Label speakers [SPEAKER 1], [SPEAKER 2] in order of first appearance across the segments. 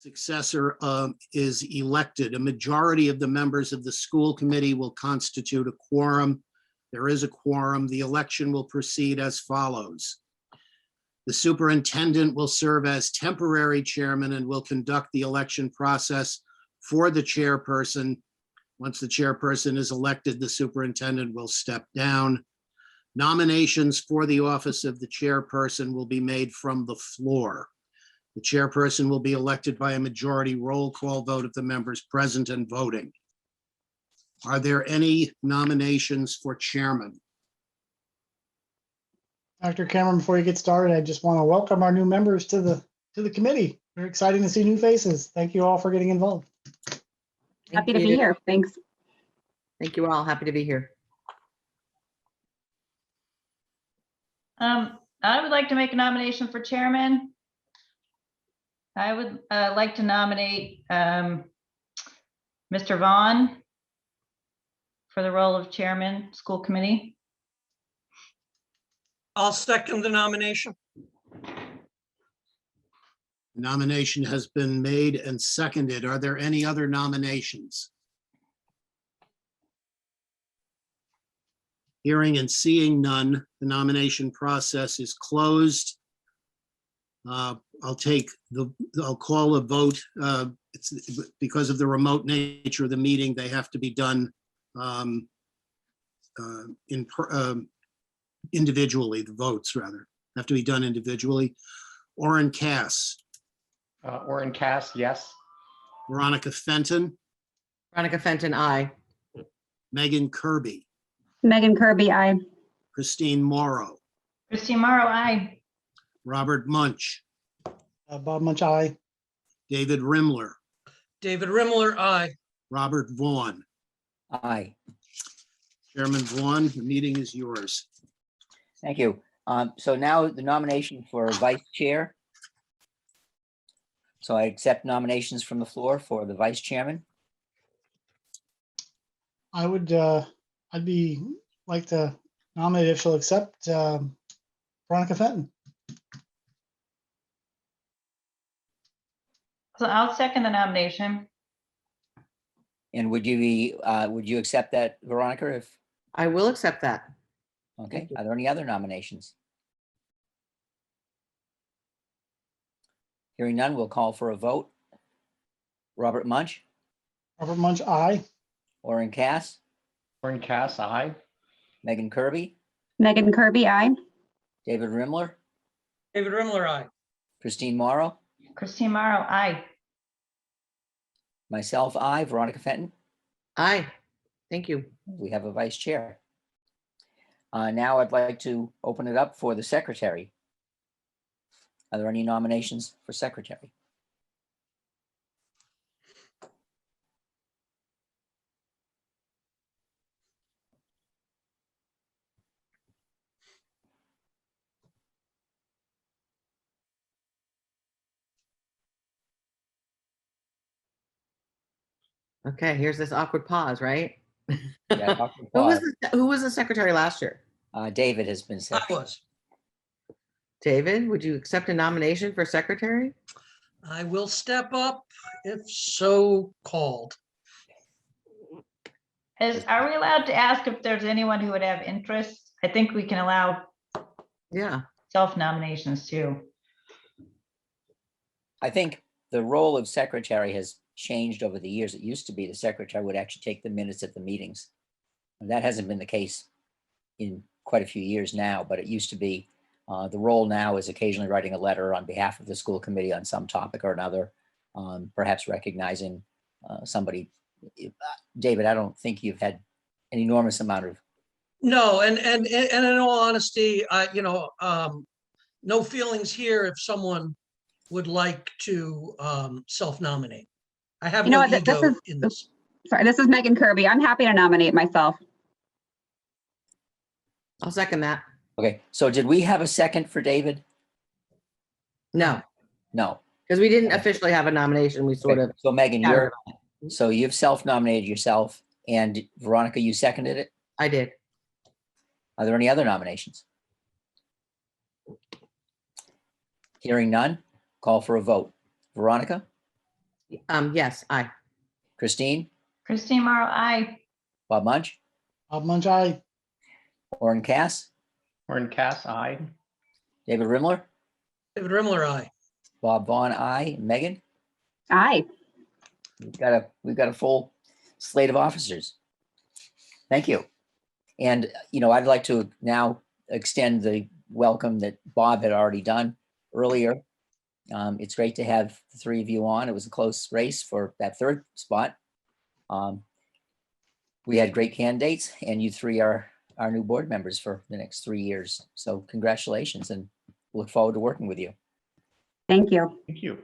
[SPEAKER 1] successor is elected, a majority of the members of the school committee will constitute a quorum. There is a quorum. The election will proceed as follows. The superintendent will serve as temporary chairman and will conduct the election process for the chairperson. Once the chairperson is elected, the superintendent will step down. Nominations for the office of the chairperson will be made from the floor. The chairperson will be elected by a majority roll call vote of the members present and voting. Are there any nominations for chairman?
[SPEAKER 2] Dr. Cameron, before you get started, I just want to welcome our new members to the committee. Very exciting to see new faces. Thank you all for getting involved.
[SPEAKER 3] Happy to be here. Thanks.
[SPEAKER 4] Thank you all. Happy to be here.
[SPEAKER 5] I would like to make a nomination for chairman. I would like to nominate Mr. Vaughn for the role of chairman, school committee.
[SPEAKER 6] I'll second the nomination.
[SPEAKER 1] The nomination has been made and seconded. Are there any other nominations? Hearing and seeing none, the nomination process is closed. I'll call a vote. It's because of the remote nature of the meeting, they have to be done individually. The votes rather have to be done individually. Orrin Cass.
[SPEAKER 7] Orrin Cass, yes.
[SPEAKER 1] Veronica Fenton.
[SPEAKER 4] Veronica Fenton, aye.
[SPEAKER 1] Megan Kirby.
[SPEAKER 3] Megan Kirby, aye.
[SPEAKER 1] Christine Morrow.
[SPEAKER 5] Christine Morrow, aye.
[SPEAKER 1] Robert Munch.
[SPEAKER 2] Bob Munch, aye.
[SPEAKER 1] David Rimler.
[SPEAKER 6] David Rimler, aye.
[SPEAKER 1] Robert Vaughn.
[SPEAKER 8] Aye.
[SPEAKER 1] Chairman Vaughn, the meeting is yours.
[SPEAKER 8] Thank you. So now the nomination for vice chair. So I accept nominations from the floor for the vice chairman.
[SPEAKER 2] I would, like to nominate, if she'll accept, Veronica Fenton.
[SPEAKER 5] So I'll second the nomination.
[SPEAKER 8] And would you accept that, Veronica, if,
[SPEAKER 4] I will accept that.
[SPEAKER 8] okay, are there any other nominations? Hearing none, we'll call for a vote. Robert Munch,
[SPEAKER 2] Robert Munch, aye.
[SPEAKER 8] Orrin Cass,
[SPEAKER 7] Orrin Cass, aye.
[SPEAKER 8] Megan Kirby,
[SPEAKER 3] Megan Kirby, aye.
[SPEAKER 8] David Rimler,
[SPEAKER 6] David Rimler, aye.
[SPEAKER 8] Christine Morrow,
[SPEAKER 5] Christine Morrow, aye.
[SPEAKER 8] myself, I, Veronica Fenton.
[SPEAKER 4] Aye. Thank you.
[SPEAKER 8] We have a vice chair. Now I'd like to open it up for the secretary. Are there any nominations for secretary?
[SPEAKER 4] Okay, here's this awkward pause, right?
[SPEAKER 8] Yeah, Dr.
[SPEAKER 4] Who was the secretary last year?
[SPEAKER 8] David has been
[SPEAKER 6] I
[SPEAKER 8] set.
[SPEAKER 6] was.
[SPEAKER 4] David, would you accept a nomination for secretary?
[SPEAKER 6] I will step up if so called.
[SPEAKER 5] Are we allowed to ask if there's anyone who would have interest? I think we can allow
[SPEAKER 4] Yeah.
[SPEAKER 5] self-nominations too.
[SPEAKER 8] I think the role of secretary has changed over the years. It used to be the secretary would actually take the minutes at the meetings. And that hasn't been the case in quite a few years now, but it used to be the role now is occasionally writing a letter on behalf of the school committee on some topic or another, perhaps recognizing somebody. David, I don't think you've had an enormous amount of.
[SPEAKER 6] No, and in all honesty, no feelings here if someone would like to self-nominate. I have
[SPEAKER 3] You know
[SPEAKER 6] no
[SPEAKER 3] what, this
[SPEAKER 6] ego
[SPEAKER 3] is-
[SPEAKER 6] in this.
[SPEAKER 3] Sorry, this is Megan Kirby. I'm happy to nominate myself.
[SPEAKER 4] I'll second that.
[SPEAKER 8] Okay, so did we have a second for David?
[SPEAKER 4] No,
[SPEAKER 8] No.
[SPEAKER 4] because we didn't officially have a nomination. We sort
[SPEAKER 8] Okay,
[SPEAKER 4] of.
[SPEAKER 8] so Megan,
[SPEAKER 4] scattered
[SPEAKER 8] so you've self-nominated yourself, and Veronica, you seconded it.
[SPEAKER 4] I did.
[SPEAKER 8] Are there any other nominations? Hearing none, call for a vote. Veronica,
[SPEAKER 4] Yes, aye.
[SPEAKER 8] Christine,
[SPEAKER 5] Christine Morrow, aye.
[SPEAKER 8] Bob Munch,
[SPEAKER 2] Bob Munch, aye.
[SPEAKER 8] Orin Cass,
[SPEAKER 7] Warren Cass, aye.
[SPEAKER 8] David Rimler,
[SPEAKER 6] David Rimler, aye.
[SPEAKER 8] Bob Vaughn, aye. Megan,
[SPEAKER 3] Aye.
[SPEAKER 8] we've got a full slate of officers. Thank you. And, I'd like to now extend the welcome that Bob had already done earlier. It's great to have the three of you on. It was a close race for that third spot. We had great candidates, and you three are our new board members for the next 3 years. So congratulations, and look forward to working with you.
[SPEAKER 3] Thank you.
[SPEAKER 7] Thank you.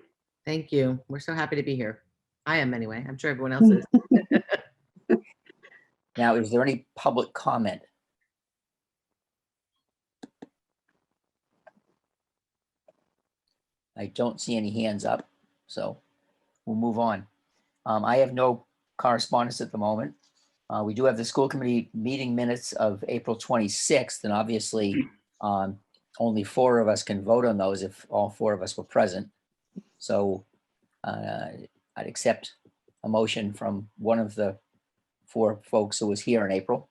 [SPEAKER 4] Thank you. We're so happy to be here. I am anyway. I'm sure everyone else is.
[SPEAKER 8] Now, is there any public comment? I don't see any hands up, so we'll move on. I have no correspondence at the moment. We do have the school committee meeting minutes of April 26th, and obviously only 4 of us can vote on those if all 4 of us were present. So I'd accept a motion from one of the 4 folks who was here in April.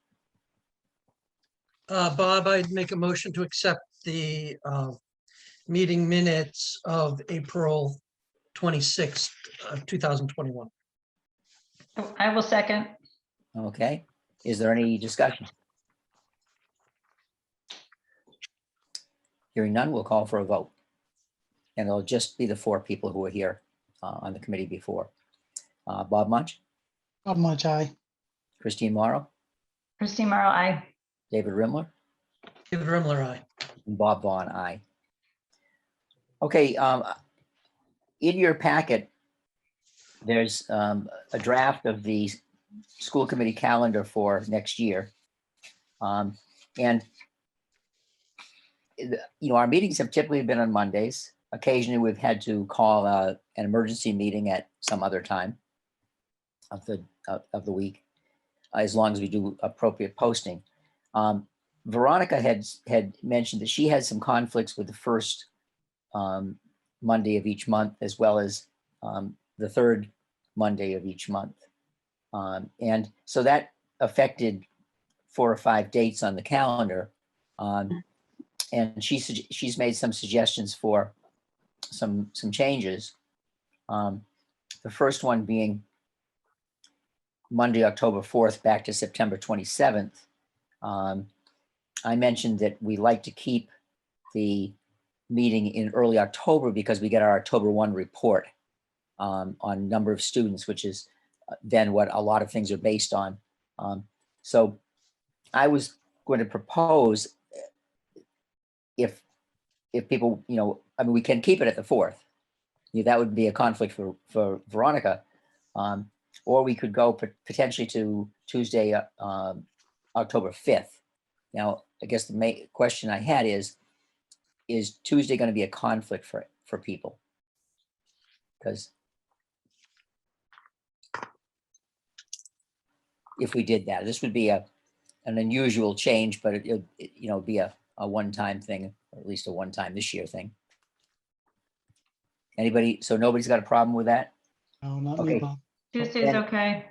[SPEAKER 6] Bob, I'd make a motion to accept the meeting minutes of April 26th, 2021.
[SPEAKER 5] I will second.
[SPEAKER 8] Okay, is there any discussion? Hearing none, we'll call for a vote. And it'll just be the 4 people who were here on the committee before. Bob Munch,
[SPEAKER 2] Bob Munch, aye.
[SPEAKER 8] Christine Morrow,
[SPEAKER 5] Christine Morrow, aye.
[SPEAKER 8] David Rimler,
[SPEAKER 6] David Rimler, aye.
[SPEAKER 8] and Bob Vaughn, aye. Okay, in your packet, there's a draft of the school committee calendar for next year. And our meetings have typically been on Mondays. Occasionally, we've had to call an emergency meeting at some other time of the week, as long as we do appropriate posting. Veronica had mentioned that she had some conflicts with the first Monday of each month, as well as the third Monday of each month. And so that affected 4 or 5 dates on the calendar. And she's made some suggestions for some changes. The first one being Monday, October 4th, back to September 27th. I mentioned that we like to keep the meeting in early October because we get our October 1 report on number of students, which is then what a lot of things are based on. So I was going to propose, if people, we can keep it at the 4th. That would be a conflict for Veronica. Or we could go potentially to Tuesday, October 5th. Now, I guess the main question I had is Tuesday going to be a conflict for people? Because if we did that, this would be an unusual change, but it'd be a one-time thing, or at least a one-time this year thing. Anybody? So nobody's got a problem with that?
[SPEAKER 2] No, not
[SPEAKER 8] Okay.
[SPEAKER 2] me, Bob.
[SPEAKER 5] Tuesday's
[SPEAKER 8] And-
[SPEAKER 5] okay.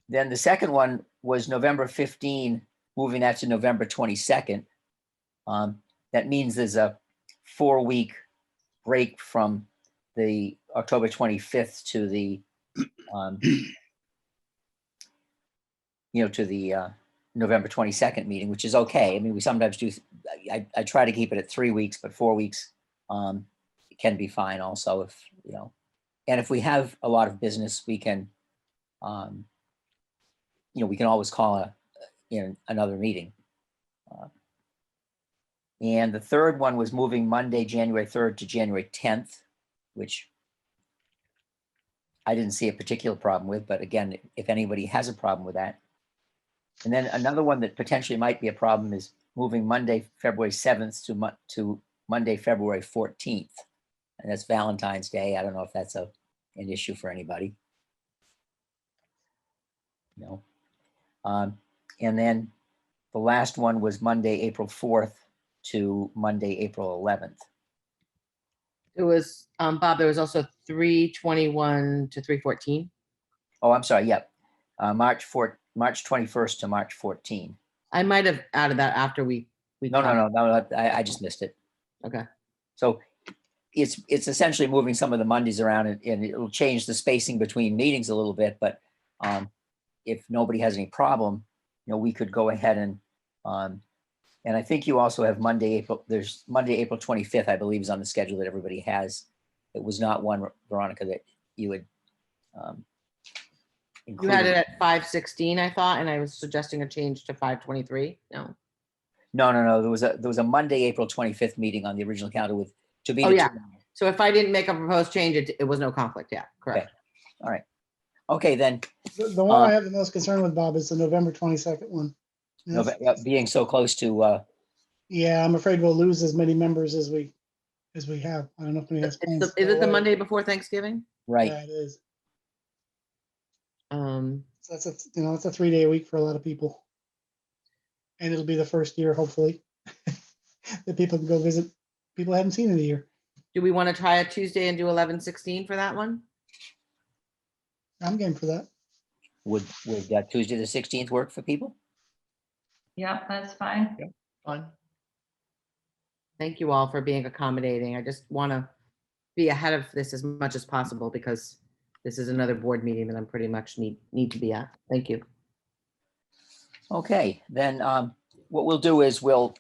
[SPEAKER 8] Then the second one was November 15, moving that to November 22nd. That means there's a 4-week break from the October 25th to the, to the November 22nd meeting, which is okay. I mean, we sometimes do, I try to keep it at 3 weeks, but 4 weeks can be fine also if, and if we have a lot of business, we can, we can always call another meeting. And the third one was moving Monday, January 3rd to January 10th, which I didn't see a particular problem with, but again, if anybody has a problem with that. And then another one that potentially might be a problem is moving Monday, February 7th to Monday, February 14th. And that's Valentine's Day. I don't know if that's an issue for anybody. No. And then the last one was Monday, April 4th to Monday, April 11th.
[SPEAKER 4] It was, Bob, there was also 3/21 to 3/14.
[SPEAKER 8] Oh, I'm sorry, yep. March 21st to March 14.
[SPEAKER 4] I might have added that after we.
[SPEAKER 8] No,
[SPEAKER 4] talked.
[SPEAKER 8] no, I just missed it.
[SPEAKER 4] Okay.
[SPEAKER 8] So it's essentially moving some of the Mondays around and it'll change the spacing between meetings a little bit, but if nobody has any problem, we could go ahead and I think you also have there's Monday, April 25th, I believe is on the schedule that everybody has. It was not one, Veronica, that you had
[SPEAKER 4] You had it
[SPEAKER 8] included.
[SPEAKER 4] at 5/16, I thought, and I was suggesting a change to 5/23. No.
[SPEAKER 8] No. There was a Monday, April 25th meeting on the original calendar with to be
[SPEAKER 4] Oh, yeah.
[SPEAKER 8] determined.
[SPEAKER 4] So if I didn't make a proposed change, it was no conflict. Yeah, correct.
[SPEAKER 8] All right. Okay, then
[SPEAKER 2] The one I have the most concern with, Bob, is the November 22nd one.
[SPEAKER 8] being so close to
[SPEAKER 2] Yeah, I'm afraid we'll lose as many members as we have. I don't know if anybody has plans.
[SPEAKER 4] Is it the Monday before Thanksgiving?
[SPEAKER 8] right.
[SPEAKER 2] Yeah, it is.
[SPEAKER 4] Um,
[SPEAKER 2] So that's it's a 3-day week for a lot of people. And it'll be the first year, hopefully, that people can go visit people I haven't seen in a year.
[SPEAKER 4] do we want to try a Tuesday and do 11/16 for that one?
[SPEAKER 2] I'm game for that.
[SPEAKER 8] Would Tuesday the 16th work for people?
[SPEAKER 5] Yep, that's fine.
[SPEAKER 4] Fun. Thank you all for being accommodating. I just want to be ahead of this as much as possible because this is another board meeting that I'm pretty much need to be at. Thank you.
[SPEAKER 8] Okay, then what we'll do is we'll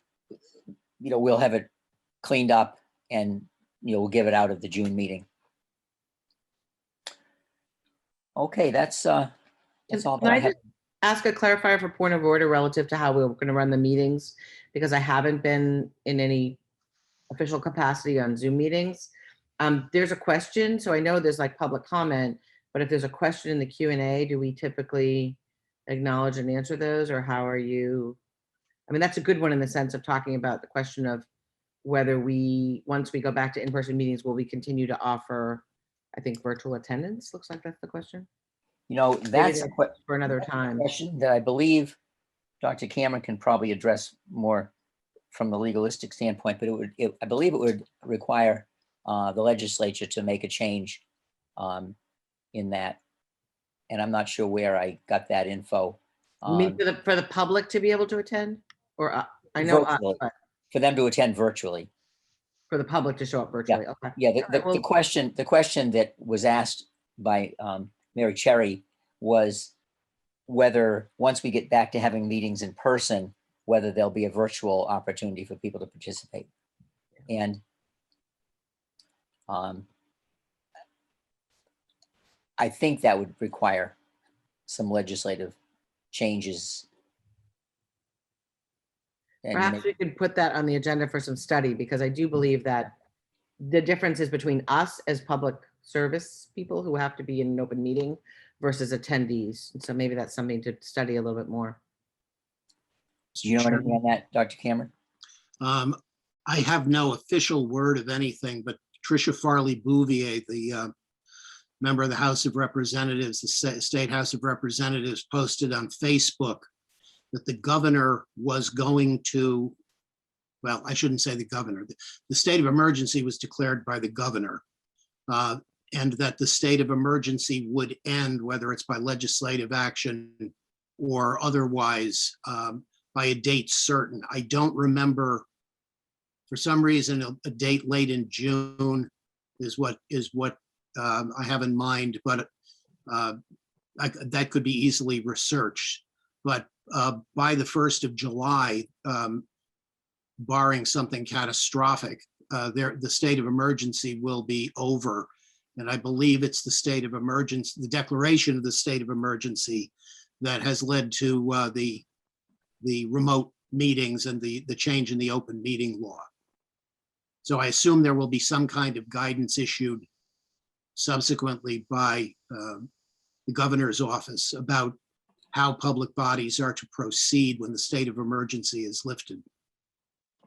[SPEAKER 8] have it cleaned up and we'll give it out at the June meeting. Okay, that's all
[SPEAKER 4] Can
[SPEAKER 8] that
[SPEAKER 4] I
[SPEAKER 8] I have.
[SPEAKER 4] just ask a clarifier for point of order relative to how we're going to run the meetings? Because I haven't been in any official capacity on Zoom meetings. There's a question, so I know there's like public comment, but if there's a question in the Q&A, do we typically acknowledge and answer those, or how are you? I mean, that's a good one in the sense of talking about the question of whether once we go back to in-person meetings, will we continue to offer, I think, virtual attendance? Looks like that's the question.
[SPEAKER 8] That's a
[SPEAKER 4] For another time.
[SPEAKER 8] question that I believe Dr. Cameron can probably address more from the legalistic standpoint, but I believe it would require the legislature to make a change in that. And I'm not sure where I got that info.
[SPEAKER 4] You mean for the public to be able to attend? Or I know us,
[SPEAKER 8] Virtually.
[SPEAKER 4] but
[SPEAKER 8] For them to attend virtually.
[SPEAKER 4] for the public to show up virtually. Okay.
[SPEAKER 8] Yeah,
[SPEAKER 4] All right, well,
[SPEAKER 8] the question that was asked by Mary Cherry was whether, once we get back to having meetings in person, whether there'll be a virtual opportunity for people to participate. And I think that would require some legislative changes. And
[SPEAKER 4] Perhaps we could put that on the agenda for some study, because I do believe that the differences between us as public service people who have to be in an open meeting versus attendees. And so maybe that's something to study a little bit more.
[SPEAKER 8] Do you know anything on that, Dr. Cameron?
[SPEAKER 1] I have no official word of anything, but Tricia Farley Bouvier, the member of the House of Representatives, the State House of Representatives, posted on Facebook that the governor was going to, well, I shouldn't say the governor, the state of emergency was declared by the governor, and that the state of emergency would end, whether it's by legislative action or otherwise, by a date certain. I don't remember, for some reason, a date late in June is what I have in mind, but that could be easily researched. But by the 1st of July, barring something catastrophic, the state of emergency will be over. And I believe it's the state of emergency, the declaration of the state of emergency, that has led to the remote meetings and the change in the open meeting law. So I assume there will be some kind of guidance issued subsequently by the governor's office about how public bodies are to proceed when the state of emergency is lifted.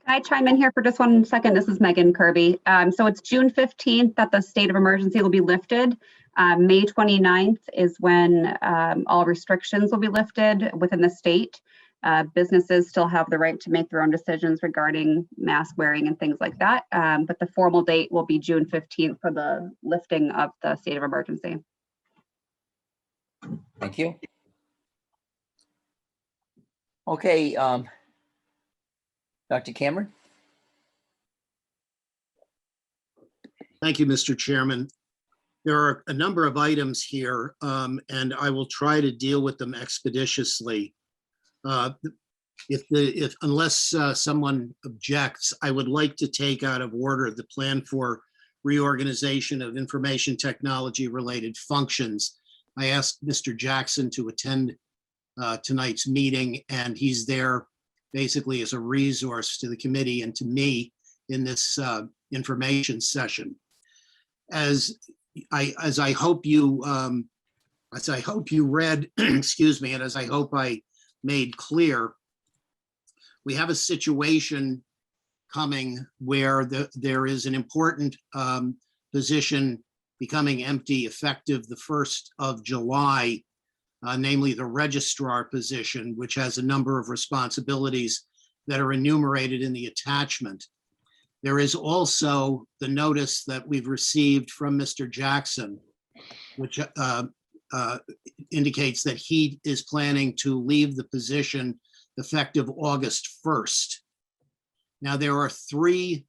[SPEAKER 3] Can I chime in here for just 1 second? This is Megan Kirby. So it's June 15th that the state of emergency will be lifted. May 29th is when all restrictions will be lifted within the state. Businesses still have the right to make their own decisions regarding mask wearing and things like that. But the formal date will be June 15th for the lifting of the state of emergency.
[SPEAKER 8] Thank you. Okay, Dr. Cameron?
[SPEAKER 1] Thank you, Mr. Chairman. There are a number of items here, and I will try to deal with them expeditiously. Unless someone objects, I would like to take out of order the plan for reorganization of information technology related functions. I asked Mr. Jackson to attend tonight's meeting, and he's there basically as a resource to the committee and to me in this information session. As I hope you read, excuse me, and as I hope I made clear, we have a situation coming where there is an important position becoming empty effective the 1st of July, namely the registrar position, which has a number of responsibilities that are enumerated in the attachment. There is also the notice that we've received from Mr. Jackson, which indicates that he is planning to leave the position effective August 1st. Now, there are 3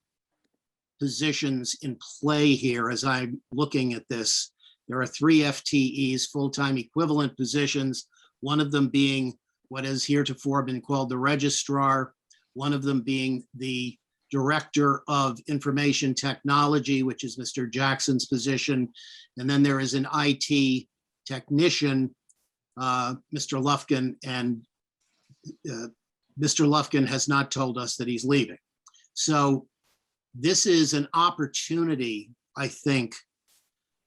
[SPEAKER 1] positions in play here as I'm looking at this. There are 3 FTEs, full-time equivalent positions, one of them being what has heretofore been called the registrar, one of them being the Director of Information Technology, which is Mr. Jackson's position. And then there is an IT technician, Mr. Lufkin, and Mr. Lufkin has not told us that he's leaving. So this is an opportunity, I think,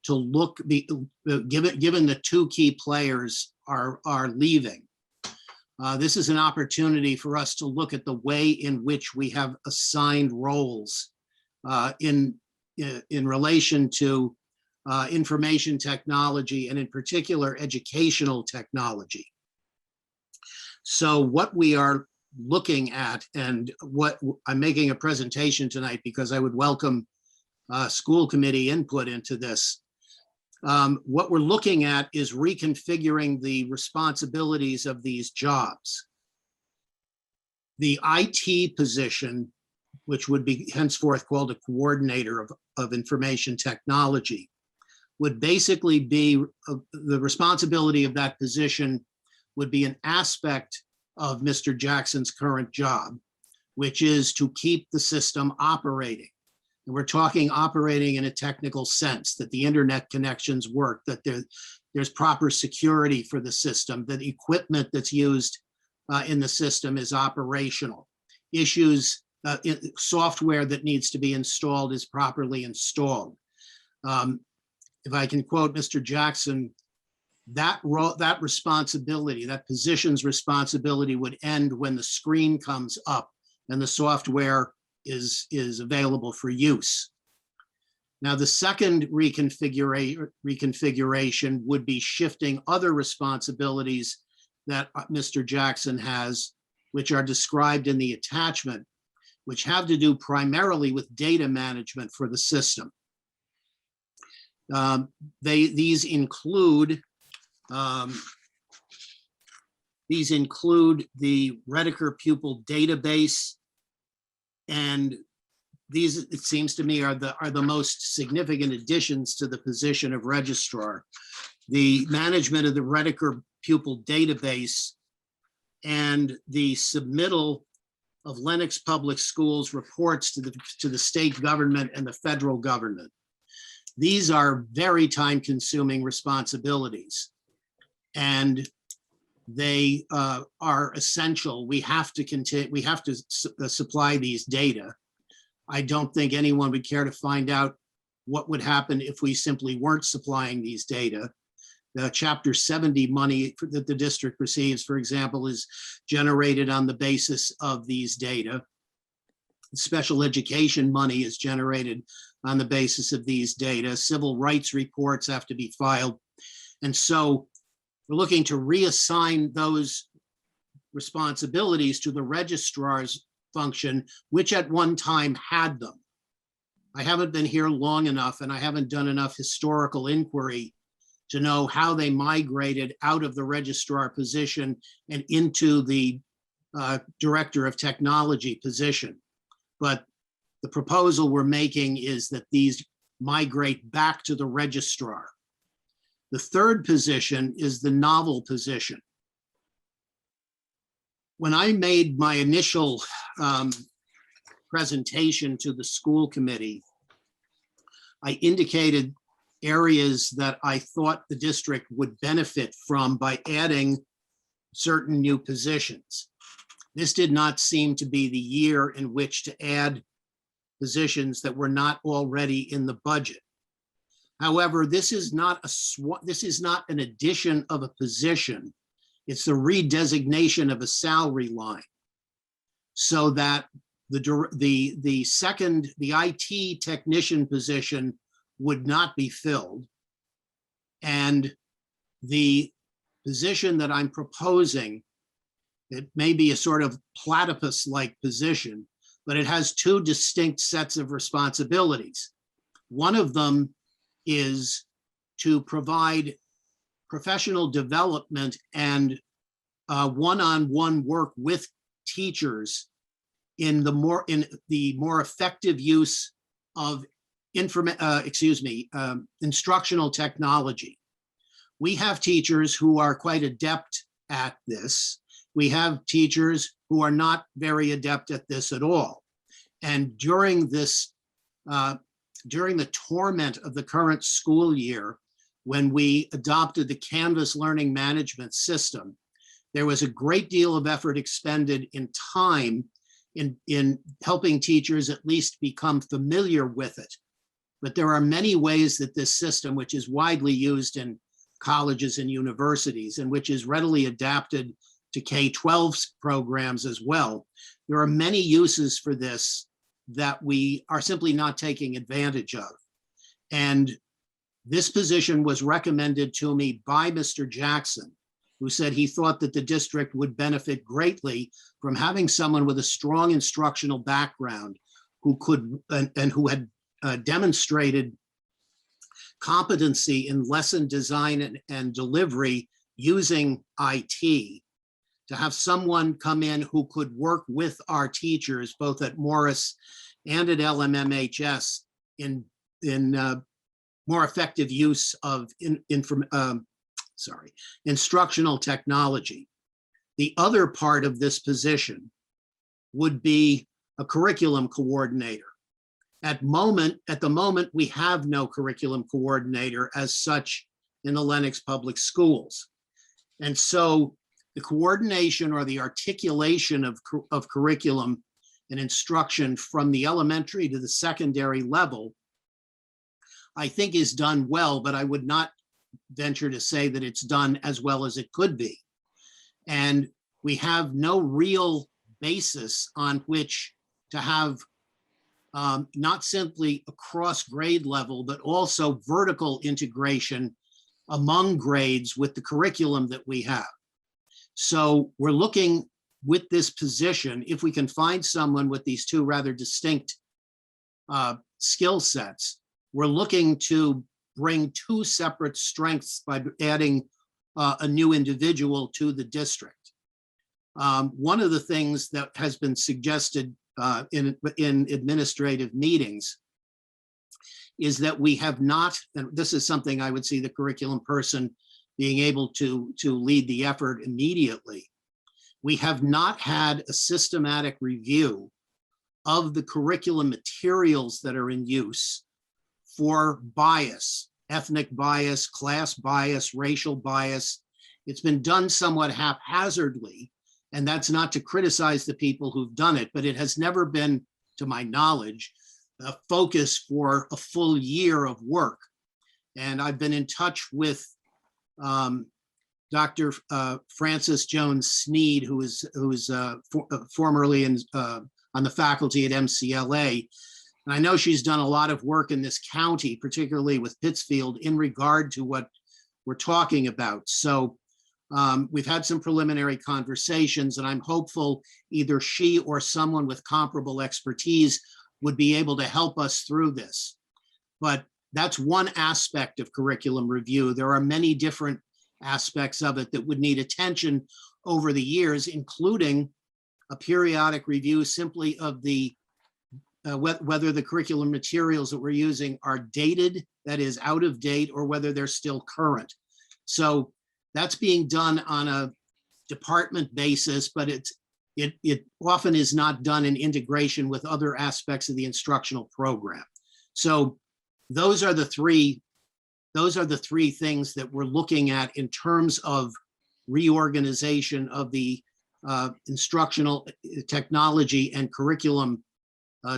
[SPEAKER 1] to look, given the 2 key players are leaving. This is an opportunity for us to look at the way in which we have assigned roles in relation to information technology and in particular educational technology. So what we are looking at, and what I'm making a presentation tonight because I would welcome school committee input into this. What we're looking at is reconfiguring the responsibilities of these jobs. The IT position, which would be henceforth called a coordinator of information technology, would basically be the responsibility of that position would be an aspect of Mr. Jackson's current job, which is to keep the system operating. And we're talking operating in a technical sense, that the internet connections work, that there's proper security for the system, that equipment that's used in the system is operational. Software that needs to be installed is properly installed. If I can quote Mr. Jackson, that responsibility, that position's responsibility would end when the screen comes up and the software is available for use. Now, the second reconfiguration would be shifting other responsibilities that Mr. Jackson has, which are described in the attachment, which have to do primarily with data management for the system. These include the Redeker pupil database, and these, it seems to me, are the most significant additions to the position of registrar. The management of the Redeker pupil database and the submittal of Lenox Public Schools reports to the state government and the federal government. These are very time-consuming responsibilities, and they are essential. We have to supply these data. I don't think anyone would care to find out what would happen if we simply weren't supplying these data. The Chapter 70 money that the district receives, for example, is generated on the basis of these data. Special education money is generated on the basis of these data. Civil rights reports have to be filed. And so we're looking to reassign those responsibilities to the registrar's function, which at one time had them. I haven't been here long enough and I haven't done enough historical inquiry to know how they migrated out of the registrar position and into the director of technology position. But the proposal we're making is that these migrate back to the registrar. The third position is the novel position. When I made my initial presentation to the school committee, I indicated areas that I thought the district would benefit from by adding certain new positions. This did not seem to be the year in which to add positions that were not already in the budget. However, this is not an addition of a position. It's the redesignation of a salary line so that the IT technician position would not be filled. And the position that I'm proposing, it may be a sort of platypus-like position, but it has two distinct sets of responsibilities. One of them is to provide professional development and one-on-one work with teachers in the more effective use of instructional technology. We have teachers who are quite adept at this. We have teachers who are not very adept at this at all. And during the torment of the current school year, when we adopted the Canvas learning management system, there was a great deal of effort expended in time in helping teachers at least become familiar with it. But there are many ways that this system, which is widely used in colleges and universities and which is readily adapted to K-12 programs as well, there are many uses for this that we are simply not taking advantage of. And this position was recommended to me by Mr. Jackson, who said he thought that the district would benefit greatly from having someone with a strong instructional background who could and who had demonstrated competency in lesson design and delivery using IT, to have someone come in who could work with our teachers, both at Morris and at LMMHS, in more effective use of instructional technology. The other part of this position would be a curriculum coordinator. At the moment, we have no curriculum coordinator as such in the Lenox Public Schools. And so the coordination or the articulation of curriculum and instruction from the elementary to the secondary level, I think is done well, but I would not venture to say that it's done as well as it could be. And we have no real basis on which to have not simply across grade level, but also vertical integration among grades with the curriculum that we have. So we're looking with this position, if we can find someone with these two rather distinct skill sets, we're looking to bring two separate strengths by adding a new individual to the district. One of the things that has been suggested in administrative meetings is that we have not, and this is something I would see the curriculum person being able to lead the effort immediately. We have not had a systematic review of the curriculum materials that are in use for bias, ethnic bias, class bias, racial bias. It's been done somewhat haphazardly, and that's not to criticize the people who've done it, but it has never been, to my knowledge, a focus for a full year of work. And I've been in touch with Dr. Frances Jones Sneed, who is formerly on the faculty at MCLA. And I know she's done a lot of work in this county, particularly with Pittsfield, in regard to what we're talking about. So We've had some preliminary conversations, and I'm hopeful either she or someone with comparable expertise would be able to help us through this. But that's one aspect of curriculum review. There are many different aspects of it that would need attention over the years, including a periodic review simply of the whether the curriculum materials that we're using are dated, that is out of date, or whether they're still current. So that's being done on a department basis, but it often is not done in integration with other aspects of the instructional program. So those are the three things that we're looking at in terms of reorganization of the instructional technology and curriculum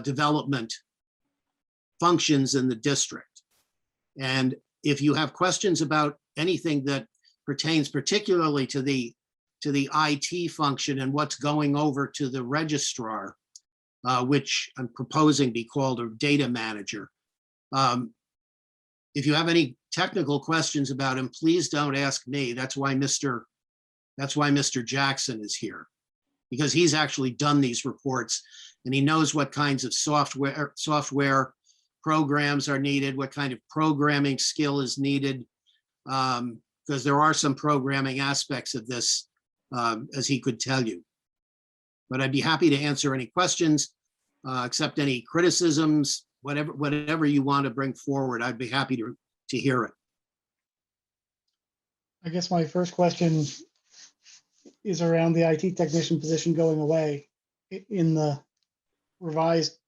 [SPEAKER 1] development functions in the district. And if you have questions about anything that pertains particularly to the IT function and what's going over to the registrar, which I'm proposing be called a data manager. If you have any technical questions about him, please don't ask me. That's why Mr. Jackson is here, because he's actually done these reports and he knows what kinds of software programs are needed, what kind of programming skill is needed, because there are some programming aspects of this, as he could tell you. But I'd be happy to answer any questions, accept any criticisms, whatever you want to bring forward. I'd be happy to hear it.
[SPEAKER 2] I guess my first question is around the IT technician position going away. In the revised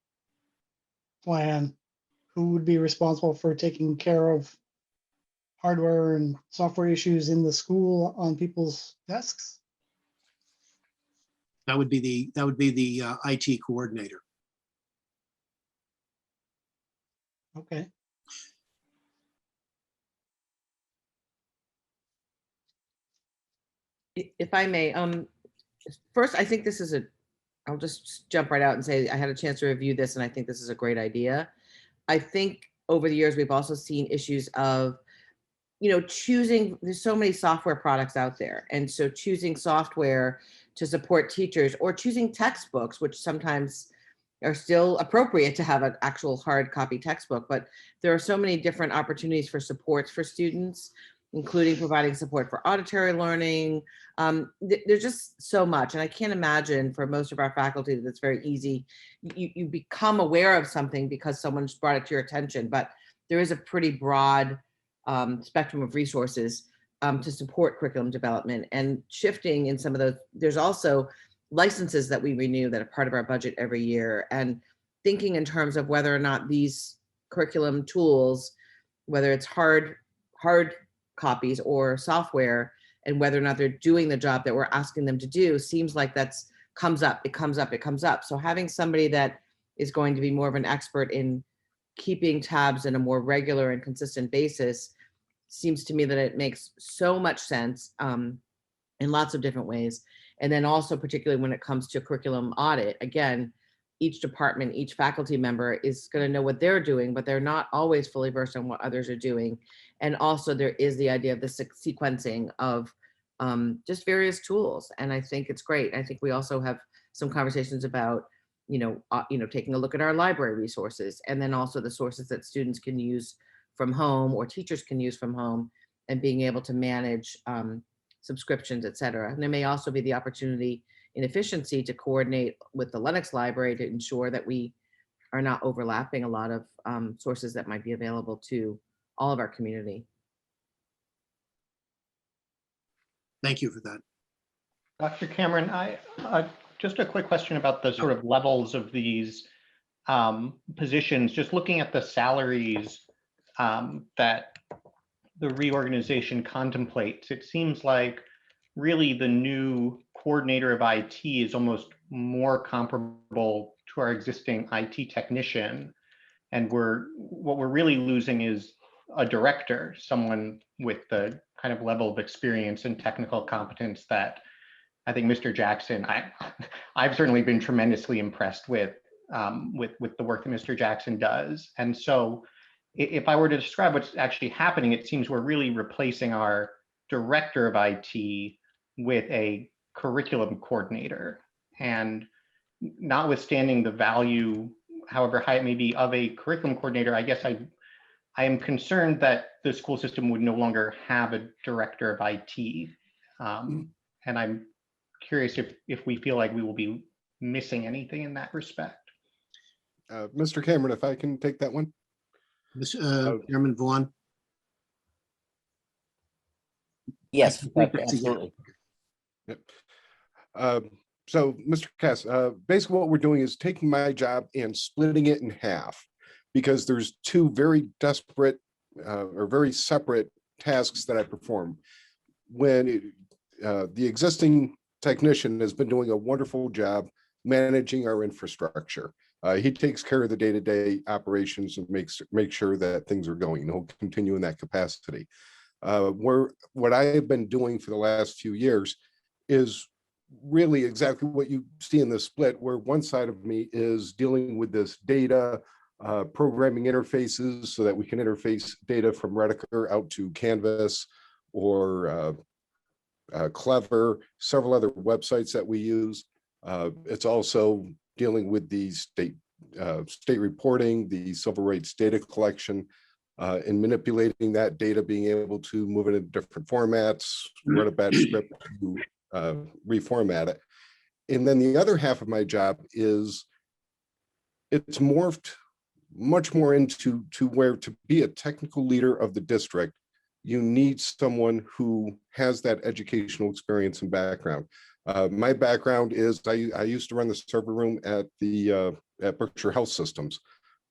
[SPEAKER 2] plan, who would be responsible for taking care of hardware and software issues in the school on people's desks?
[SPEAKER 1] That would be the IT coordinator.
[SPEAKER 2] Okay.
[SPEAKER 4] If I may, first, I think this is I'll just jump right out and say I had a chance to review this and I think this is a great idea. I think over the years, we've also seen issues of, choosing, there's so many software products out there. And so choosing software to support teachers or choosing textbooks, which sometimes are still appropriate to have an actual hard copy textbook, but there are so many different opportunities for supports for students, including providing support for auditory learning. There's just so much. And I can't imagine for most of our faculty that it's very easy. You become aware of something because someone's brought it to your attention, but there is a pretty broad spectrum of resources to support curriculum development and shifting in some of those. There's also licenses that we renew that are part of our budget every year, and thinking in terms of whether or not these curriculum tools, whether it's hard copies or software, and whether or not they're doing the job that we're asking them to do, seems like it comes up. So having somebody that is going to be more of an expert in keeping tabs in a more regular and consistent basis seems to me that it makes so much sense in lots of different ways. And then also particularly when it comes to curriculum audit, again, each department, each faculty member is going to know what they're doing, but they're not always fully versed on what others are doing. And also there is the idea of the sequencing of just various tools. And I think it's great. I think we also have some conversations about, taking a look at our library resources, and then also the sources that students can use from home or teachers can use from home, and being able to manage subscriptions, et cetera. And there may also be the opportunity in efficiency to coordinate with the Lenox library to ensure that we are not overlapping a lot of sources that might be available to all of our community.
[SPEAKER 1] Thank you for that.
[SPEAKER 7] Dr. Cameron, just a quick question about the sort of levels of these positions, just looking at the salaries that the reorganization contemplates. It seems like really the new coordinator of IT is almost more comparable to our existing IT technician. And what we're really losing is a director, someone with the kind of level of experience and technical competence that I think Mr. Jackson, I've certainly been tremendously impressed with the work that Mr. Jackson does. And so if I were to describe what's actually happening, it seems we're really replacing our director of IT with a curriculum coordinator. And notwithstanding the value, however high it may be, of a curriculum coordinator, I guess I am concerned that the school system would no longer have a director of IT. And I'm curious if we feel like we will be missing anything in that respect.
[SPEAKER 9] Mr. Cameron, if I can take that one.
[SPEAKER 1] Chairman Vaughn?
[SPEAKER 8] Yes,
[SPEAKER 1] I think that's a-
[SPEAKER 8] absolutely.
[SPEAKER 9] Yep. So, Mr. Cass, basically what we're doing is taking my job and splitting it in half, because there's two very desperate or very separate tasks that I perform. When the existing technician has been doing a wonderful job managing our infrastructure. He takes care of the day-to-day operations and makes sure that things are going. He'll continue in that capacity. What I have been doing for the last few years is really exactly what you see in the split, where one side of me is dealing with this data, programming interfaces so that we can interface data from Rediker out to Canvas or Clever, several other websites that we use. It's also dealing with the state reporting, the civil rights data collection, and manipulating that data, being able to move it into different formats, run a batch script to reformat it. And then the other half of my job is it's morphed much more into where to be a technical leader of the district, you need someone who has that educational experience and background. My background is I used to run the server room at Berkshire Health Systems.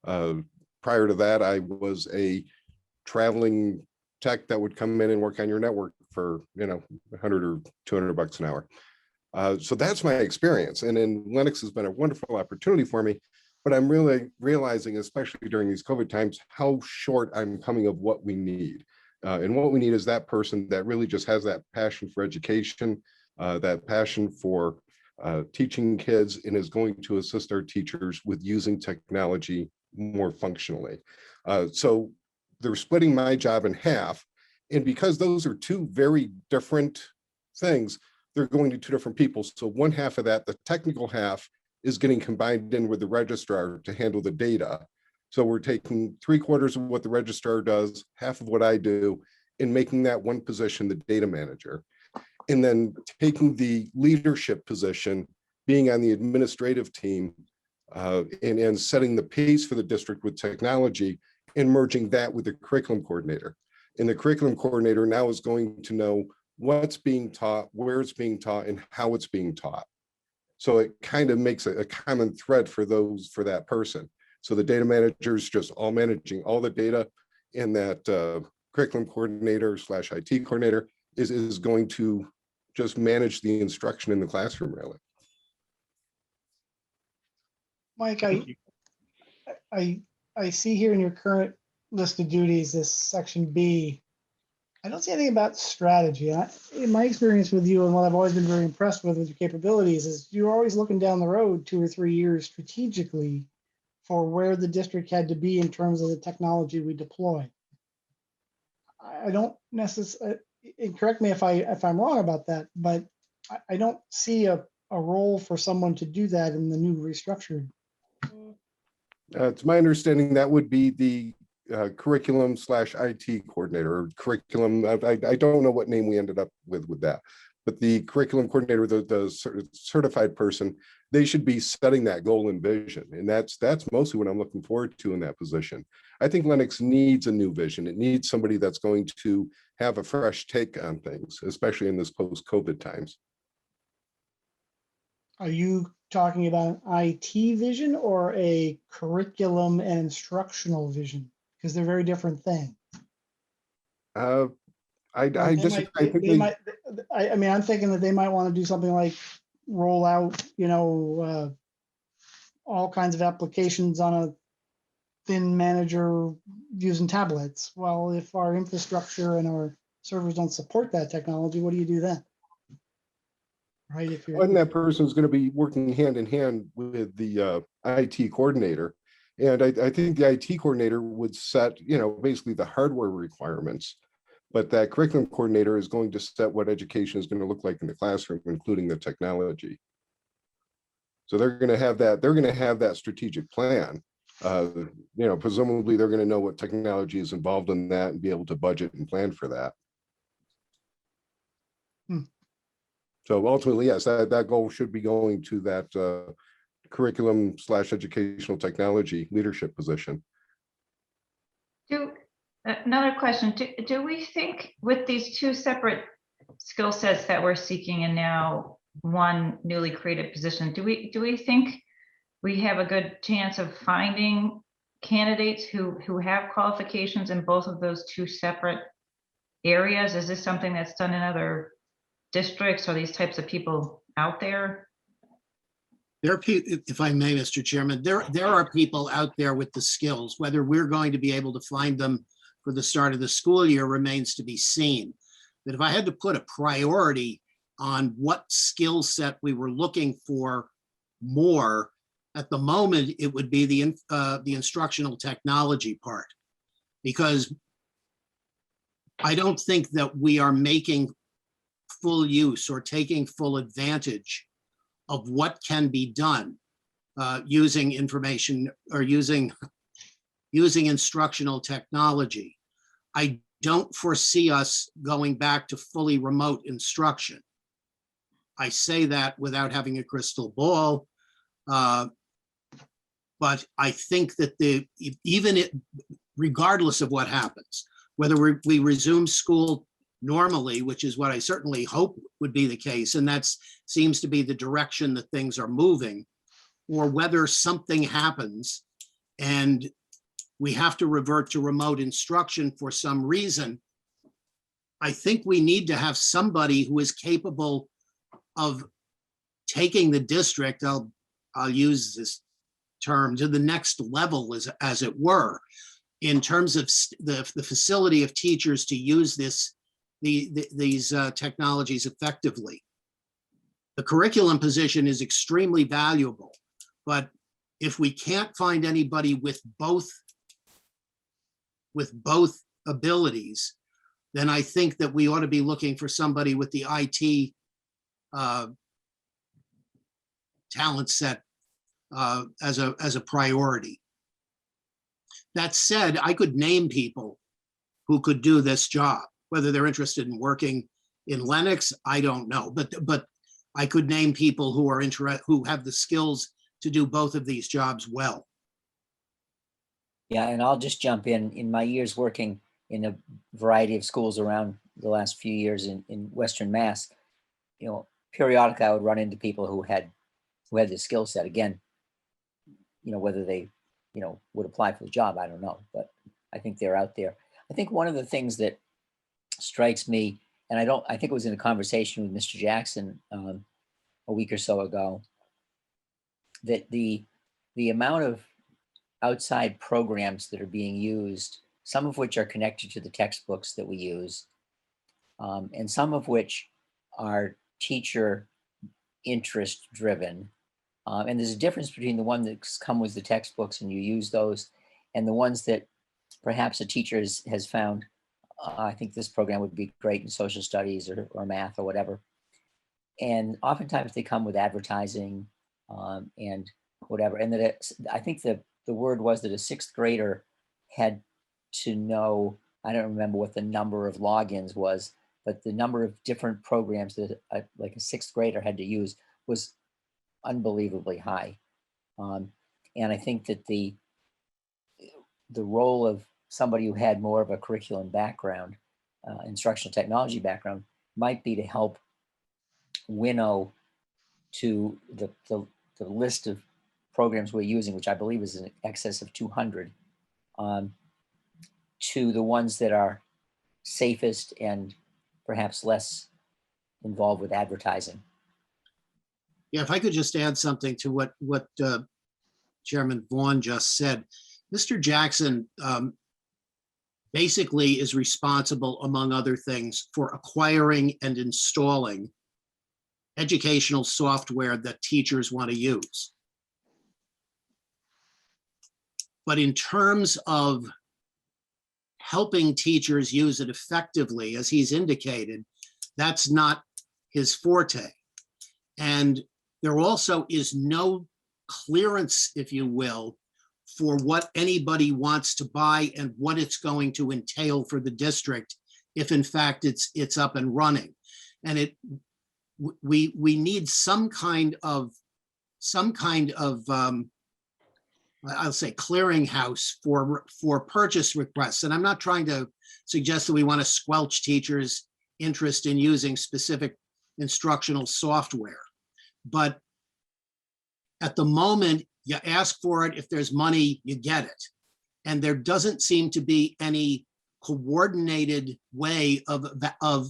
[SPEAKER 9] Prior to that, I was a traveling tech that would come in and work on your network for, $100 or $200 an hour. So that's my experience. And then Lenox has been a wonderful opportunity for me, but I'm really realizing, especially during these COVID times, how short I'm coming of what we need. And what we need is that person that really just has that passion for education, that passion for teaching kids, and is going to assist our teachers with using technology more functionally. So they're splitting my job in half. And because those are two very different things, they're going to two different people. So one half of that, the technical half, is getting combined in with the registrar to handle the data. So we're taking 3/4 of what the registrar does, half of what I do, and making that one position the data manager. And then taking the leadership position, being on the administrative team, and setting the pace for the district with technology, and merging that with the curriculum coordinator. And the curriculum coordinator now is going to know what's being taught, where it's being taught, and how it's being taught. So it kind of makes a common thread for that person. So the data manager is just all managing all the data, and that curriculum coordinator / IT coordinator is going to just manage the instruction in the classroom, really.
[SPEAKER 2] Mike, I see here in your current list of duties, this section B, I don't see anything about strategy. In my experience with you, and what I've always been very impressed with your capabilities, is you're always looking down the road 2 or 3 years strategically for where the district had to be in terms of the technology we deploy. I don't necessarily, correct me if I'm wrong about that, but I don't see a role for someone to do that in the new restructured.
[SPEAKER 9] It's my understanding that would be the curriculum / IT coordinator, or curriculum. I don't know what name we ended up with that, but the curriculum coordinator, the certified person, they should be setting that goal and vision. And that's mostly what I'm looking forward to in that position. I think Lenox needs a new vision. It needs somebody that's going to have a fresh take on things, especially in this post-COVID times.
[SPEAKER 2] Are you talking about an IT vision or a curriculum and instructional vision? Because they're very different things.
[SPEAKER 9] I
[SPEAKER 2] mean, I'm thinking that they might want to do something like roll out, all kinds of applications on a thin manager using tablets. Well, if our infrastructure and our servers don't support that technology, what do you do then? Right? If you're,
[SPEAKER 9] and that person is going to be working hand in hand with the IT coordinator. And I think the IT coordinator would set, basically the hardware requirements. But that curriculum coordinator is going to set what education is going to look like in the classroom, including the technology. So they're going to have that strategic plan. Presumably they're going to know what technology is involved in that and be able to budget and plan for that. So ultimately, yes, that goal should be going to that curriculum/educational technology leadership position.
[SPEAKER 5] Another question, do we think with these two separate skill sets that we're seeking and now one newly created position, do we think we have a good chance of finding candidates who have qualifications in both of those two separate areas? Is this something that's done in other districts? Are these types of people out there?
[SPEAKER 1] If I may, Mr. Chairman, there are people out there with the skills. Whether we're going to be able to find them for the start of the school year remains to be seen. But if I had to put a priority on what skill set we were looking for more, at the moment, it would be the instructional technology part. Because I don't think that we are making full use or taking full advantage of what can be done using information or using instructional technology. I don't foresee us going back to fully remote instruction. I say that without having a crystal ball, but I think that regardless of what happens, whether we resume school normally, which is what I certainly hope would be the case, and that seems to be the direction that things are moving, or whether something happens and we have to revert to remote instruction for some reason, I think we need to have somebody who is capable of taking the district, I'll use this term, to the next level, as it were, in terms of the facility of teachers to use these technologies effectively. The curriculum position is extremely valuable, but if we can't find anybody with both abilities, then I think that we ought to be looking for somebody with the IT talent set as a priority. That said, I could name people who could do this job. Whether they're interested in working in Lenox, I don't know, but I could name people who are who have the skills to do both of these jobs well.
[SPEAKER 8] Yeah, and I'll just jump in. In my years working in a variety of schools around the last few years in Western Mass, periodically I would run into people who had the skill set. Again, whether they, would apply for the job, I don't know, but I think they're out there. I think one of the things that strikes me, and I think it was in a conversation with Mr. Jackson a week or so ago, that the amount of outside programs that are being used, some of which are connected to the textbooks that we use, and some of which are teacher interest driven. And there's a difference between the one that's come with the textbooks and you use those, and the ones that perhaps a teacher has found, I think this program would be great in social studies or math or whatever. And oftentimes they come with advertising and whatever. And that I think the word was that a sixth grader had to know, I don't remember what the number of logins was, but the number of different programs that like a sixth grader had to use was unbelievably high. And I think that the role of somebody who had more of a curriculum background, instructional technology background, might be to help winnow to the list of programs we're using, which I believe is in excess of 200, to the ones that are safest and perhaps less involved with advertising.
[SPEAKER 1] Yeah, if I could just add something to what Chairman Vaughn just said. Mr. Jackson basically is responsible, among other things, for acquiring and installing educational software that teachers want to use. But in terms of helping teachers use it effectively, as he's indicated, that's not his forte. And there also is no clearance, if you will, for what anybody wants to buy and what it's going to entail for the district if in fact it's up and running. And we need some kind of I'll say clearinghouse for purchase requests. And I'm not trying to suggest that we want to squelch teachers' interest in using specific instructional software. But at the moment, you ask for it. If there's money, you get it. And there doesn't seem to be any coordinated way of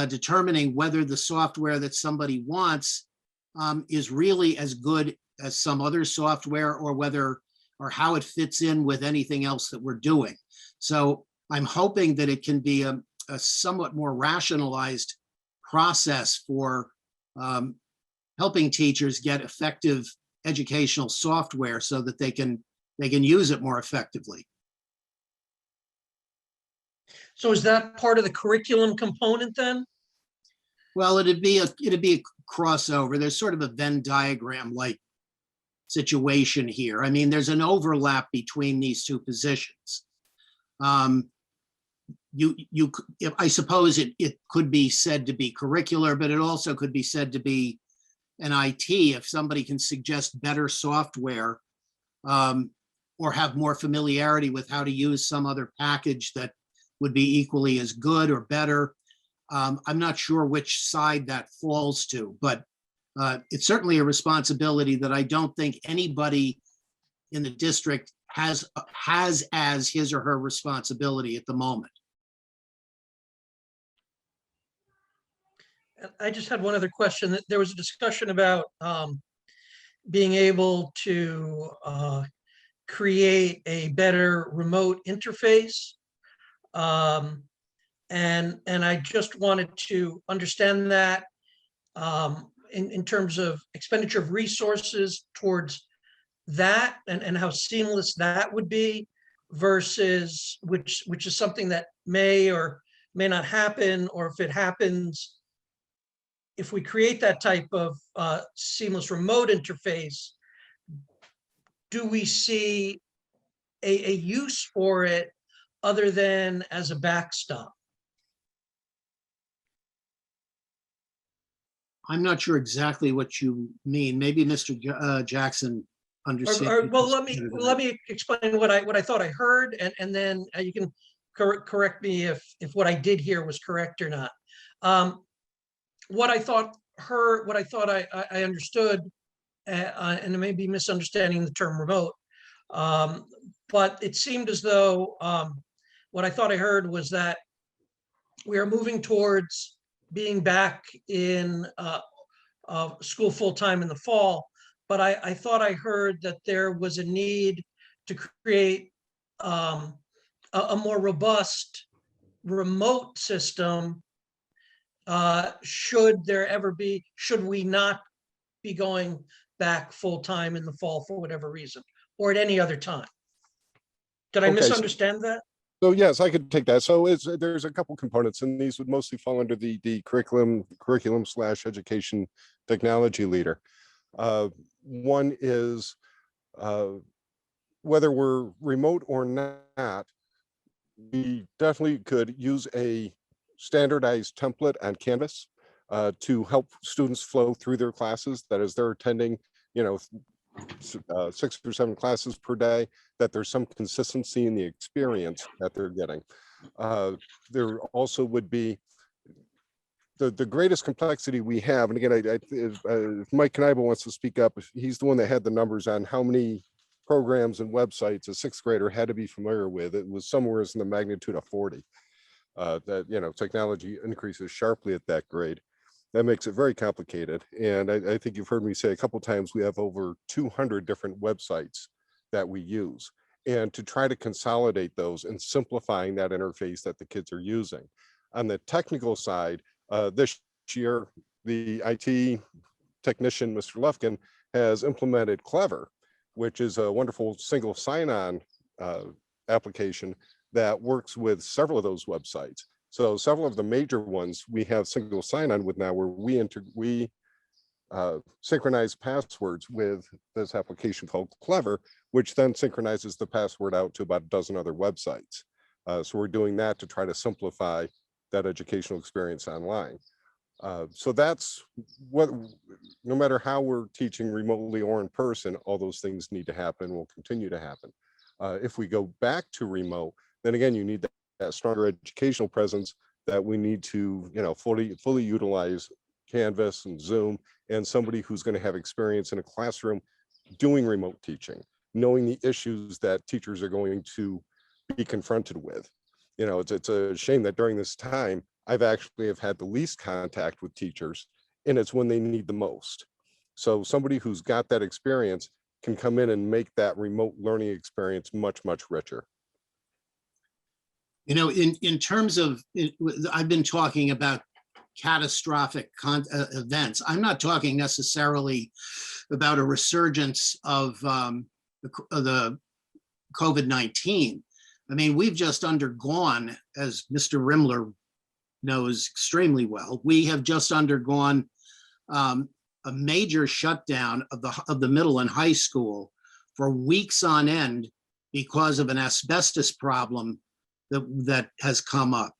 [SPEAKER 1] determining whether the software that somebody wants is really as good as some other software, or how it fits in with anything else that we're doing. So I'm hoping that it can be a somewhat more rationalized process for helping teachers get effective educational software so that they can use it more effectively.
[SPEAKER 6] So is that part of the curriculum component then?
[SPEAKER 1] Well, it'd be a crossover. There's sort of a Venn diagram like situation here. I mean, there's an overlap between these two positions. I suppose it could be said to be curricular, but it also could be said to be an IT if somebody can suggest better software or have more familiarity with how to use some other package that would be equally as good or better. I'm not sure which side that falls to, but it's certainly a responsibility that I don't think anybody in the district has as his or her responsibility at the moment.
[SPEAKER 6] I just had one other question. There was a discussion about being able to create a better remote interface. And I just wanted to understand that in terms of expenditure of resources towards that and how seamless that would be versus which is something that may or may not happen, or if it happens, if we create that type of seamless remote interface, do we see a use for it other than as a backstop?
[SPEAKER 1] I'm not sure exactly what you mean. Maybe Mr. Jackson understands.
[SPEAKER 6] Well, let me explain what I thought I heard, and then you can correct me if what I did hear was correct or not. What I thought I understood, and it may be misunderstanding the term remote, but it seemed as though what I thought I heard was that we are moving towards being back in school full-time in the fall, but I thought I heard that there was a need to create a more robust remote system should we not be going back full-time in the fall for whatever reason, or at any other time. Did I
[SPEAKER 9] Okay, so-
[SPEAKER 6] misunderstand that?
[SPEAKER 9] So yes, I could take that. So there's a couple components, and these would mostly fall under the curriculum/education technology leader. One is whether we're remote or not, we definitely could use a standardized template on Canvas to help students flow through their classes. That is, they're attending, 6 or 7 classes per day, that there's some consistency in the experience that they're getting. There also would be the greatest complexity we have, and again, if Mike Knievel wants to speak up, he's the one that had the numbers on how many programs and websites a 6th grader had to be familiar with. It was somewhere in the magnitude of 40. That technology increases sharply at that grade. That makes it very complicated. And I think you've heard me say a couple times, we have over 200 different websites that we use, and to try to consolidate those and simplifying that interface that the kids are using. On the technical side, this year, the IT technician, Mr. Lufkin, has implemented Clever, which is a wonderful single sign-on application that works with several of those websites. So several of the major ones we have single sign-on with now, where we synchronize passwords with this application called Clever, which then synchronizes the password out to about a dozen other websites. So we're doing that to try to simplify that educational experience online. So that's what, no matter how we're teaching remotely or in person, all those things need to happen, will continue to happen. If we go back to remote, then again, you need that stronger educational presence that we need to, fully utilize Canvas and Zoom, and somebody who's going to have experience in a classroom doing remote teaching, knowing the issues that teachers are going to be confronted with. It's a shame that during this time, I've actually have had the least contact with teachers, and it's when they need the most. So somebody who's got that experience can come in and make that remote learning experience much, much richer.
[SPEAKER 1] In terms of, I've been talking about catastrophic events. I'm not talking necessarily about a resurgence of the COVID-19. I mean, we've just undergone, as Mr. Rimler knows extremely well, we have just undergone a major shutdown of the middle and high school for weeks on end because of an asbestos problem that has come up.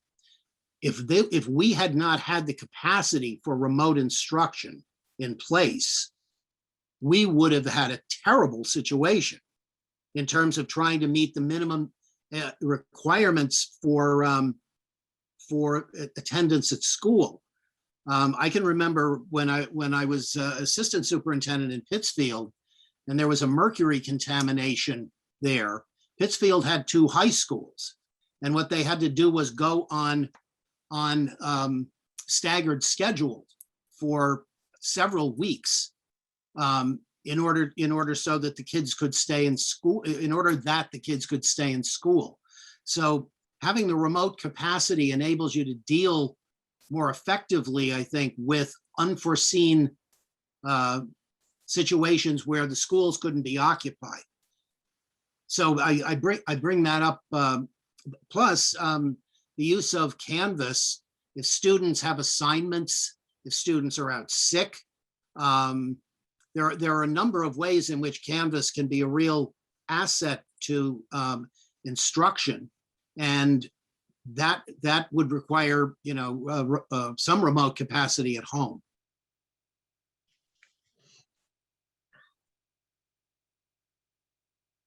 [SPEAKER 1] If we had not had the capacity for remote instruction in place, we would have had a terrible situation in terms of trying to meet the minimum requirements for attendance at school. I can remember when I was assistant superintendent in Pittsfield, and there was a mercury contamination there. Pittsfield had 2 high schools, and what they had to do was go on staggered schedules for several weeks in order so that the kids could stay in school, So having the remote capacity enables you to deal more effectively, I think, with unforeseen situations where the schools couldn't be occupied. So I bring that up. Plus, the use of Canvas, if students have assignments, if students are out sick, there are a number of ways in which Canvas can be a real asset to instruction, and that would require some remote capacity at home.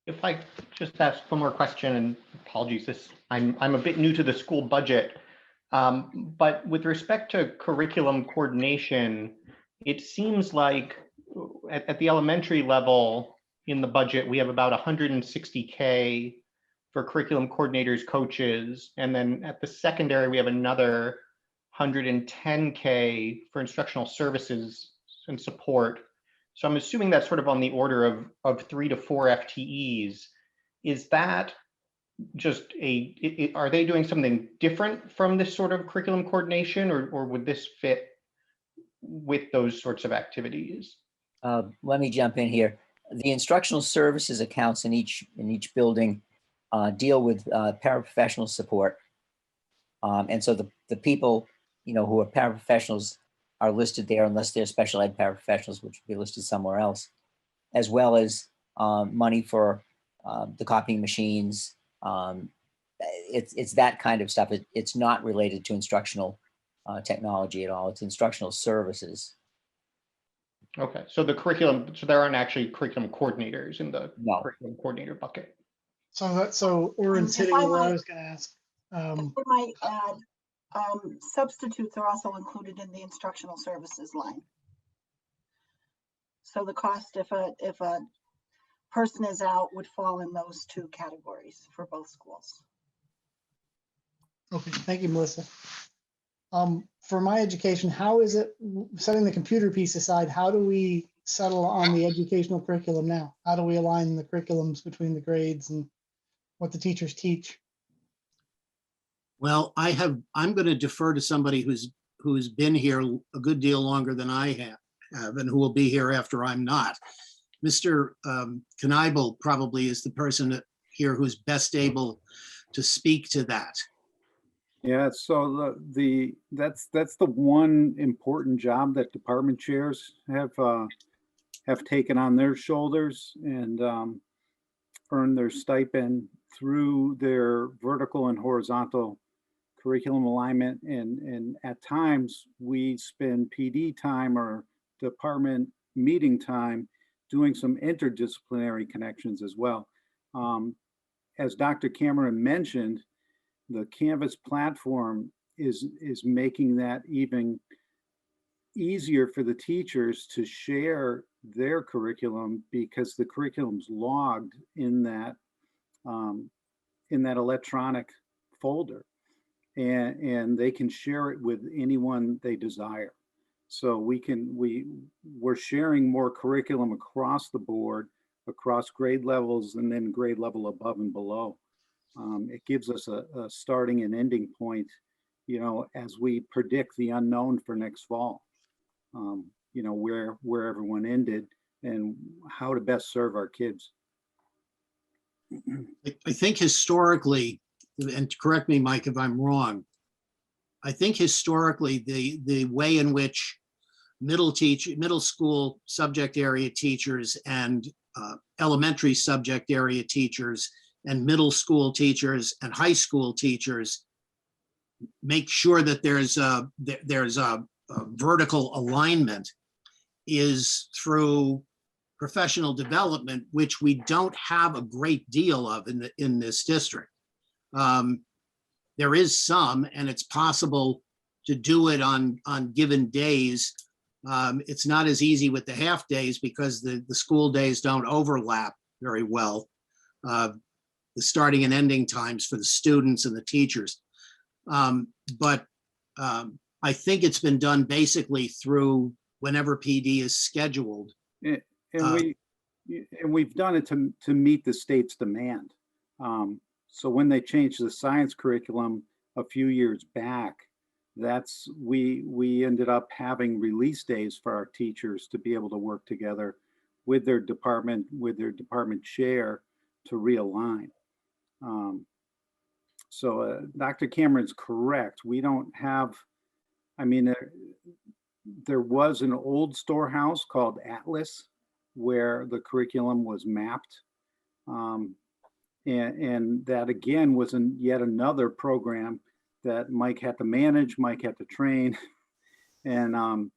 [SPEAKER 7] If I just ask one more question, and apologies, I'm a bit new to the school budget, but with respect to curriculum coordination, it seems like at the elementary level in the budget, we have about 160K for curriculum coordinators, coaches, and then at the secondary, we have another 110K for instructional services and support. So I'm assuming that's sort of on the order of 3 to 4 FTEs. Is that just are they doing something different from this sort of curriculum coordination, or would this fit with those sorts of activities?
[SPEAKER 8] Let me jump in here. The instructional services accounts in each building deal with paraprofessional support. And so the people, who are paraprofessionals are listed there unless they're special ed paraprofessionals, which would be listed somewhere else, as well as money for the copying machines. It's that kind of stuff. It's not related to instructional technology at all. It's instructional services.
[SPEAKER 7] Okay, so there aren't actually curriculum coordinators in the
[SPEAKER 8] No.
[SPEAKER 7] curriculum coordinator bucket.
[SPEAKER 2] So Aaron's
[SPEAKER 10] If
[SPEAKER 2] hitting
[SPEAKER 10] I
[SPEAKER 2] what I
[SPEAKER 10] might-
[SPEAKER 2] was going to ask.
[SPEAKER 10] I might add, substitutes are also included in the instructional services line. So the cost if a person is out would fall in those 2 categories for both schools.
[SPEAKER 2] Okay, thank you, Melissa. For my education, how is it, setting the computer piece aside, how do we settle on the educational curriculum now? How do we align the curriculums between the grades and what the teachers teach?
[SPEAKER 1] Well, I'm going to defer to somebody who's been here a good deal longer than I have and who will be here after I'm not. Mr. Kneibel probably is the person here who's best able to speak to that.
[SPEAKER 11] Yeah, so that's the one important job that department chairs have taken on their shoulders and earn their stipend through their vertical and horizontal curriculum alignment. And at times we spend PD time or department meeting time doing some interdisciplinary connections as well. As Dr. Cameron mentioned, the Canvas platform is making that even easier for the teachers to share their curriculum because the curriculum's logged in that electronic folder, and they can share it with anyone they desire. So we're sharing more curriculum across the board, across grade levels, and then grade level above and below. It gives us a starting and ending point, you know, as we predict the unknown for next fall. You know, where everyone ended and how to best serve our kids.
[SPEAKER 1] I think historically, and correct me, Mike, if I'm wrong, I think historically, the way in which middle school subject area teachers and elementary subject area teachers and middle school teachers and high school teachers make sure that there's a vertical alignment is through professional development, which we don't have a great deal of in this district. There is some, and it's possible to do it on given days. It's not as easy with the half days because the school days don't overlap very well. The starting and ending times for the students and the teachers. But I think it's been done basically through whenever PD is scheduled.
[SPEAKER 11] And we've done it to meet the state's demand. So when they changed the science curriculum a few years back, we ended up having release days for our teachers to be able to work together with their department chair to realign. So Dr. Cameron's correct. We don't have, I mean, there was an old storehouse called Atlas where the curriculum was mapped. And that again was yet another program that Mike had to manage, Mike had to train. And,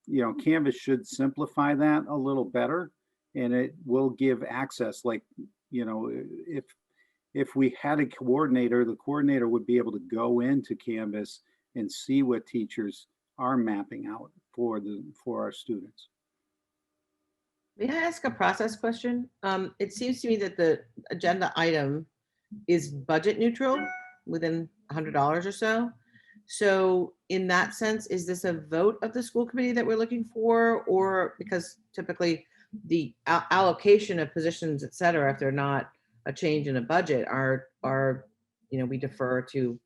[SPEAKER 11] you know, Canvas should simplify that a little better, and it will give access. Like, you know, if we had a coordinator, the coordinator would be able to go into Canvas and see what teachers are mapping out for our students.
[SPEAKER 4] May I ask a process question? It seems to me that the agenda item is budget neutral within $100 or so. So in that sense, is this a vote of the school committee that we're looking for? Or because typically the allocation of positions, et cetera, if they're not a change in a budget, are you know, we defer to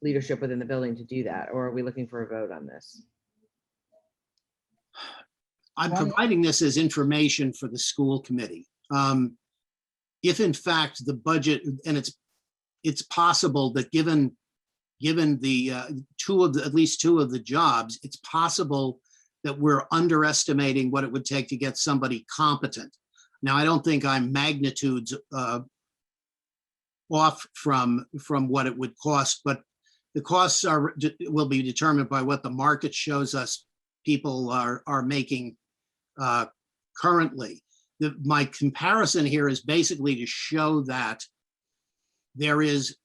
[SPEAKER 4] leadership within the building to do that? Or are we looking for a vote on this?
[SPEAKER 1] I'm providing this as information for the school committee. If in fact the budget, and it's possible that given the at least two of the jobs, it's possible that we're underestimating what it would take to get somebody competent. Now, I don't think I'm magnitudes off from what it would cost, but the costs will be determined by what the market shows us people are making currently. My comparison here is basically to show that there is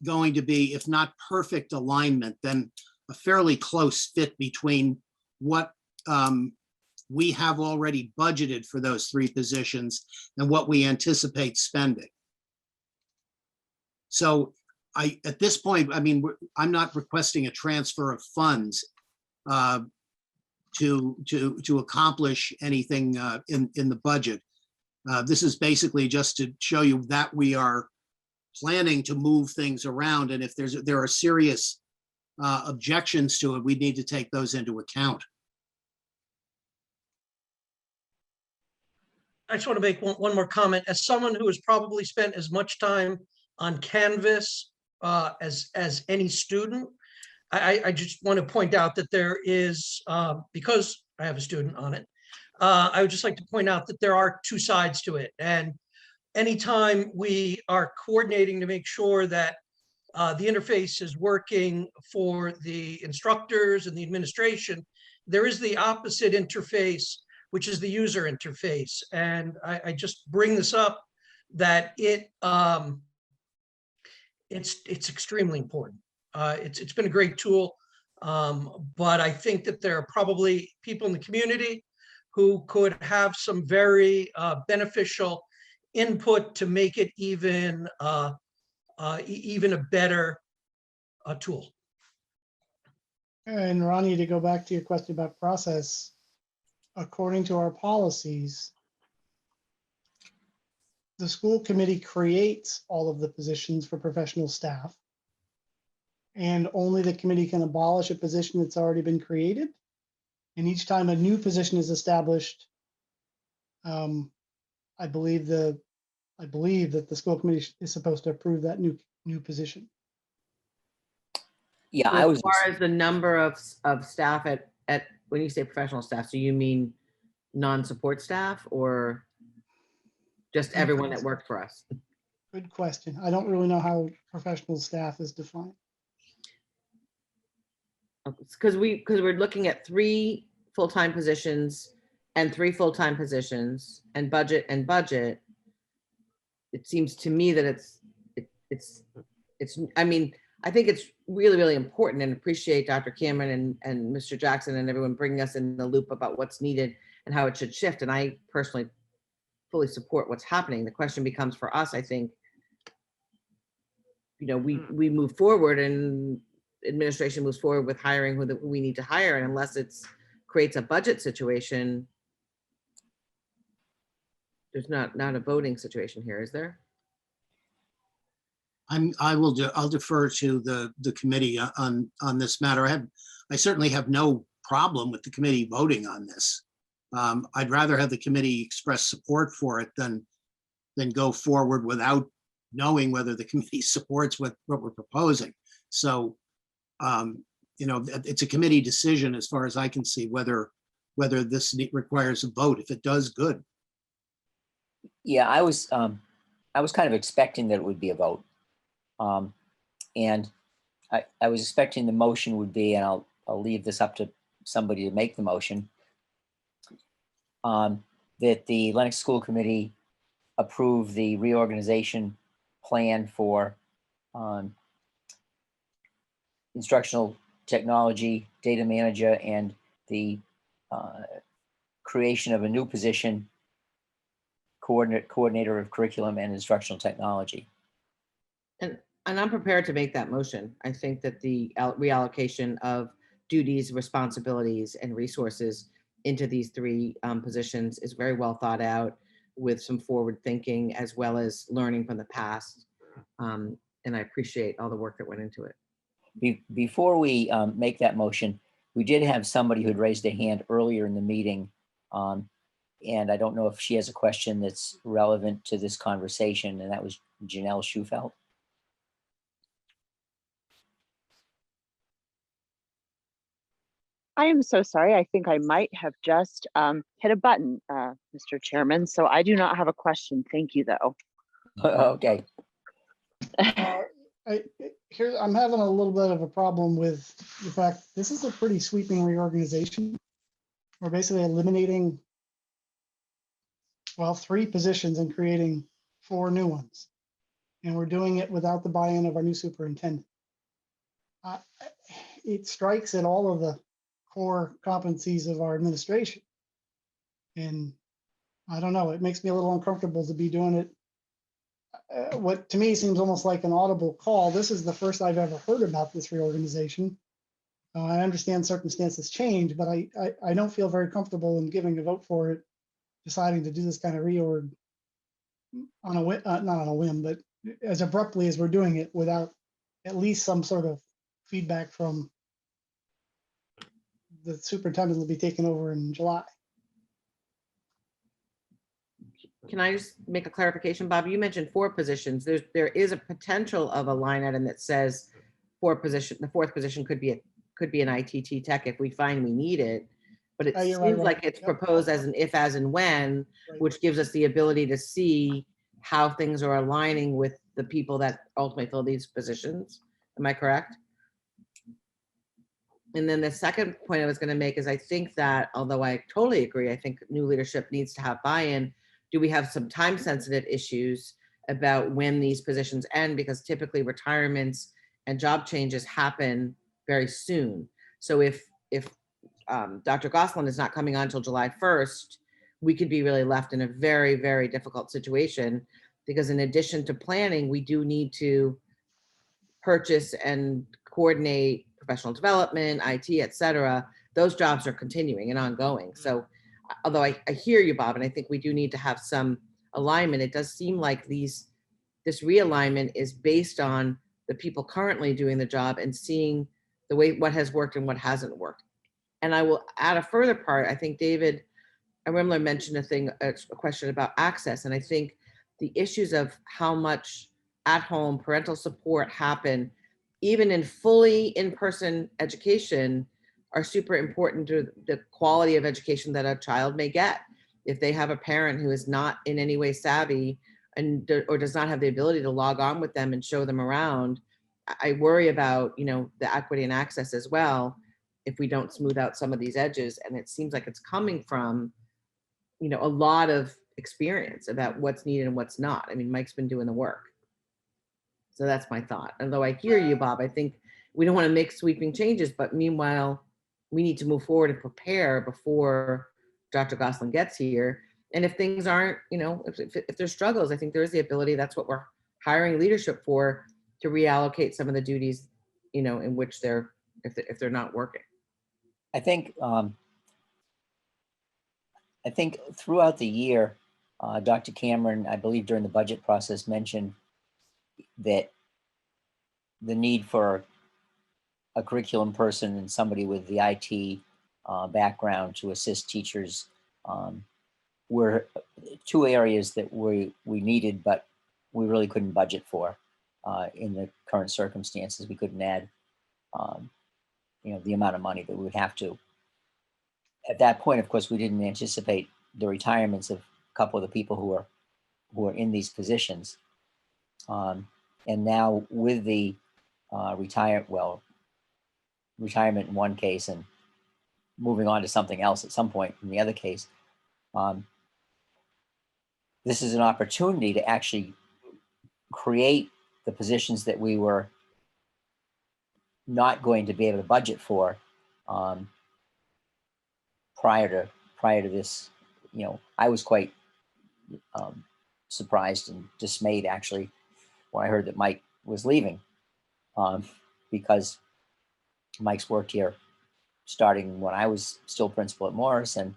[SPEAKER 1] going to be, if not perfect alignment, then a fairly close fit between what we have already budgeted for those three positions and what we anticipate spending. So at this point, I mean, I'm not requesting a transfer of funds to accomplish anything in the budget. This is basically just to show you that we are planning to move things around, and if there are serious objections to it, we need to take those into account.
[SPEAKER 6] I just want to make one more comment. As someone who has probably spent as much time on Canvas as any student. I just want to point out that there is, because I have a student on it, I would just like to point out that there are two sides to it. And anytime we are coordinating to make sure that the interface is working for the instructors and the administration, there is the opposite interface, which is the user interface. And I just bring this up that it's extremely important. It's been a great tool, but I think that there are probably people in the community who could have some very beneficial input to make it even even a better tool.
[SPEAKER 2] And Ronnie, to go back to your question about process, according to our policies, the school committee creates all of the positions for professional staff. And only the committee can abolish a position that's already been created. And each time a new position is established, I believe that the school committee is supposed to approve that new position.
[SPEAKER 8] Yeah,
[SPEAKER 4] So
[SPEAKER 8] I was,
[SPEAKER 4] as far as the number of staff at, when you say professional staff, do you mean non-support staff or just everyone that worked for us?
[SPEAKER 2] Good question. I don't really know how professional staff is defined.
[SPEAKER 4] Because we're looking at 3 full-time positions and 3 full-time positions and budget. It seems to me that it's, I mean, I think it's really, really important, and appreciate Dr. Cameron and Mr. Jackson and everyone bringing us in the loop about what's needed and how it should shift. And I personally fully support what's happening. The question becomes for us, I think, you know, we move forward and administration moves forward with hiring who we need to hire. And unless it's creates a budget situation, there's not a voting situation here, is there?
[SPEAKER 1] I'll defer to the committee on this matter. I certainly have no problem with the committee voting on this. I'd rather have the committee express support for it than go forward without knowing whether the committee supports what we're proposing. So, you know, it's a committee decision as far as I can see whether this requires a vote. If it does, good.
[SPEAKER 8] yeah, I was kind of expecting that it would be a vote. And I was expecting the motion would be, and I'll leave this up to somebody to make the motion, that the Lenox School Committee approve the reorganization plan for instructional technology, data manager, and the creation of a new position, coordinator of curriculum and instructional technology.
[SPEAKER 4] And I'm prepared to make that motion. I think that the reallocation of duties, responsibilities, and resources into these 3 positions is very well thought out, with some forward thinking as well as learning from the past. And I appreciate all the work that went into it.
[SPEAKER 8] Before we make that motion, we did have somebody who'd raised a hand earlier in the meeting. And I don't know if she has a question that's relevant to this conversation, and that was Janelle Schufelt.
[SPEAKER 12] I am so sorry. I think I might have just hit a button, Mr. Chairman. So I do not have a question. Thank you, though.
[SPEAKER 8] Okay.
[SPEAKER 2] I'm having a little bit of a problem with the fact this is a pretty sweeping reorganization. We're basically eliminating, well, 3 positions and creating 4 new ones. And we're doing it without the buy-in of our new superintendent. It strikes at all of the core competencies of our administration. And I don't know, it makes me a little uncomfortable to be doing it. What to me seems almost like an audible call. This is the first I've ever heard about this reorganization. I understand circumstances change, but I don't feel very comfortable in giving a vote for it, deciding to do this kind of reorg on a whim, not on a whim, but as abruptly as we're doing it without at least some sort of feedback from the superintendent will be taken over in July.
[SPEAKER 4] can I just make a clarification, Bob? You mentioned 4 positions. There is a potential of a line item that says the fourth position could be an ITT tech if we find we need it. But it
[SPEAKER 2] Oh, you're
[SPEAKER 4] seems
[SPEAKER 2] right.
[SPEAKER 4] like it's
[SPEAKER 2] Yep.
[SPEAKER 4] proposed as an if, as, and when,
[SPEAKER 2] Right.
[SPEAKER 4] which gives us the ability to see how things are aligning with the people that ultimately fill these positions. Am I correct? And then the second point I was going to make is I think that, although I totally agree, I think new leadership needs to have buy-in. Do we have some time sensitive issues about when these positions end? Because typically retirements and job changes happen very soon. So if Dr. Goslin is not coming on until July 1st, we could be really left in a very, very difficult situation, because in addition to planning, we do need to purchase and coordinate professional development, IT, et cetera. Those jobs are continuing and ongoing. So although I hear you, Bob, and I think we do need to have some alignment, it does seem like this realignment is based on the people currently doing the job and seeing the way what has worked and what hasn't worked. And I will add a further part. I think David Rimler mentioned a question about access. And I think the issues of how much at-home parental support happen, even in fully in-person education, are super important to the quality of education that a child may get. If they have a parent who is not in any way savvy or does not have the ability to log on with them and show them around, I worry about, the equity and access as well, if we don't smooth out some of these edges. And it seems like it's coming from, a lot of experience about what's needed and what's not. I mean, Mike's been doing the work. So that's my thought. Although I hear you, Bob, I think we don't want to make sweeping changes, but meanwhile, we need to move forward and prepare before Dr. Goslin gets here. And if things aren't, if there's struggles, I think there is the ability, that's what we're hiring leadership for, to reallocate some of the duties, in which if they're not working.
[SPEAKER 8] I think throughout the year, Dr. Cameron, I believe during the budget process, mentioned that the need for a curriculum person and somebody with the IT background to assist teachers were 2 areas that we needed, but we really couldn't budget for in the current circumstances. We couldn't add, the amount of money that we would have to. At that point, of course, we didn't anticipate the retirements of a couple of the people who are in these positions. And now with the retirement in one case and moving on to something else at some point in the other case, this is an opportunity to actually create the positions that we were not going to be able to budget for prior to this. I was quite surprised and dismayed, actually, when I heard that Mike was leaving, because Mike's worked here starting when I was still principal at Morris, and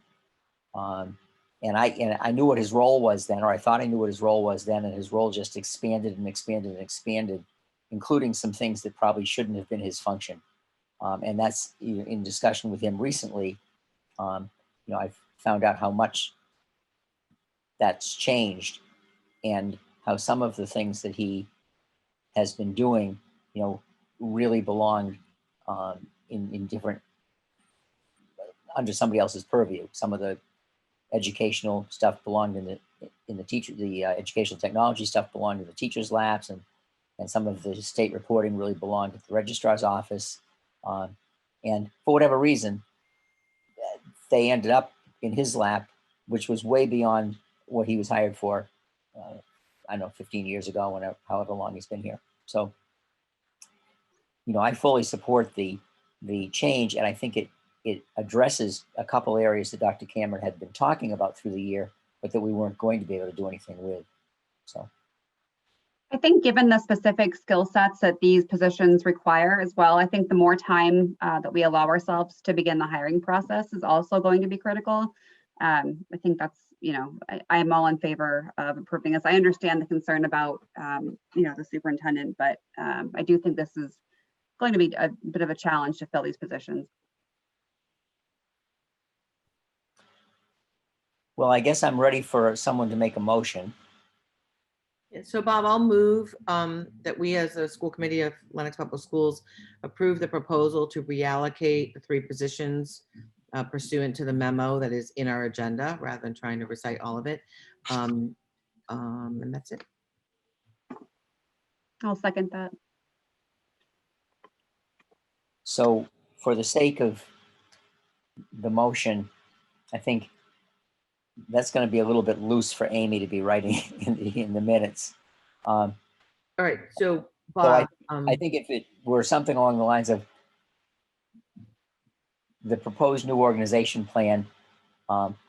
[SPEAKER 8] I knew what his role was then, or I thought I knew what his role was then, and his role just expanded and expanded and expanded, including some things that probably shouldn't have been his function. And that's in discussion with him recently. I've found out how much that's changed, and how some of the things that he has been doing, really belonged in different, under somebody else's purview. Some of the educational stuff belonged in the educational technology stuff belonged in the teacher's labs, and some of the state reporting really belonged at the registrar's office. And for whatever reason, they ended up in his lap, which was way beyond what he was hired for. I don't know, 15 years ago, however long he's been here. So, I fully support the change, and I think it addresses a couple areas that Dr. Cameron had been talking about through the year, but that we weren't going to be able to do anything with. So
[SPEAKER 3] I think given the specific skill sets that these positions require as well, I think the more time that we allow ourselves to begin the hiring process is also going to be critical. I think that's, I'm all in favor of approving this. I understand the concern about, the superintendent, but I do think this is going to be a bit of a challenge to fill these positions.
[SPEAKER 8] Well, I guess I'm ready for someone to make a motion.
[SPEAKER 4] Yeah, so Bob, I'll move that we as a school committee of Lenox Public Schools approve the proposal to reallocate the 3 positions pursuant to the memo that is in our agenda, rather than trying to recite all of it. And that's it.
[SPEAKER 3] I'll second that.
[SPEAKER 8] So for the sake of the motion, I think that's going to be a little bit loose for Amy to be writing in the minutes.
[SPEAKER 4] All right, so
[SPEAKER 8] I
[SPEAKER 4] Bob,
[SPEAKER 8] think if it were something along the lines of the proposed new organization plan,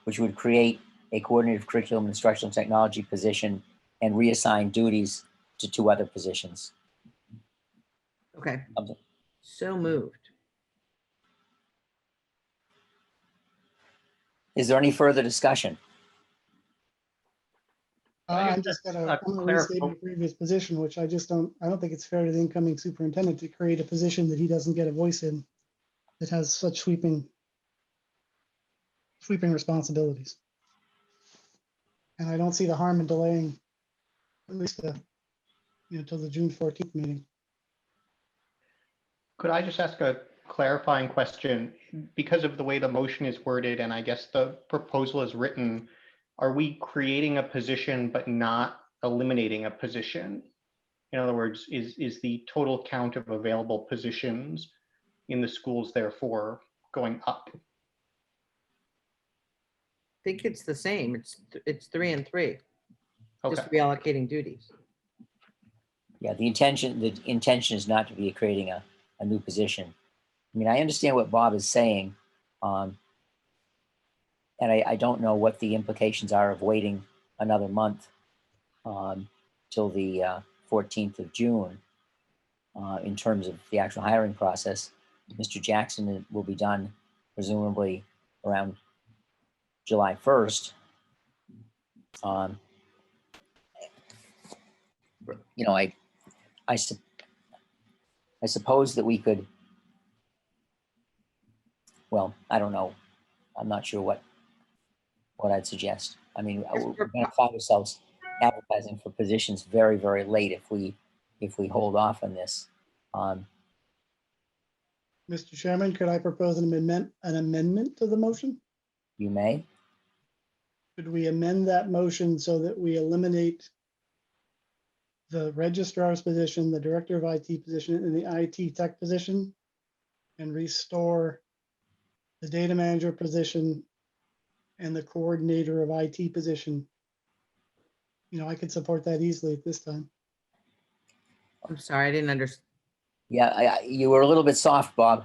[SPEAKER 8] which would create a coordinated curriculum and instructional technology position and reassign duties to 2 other positions.
[SPEAKER 4] okay,
[SPEAKER 8] Okay.
[SPEAKER 4] so moved.
[SPEAKER 8] Is there any further discussion?
[SPEAKER 2] I'm just gonna restate my previous position, which I don't think it's fair to the incoming superintendent to create a position that he doesn't get a voice in, that has such sweeping responsibilities. And I don't see the harm in delaying at least till the June 14th meeting.
[SPEAKER 7] Could I just ask a clarifying question? Because of the way the motion is worded, and I guess the proposal is written, are we creating a position but not eliminating a position? In other words, is the total count of available positions in the schools therefore going up?
[SPEAKER 4] I think it's the same. It's 3 and 3, just
[SPEAKER 7] Okay.
[SPEAKER 4] reallocating duties.
[SPEAKER 8] Yeah, the intention is not to be creating a new position. I mean, I understand what Bob is saying. And I don't know what the implications are of waiting another month till the 14th of June in terms of the actual hiring process. Mr. Jackson will be done presumably around July 1st. You know, I suppose that we could, well, I don't know. I'm not sure what I'd suggest. I mean, we're going to find ourselves advertising for positions very, very late if we hold off on this.
[SPEAKER 2] Mr. Chairman, could I propose an amendment to the motion?
[SPEAKER 8] You may.
[SPEAKER 2] Could we amend that motion so that we eliminate the registrar's position, the director of IT position, and the IT tech position, and restore the data manager position and the coordinator of IT position? I could support that easily at this time.
[SPEAKER 4] I'm sorry, I didn't understand.
[SPEAKER 8] Yeah, you were a little bit soft, Bob.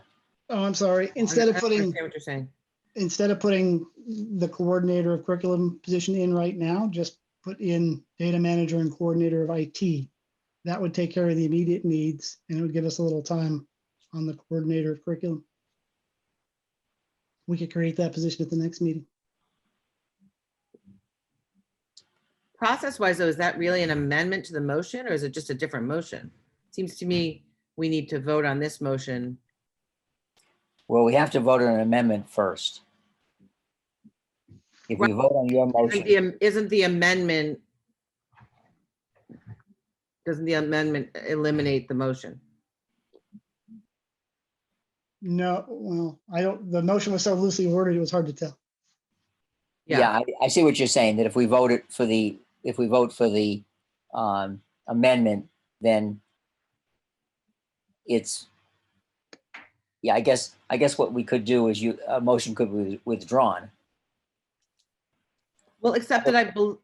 [SPEAKER 2] Oh, I'm sorry. Instead of
[SPEAKER 4] I
[SPEAKER 2] putting
[SPEAKER 4] understand what you're saying.
[SPEAKER 2] the coordinator of curriculum position in right now, just put in data manager and coordinator of IT. That would take care of the immediate needs, and it would give us a little time on the coordinator of curriculum. We could create that position at the next meeting.
[SPEAKER 4] Process-wise, though, is that really an amendment to the motion, or is it just a different motion? Seems to me we need to vote on this motion.
[SPEAKER 8] Well, we have to vote on an amendment first. If we vote on your motion,
[SPEAKER 4] Doesn't the amendment eliminate the motion?
[SPEAKER 2] No, well, the motion was so loosely worded, it was hard to tell.
[SPEAKER 8] yeah, I see what you're saying, that if we vote for the amendment, then it's, yeah, I guess what we could do is a motion could be withdrawn.
[SPEAKER 4] Well, except that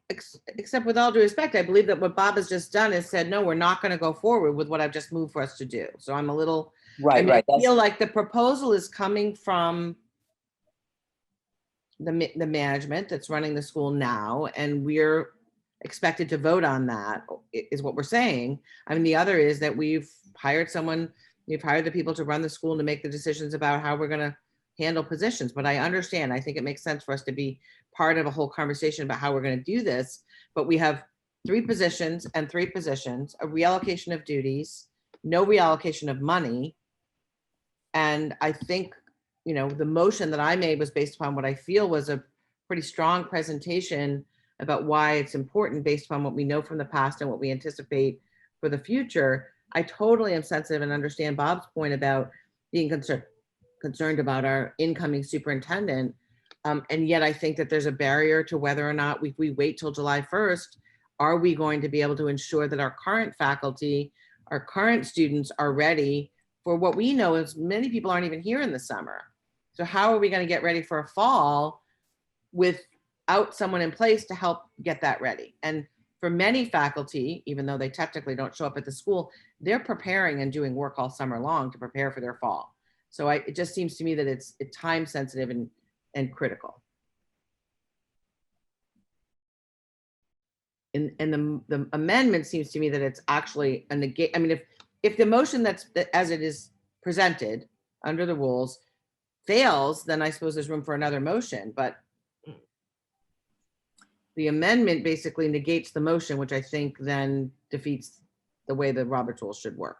[SPEAKER 4] except with all due respect, I believe that what Bob has just done is said, no, we're not going to go forward with what I've just moved for us to do. So I'm a little,
[SPEAKER 8] Right.
[SPEAKER 4] I feel like the proposal is coming from the management that's running the school now, and we're expected to vote on that, is what we're saying. I mean, the other is that we've hired the people to run the school to make the decisions about how we're going to handle positions. But I understand, I think it makes sense for us to be part of a whole conversation about how we're going to do this. But we have 3 positions and 3 positions, a reallocation of duties, no reallocation of money. And I think, the motion that I made was based upon what I feel was a pretty strong presentation about why it's important based upon what we know from the past and what we anticipate for the future. I totally am sensitive and understand Bob's point about being concerned about our incoming superintendent. And yet I think that there's a barrier to whether or not we wait till July 1st, are we going to be able to ensure that our current faculty, our current students are ready for what we know is many people aren't even here in the summer. So how are we going to get ready for a fall without someone in place to help get that ready? And for many faculty, even though they technically don't show up at the school, they're preparing and doing work all summer long to prepare for their fall. So it just seems to me that it's time sensitive and critical. And the amendment seems to me that it's actually a negate. I mean, if the motion that's as it is presented under the rules fails, then I suppose there's room for another motion, but the amendment basically negates the motion, which I think then defeats the way the Roberts rules should work.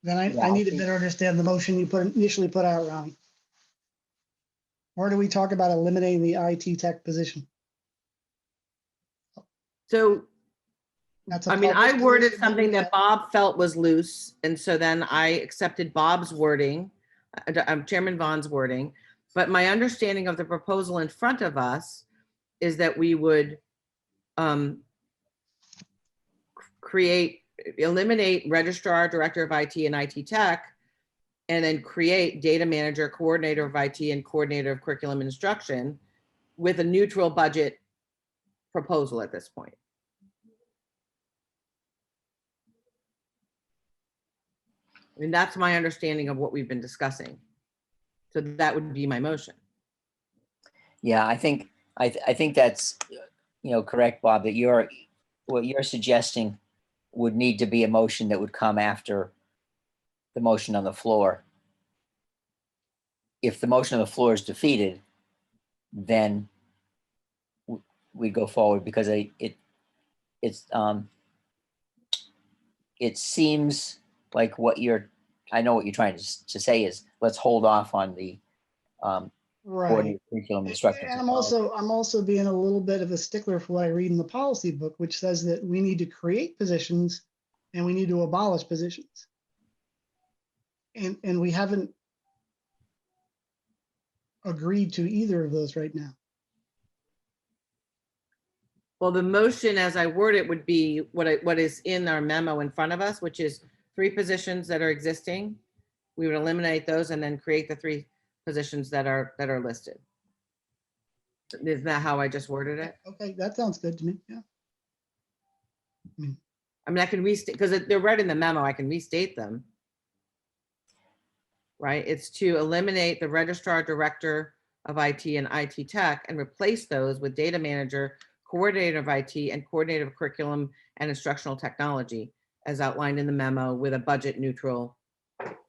[SPEAKER 2] Then I
[SPEAKER 8] Yeah, I
[SPEAKER 2] need to
[SPEAKER 8] think-
[SPEAKER 2] better understand the motion you initially put out, Ronnie. Where do we talk about eliminating the IT tech position?
[SPEAKER 4] So,
[SPEAKER 2] That's a
[SPEAKER 4] I mean, I
[SPEAKER 2] public
[SPEAKER 4] worded
[SPEAKER 2] position
[SPEAKER 4] something that
[SPEAKER 2] we
[SPEAKER 4] Bob felt was loose. And so then I accepted Bob's wording, Chairman Vaughn's wording. But my understanding of the proposal in front of us is that we would eliminate registrar, director of IT and IT tech, and then create data manager, coordinator of IT and coordinator of curriculum instruction with a neutral budget proposal at this point. I mean, that's my understanding of what we've been discussing. So that would be my motion.
[SPEAKER 8] Yeah, I think that's, correct, Bob, that what you're suggesting would need to be a motion that would come after the motion on the floor. If the motion on the floor is defeated, then we go forward, because it seems like I know what you're trying to say is, let's hold off on the
[SPEAKER 2] Right.
[SPEAKER 8] coordinated curriculum instruction.
[SPEAKER 2] And I'm also being a little bit of a stickler for what I read in the policy book, which says that we need to create positions and we need to abolish positions. And we haven't agreed to either of those right now.
[SPEAKER 4] Well, the motion as I word it would be what is in our memo in front of us, which is 3 positions that are existing. We would eliminate those and then create the 3 positions that are listed. Isn't that how I just worded it?
[SPEAKER 2] Okay, that sounds good to me. Yeah.
[SPEAKER 4] I mean, I can restate, because they're right in the memo, I can restate them. Right? It's to eliminate the registrar, director of IT and IT tech and replace those with data manager, coordinator of IT and coordinator of curriculum and instructional technology, as outlined in the memo, with a budget neutral,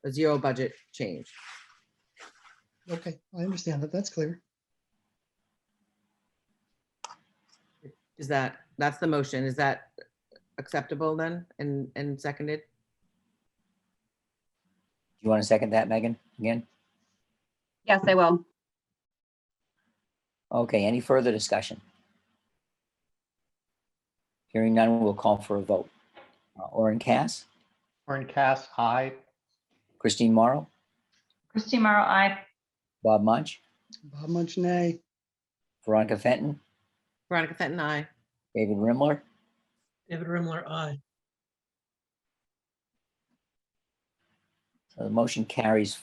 [SPEAKER 4] a 0 budget change.
[SPEAKER 2] Okay, I understand that. That's clear.
[SPEAKER 4] That's the motion. Is that acceptable then and seconded?
[SPEAKER 8] Do you want to second that, Megan, again?
[SPEAKER 3] Yes, I will.
[SPEAKER 8] Okay, any further discussion? Hearing none, we'll call for a vote. Orin Cass,
[SPEAKER 7] Orin Cass, aye.
[SPEAKER 8] Christine Morrow,
[SPEAKER 5] Christine Morrow, aye.
[SPEAKER 8] Bob Munch,
[SPEAKER 2] Bob Munch, nay.
[SPEAKER 8] Veronica Fenton,
[SPEAKER 4] Veronica Fenton, aye.
[SPEAKER 8] David Rimler,
[SPEAKER 6] David Rimler, aye.
[SPEAKER 8] so the motion carries.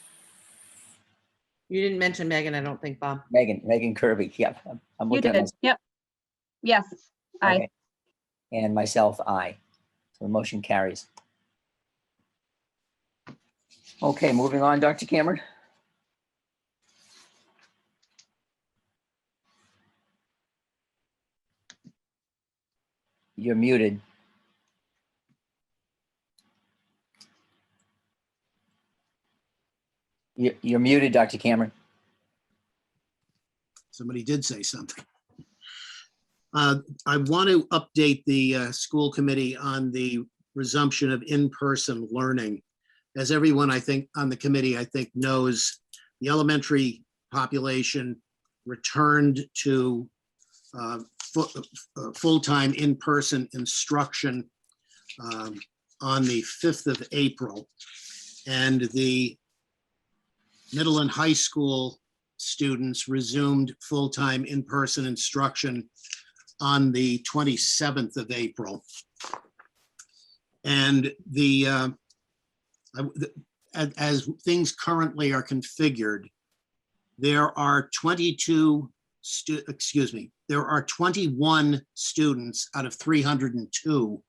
[SPEAKER 4] You didn't mention Megan, I don't think, Bob.
[SPEAKER 8] Megan Kirby, yep. I'm
[SPEAKER 3] You
[SPEAKER 8] looking at
[SPEAKER 3] did.
[SPEAKER 8] myself.
[SPEAKER 3] Yep. Yes, aye.
[SPEAKER 8] Okay. And myself, aye. So the motion carries. Okay, moving on, Dr. Cameron. You're muted. You're muted, Dr. Cameron.
[SPEAKER 1] Somebody did say something. I want to update the school committee on the resumption of in-person learning. As everyone, I think, on the committee, I think knows, the elementary population returned to full-time in-person instruction on the 5th of April. And the middle and high school students resumed full-time in-person instruction on the 27th of April. And as things currently are configured, there are 21 students out of 302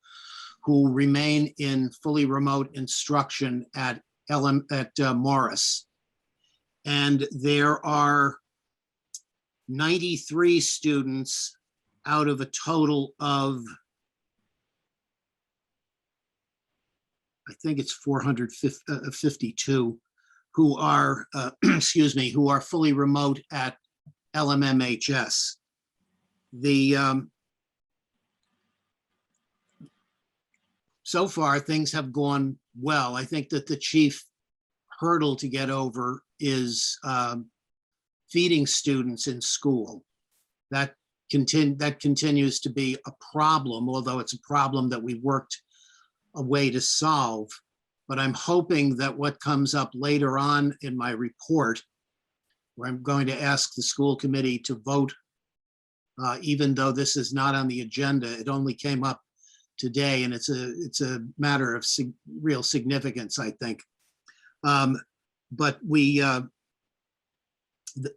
[SPEAKER 1] who remain in fully remote instruction at Morris. And there are 93 students out of a total of, I think it's 452 who are, who are fully remote at LMMHS. So far, things have gone well. I think that the chief hurdle to get over is feeding students in school. That continues to be a problem, although it's a problem that we worked a way to solve. But I'm hoping that what comes up later on in my report, where I'm going to ask the school committee to vote, even though this is not on the agenda, it only came up today, and it's a matter of real significance, I think. But we,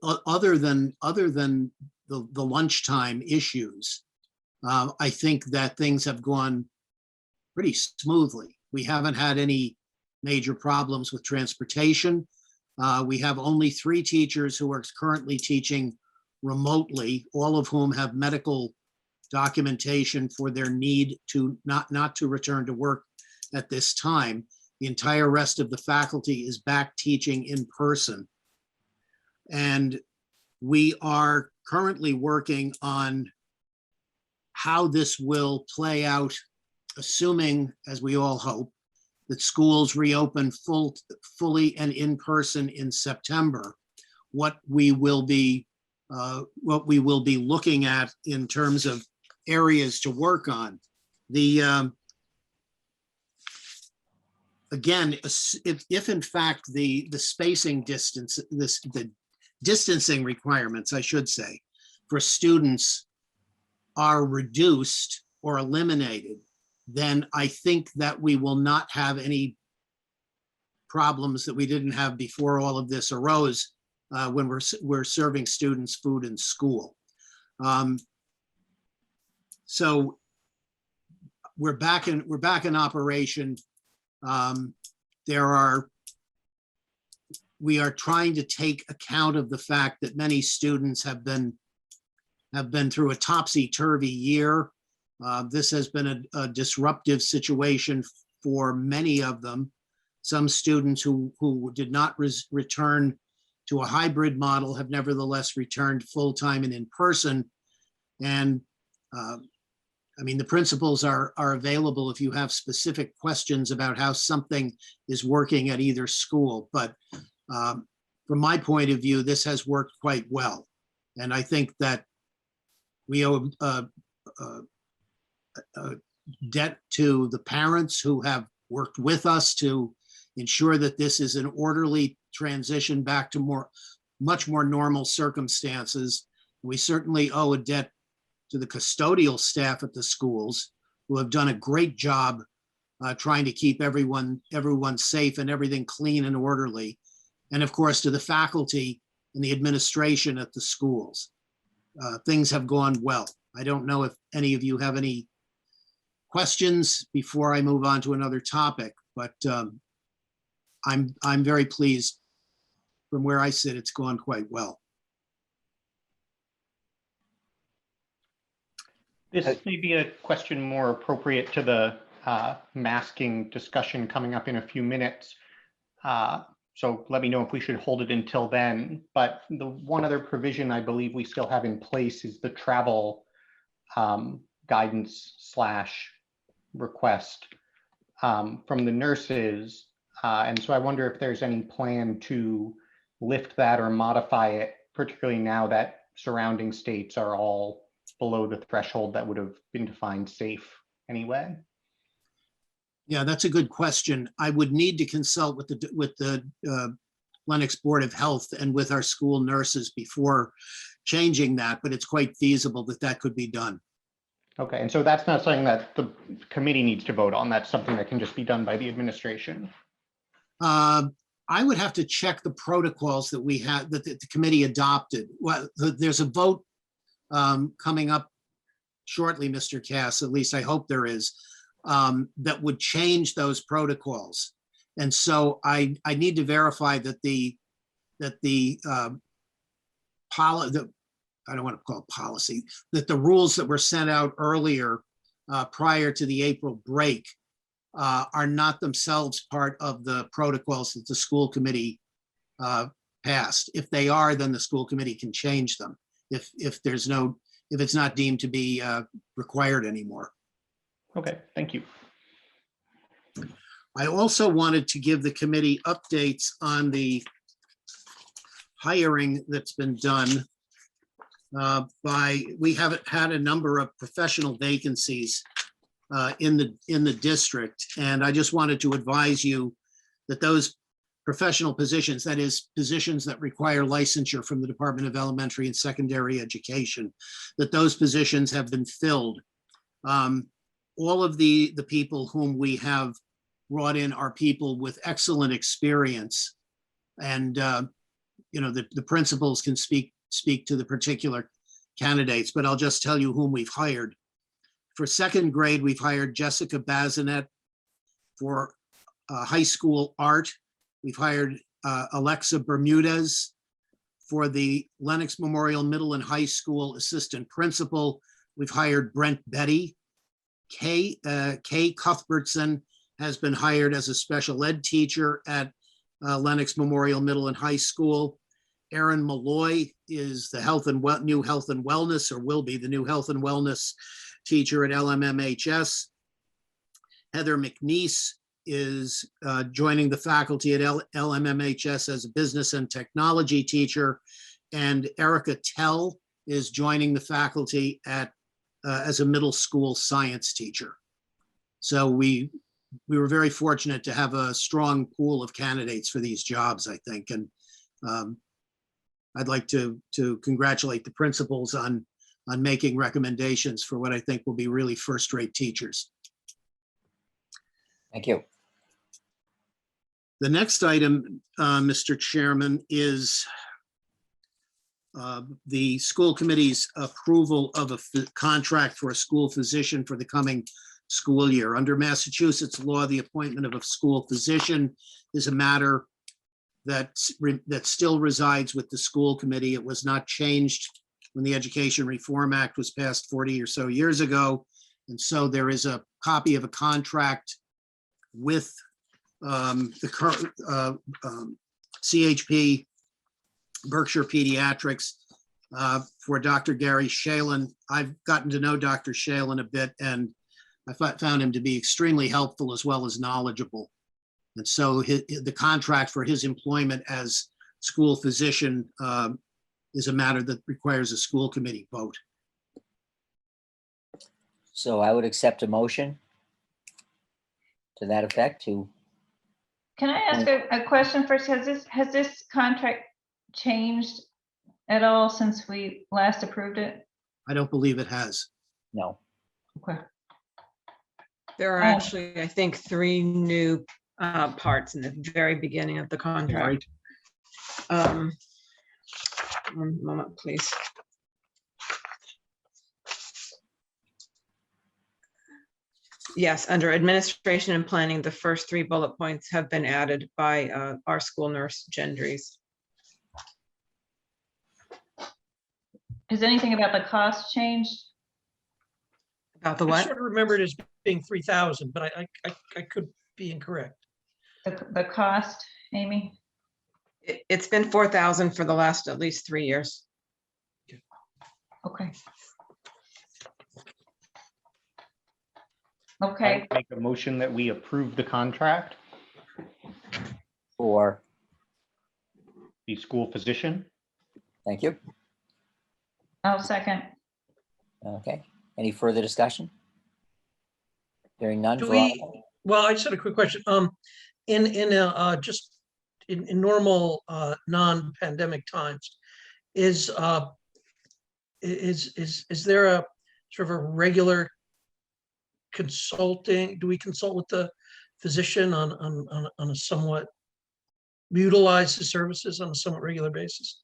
[SPEAKER 1] other than the lunchtime issues, I think that things have gone pretty smoothly. We haven't had any major problems with transportation. We have only 3 teachers who are currently teaching remotely, all of whom have medical documentation for their need to not to return to work at this time. The entire rest of the faculty is back teaching in person. And we are currently working on how this will play out, assuming, as we all hope, that schools reopen fully and in person in September. What we will be looking at in terms of areas to work on. Again, if in fact the spacing distance, the distancing requirements, I should say, for students are reduced or eliminated, then I think that we will not have any problems that we didn't have before all of this arose when we're serving students food in school. So we're back in operation. We are trying to take account of the fact that many students have been through a topsy-turvy year. This has been a disruptive situation for many of them. Some students who did not return to a hybrid model have nevertheless returned full-time and in person. And I mean, the principals are available if you have specific questions about how something is working at either school. But from my point of view, this has worked quite well. And I think that we owe a debt to the parents who have worked with us to ensure that this is an orderly transition back to much more normal circumstances. We certainly owe a debt to the custodial staff at the schools who have done a great job trying to keep everyone safe and everything clean and orderly. And of course, to the faculty and the administration at the schools. Things have gone well. I don't know if any of you have any questions before I move on to another topic, but I'm very pleased. From where I sit, it's gone quite well.
[SPEAKER 7] This may be a question more appropriate to the masking discussion coming up in a few minutes. So let me know if we should hold it until then. But the one other provision I believe we still have in place is the travel guidance / request from the nurses. And so I wonder if there's any plan to lift that or modify it, particularly now that surrounding states are all below the threshold that would have been defined safe anyway?
[SPEAKER 1] Yeah, that's a good question. I would need to consult with the Lenox Board of Health and with our school nurses before changing that, but it's quite feasible that that could be done.
[SPEAKER 7] Okay, and so that's not something that the committee needs to vote on. That's something that can just be done by the administration.
[SPEAKER 1] I would have to check the protocols that we had, that the committee adopted. Well, there's a vote coming up shortly, Mr. Cass, at least I hope there is, that would change those protocols. And so I need to verify that I don't want to call it policy, that the rules that were sent out earlier prior to the April break are not themselves part of the protocols that the school committee passed. If they are, then the school committee can change them if it's not deemed to be required anymore.
[SPEAKER 7] Okay, thank you.
[SPEAKER 1] I also wanted to give the committee updates on the hiring that's been done we haven't had a number of professional vacancies in the district. And I just wanted to advise you that those professional positions, that is positions that require licensure from the Department of Elementary and Secondary Education, that those positions have been filled. All of the people whom we have brought in are people with excellent experience. And the principals can speak to the particular candidates, but I'll just tell you whom we've hired. For second grade, we've hired Jessica Bazinet. For high school art, we've hired Alexa Bermudez. For the Lenox Memorial Middle and High School assistant principal, we've hired Brent Betty. Kay Cuthbertson has been hired as a special ed teacher at Lenox Memorial Middle and High School. Erin Malloy is the new health and wellness, or will be the new health and wellness teacher at LMMHS. Heather McNeese is joining the faculty at LMMHS as a business and technology teacher. And Erica Tell is joining the faculty as a middle school science teacher. So we were very fortunate to have a strong pool of candidates for these jobs, I think. And I'd like to congratulate the principals on making recommendations for what I think will be really first-rate teachers.
[SPEAKER 8] Thank you.
[SPEAKER 1] The next item, Mr. Chairman, is the school committee's approval of a contract for a school physician for the coming school year. Under Massachusetts law, the appointment of a school physician is a matter that still resides with the school committee. It was not changed when the Education Reform Act was passed 40 or so years ago. And so there is a copy of a contract with the current CHP, Berkshire Pediatrics, for Dr. Gary Shalen. I've gotten to know Dr. Shalen a bit, and I found him to be extremely helpful as well as knowledgeable. And so the contract for his employment as school physician is a matter that requires a school committee vote.
[SPEAKER 8] So I would accept a motion to that effect to,
[SPEAKER 5] Can I ask a question first? Has this contract changed at all since we last approved it?
[SPEAKER 1] I don't believe it has.
[SPEAKER 8] no.
[SPEAKER 5] Okay.
[SPEAKER 13] There are
[SPEAKER 5] Oh.
[SPEAKER 13] actually, I think, 3 new parts in the very beginning of the contract. One moment, please. Yes, under administration and planning, the first 3 bullet points have been added by our school nurse, Gendries.
[SPEAKER 5] Has anything about the cost changed?
[SPEAKER 13] About the
[SPEAKER 6] I
[SPEAKER 13] what?
[SPEAKER 6] sort of remembered it as being 3,000, but I could be incorrect.
[SPEAKER 5] The cost, Amy?
[SPEAKER 13] It's been 4,000 for the last at least 3 years.
[SPEAKER 5] Okay.
[SPEAKER 7] I
[SPEAKER 5] Okay,
[SPEAKER 7] would make a motion that we approve the contract.
[SPEAKER 8] For,
[SPEAKER 7] the school physician.
[SPEAKER 8] Thank you.
[SPEAKER 5] I'll second.
[SPEAKER 8] Okay. Any further discussion? Hearing none.
[SPEAKER 6] Do
[SPEAKER 8] Veronica?
[SPEAKER 6] we, well, I just had a quick question. Just in normal, non-pandemic times, is there a sort of a regular consulting? Do we consult with the physician on a somewhat, utilize the services on a somewhat regular basis?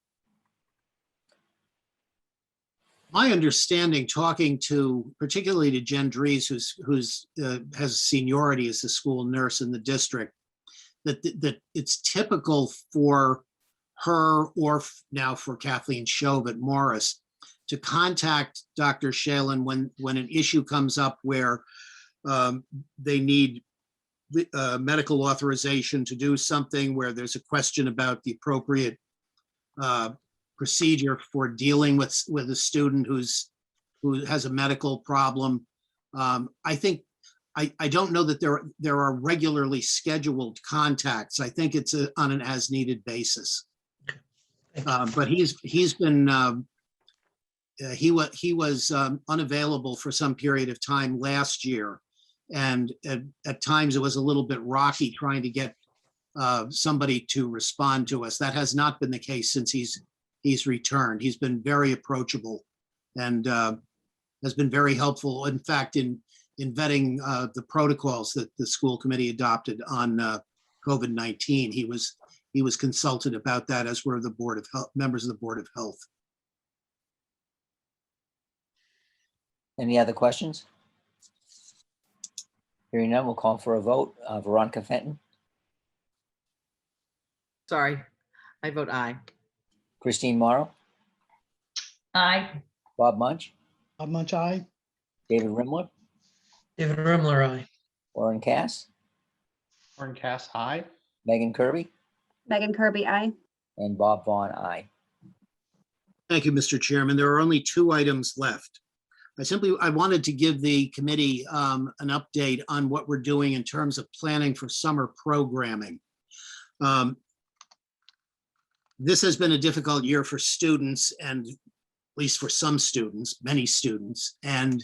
[SPEAKER 1] My understanding, talking to, particularly to Jen Dries, who's has seniority as a school nurse in the district, that it's typical for her, or now for Kathleen Shove at Morris, to contact Dr. Shailen when an issue comes up where they need medical authorization to do something, where there's a question about the appropriate procedure for dealing with a student who has a medical problem. I think, I don't know that there are regularly scheduled contacts. I think it's on an as needed basis. But he was unavailable for some period of time last year. And at times it was a little bit rocky trying to get somebody to respond to us. That has not been the case since he's returned. He's been very approachable and has been very helpful. In fact, in vetting the protocols that the school committee adopted on COVID-19, he was consulted about that, as were the Board of Health, members of the Board of Health.
[SPEAKER 8] Any other questions? Hearing none, we'll call for a vote. Veronica Fenton,
[SPEAKER 4] Sorry, I vote aye.
[SPEAKER 8] Christine Morrow,
[SPEAKER 5] Aye.
[SPEAKER 8] Bob Munch,
[SPEAKER 2] Bob Munch, aye.
[SPEAKER 8] David Rimler,
[SPEAKER 6] David Rimler, aye.
[SPEAKER 8] Warren Cass,
[SPEAKER 7] Warren Cass, aye.
[SPEAKER 8] Megan Kirby,
[SPEAKER 3] Megan Kirby, aye.
[SPEAKER 8] and Bob Vaughn, aye.
[SPEAKER 1] Thank you, Mr. Chairman. There are only 2 items left. I wanted to give the committee an update on what we're doing in terms of planning for summer programming. This has been a difficult year for students, and at least for some students, many students, and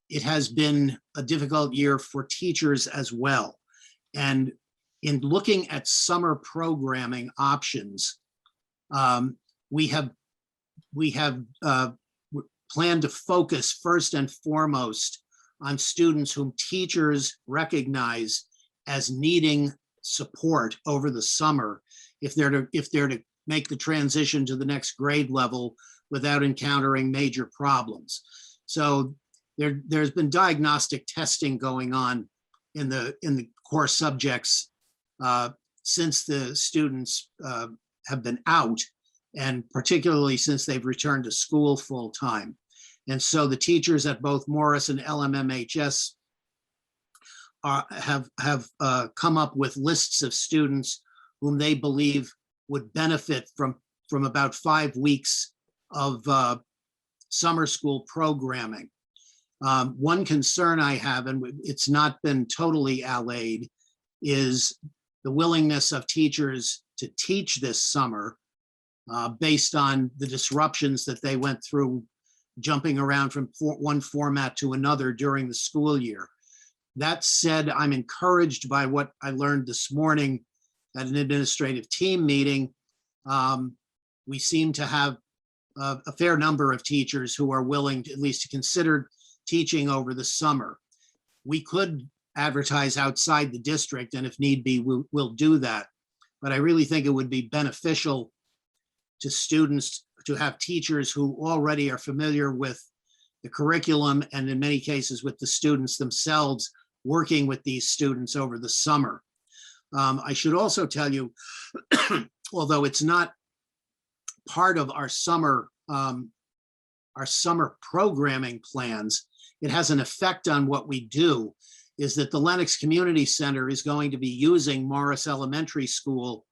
[SPEAKER 1] it has been a difficult year for teachers as well. And in looking at summer programming options, we have planned to focus first and foremost on students whom teachers recognize as needing support over the summer if they're to make the transition to the next grade level without encountering major problems. So there's been diagnostic testing going on in the core subjects since the students have been out, and particularly since they've returned to school full time. And so the teachers at both Morris and LMMHS have come up with lists of students whom they believe would benefit from about 5 weeks of summer school programming. One concern I have, and it's not been totally allayed, is the willingness of teachers to teach this summer based on the disruptions that they went through jumping around from one format to another during the school year. That said, I'm encouraged by what I learned this morning at an administrative team meeting. We seem to have a fair number of teachers who are willing to at least to consider teaching over the summer. We could advertise outside the district, and if need be, we'll do that. But I really think it would be beneficial to students to have teachers who already are familiar with the curriculum, and in many cases with the students themselves, working with these students over the summer. I should also tell you, although it's not part of our summer programming plans, it has an effect on what we do, is that the Lenox Community Center is going to be using Morris Elementary School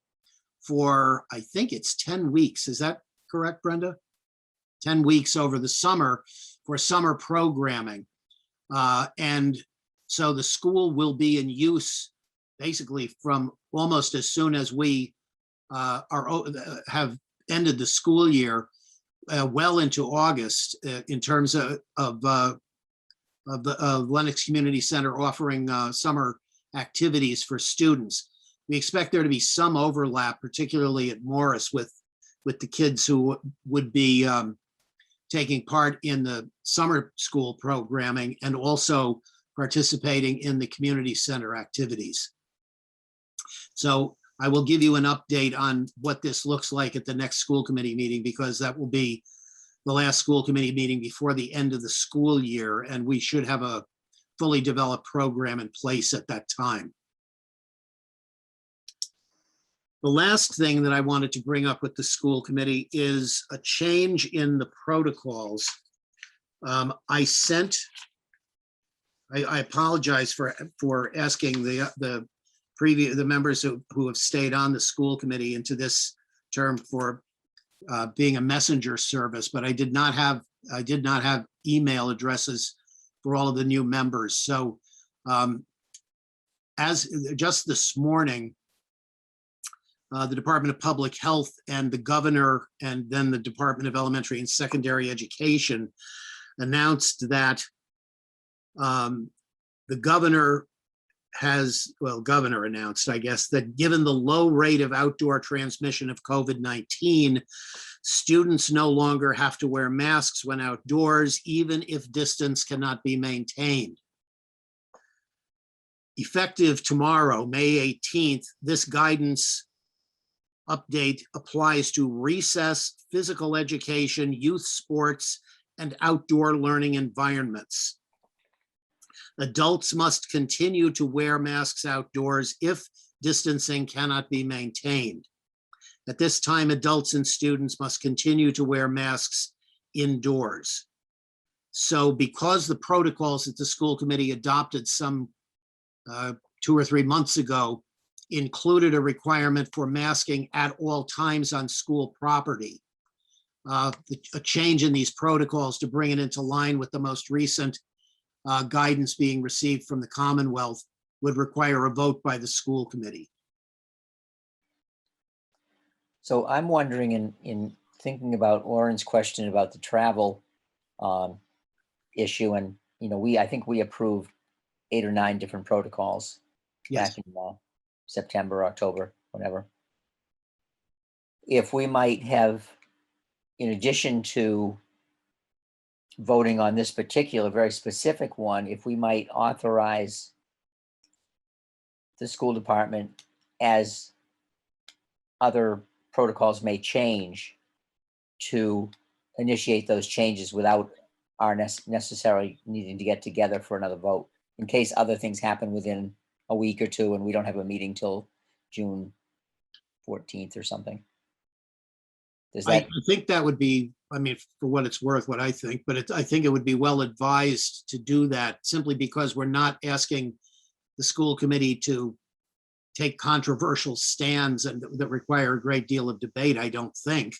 [SPEAKER 1] for, I think it's 10 weeks. Is that correct, Brenda? 10 weeks over the summer for summer programming. And so the school will be in use basically from almost as soon as we have ended the school year well into August in terms of the Lenox Community Center offering summer activities for students. We expect there to be some overlap, particularly at Morris, with the kids who would be taking part in the summer school programming and also participating in the community center activities. So I will give you an update on what this looks like at the next school committee meeting, because that will be the last school committee meeting before the end of the school year, and we should have a fully developed program in place at that time. The last thing that I wanted to bring up with the school committee is a change in the protocols. I apologize for asking the members who have stayed on the school committee into this term for being a messenger service, but I did not have email addresses for all of the new members. So as just this morning, the Department of Public Health and the governor, and then the Department of Elementary and Secondary Education announced that the governor announced, I guess, that given the low rate of outdoor transmission of COVID-19, students no longer have to wear masks when outdoors, even if distance cannot be maintained. Effective tomorrow, May 18th, this guidance update applies to recess, physical education, youth sports, and outdoor learning environments. Adults must continue to wear masks outdoors if distancing cannot be maintained. At this time, adults and students must continue to wear masks indoors. So because the protocols that the school committee adopted some 2 or 3 months ago included a requirement for masking at all times on school property, a change in these protocols to bring it into line with the most recent guidance being received from the Commonwealth would require a vote by the school committee.
[SPEAKER 8] So I'm wondering, in thinking about Oren's question about the travel issue, and I think we approved 8 or 9 different protocols
[SPEAKER 1] Yes.
[SPEAKER 8] back in September, October, whatever. If we might have, in addition to voting on this particular very specific one, if we might authorize the school department, as other protocols may change, to initiate those changes without our necessarily needing to get together for another vote, in case other things happen within a week or two and we don't have a meeting till June 14th or something. Does
[SPEAKER 1] I
[SPEAKER 8] that,
[SPEAKER 1] think that would be, I mean, for what it's worth, what I think, but I think it would be well advised to do that, simply because we're not asking the school committee to take controversial stands and that require a great deal of debate, I don't think.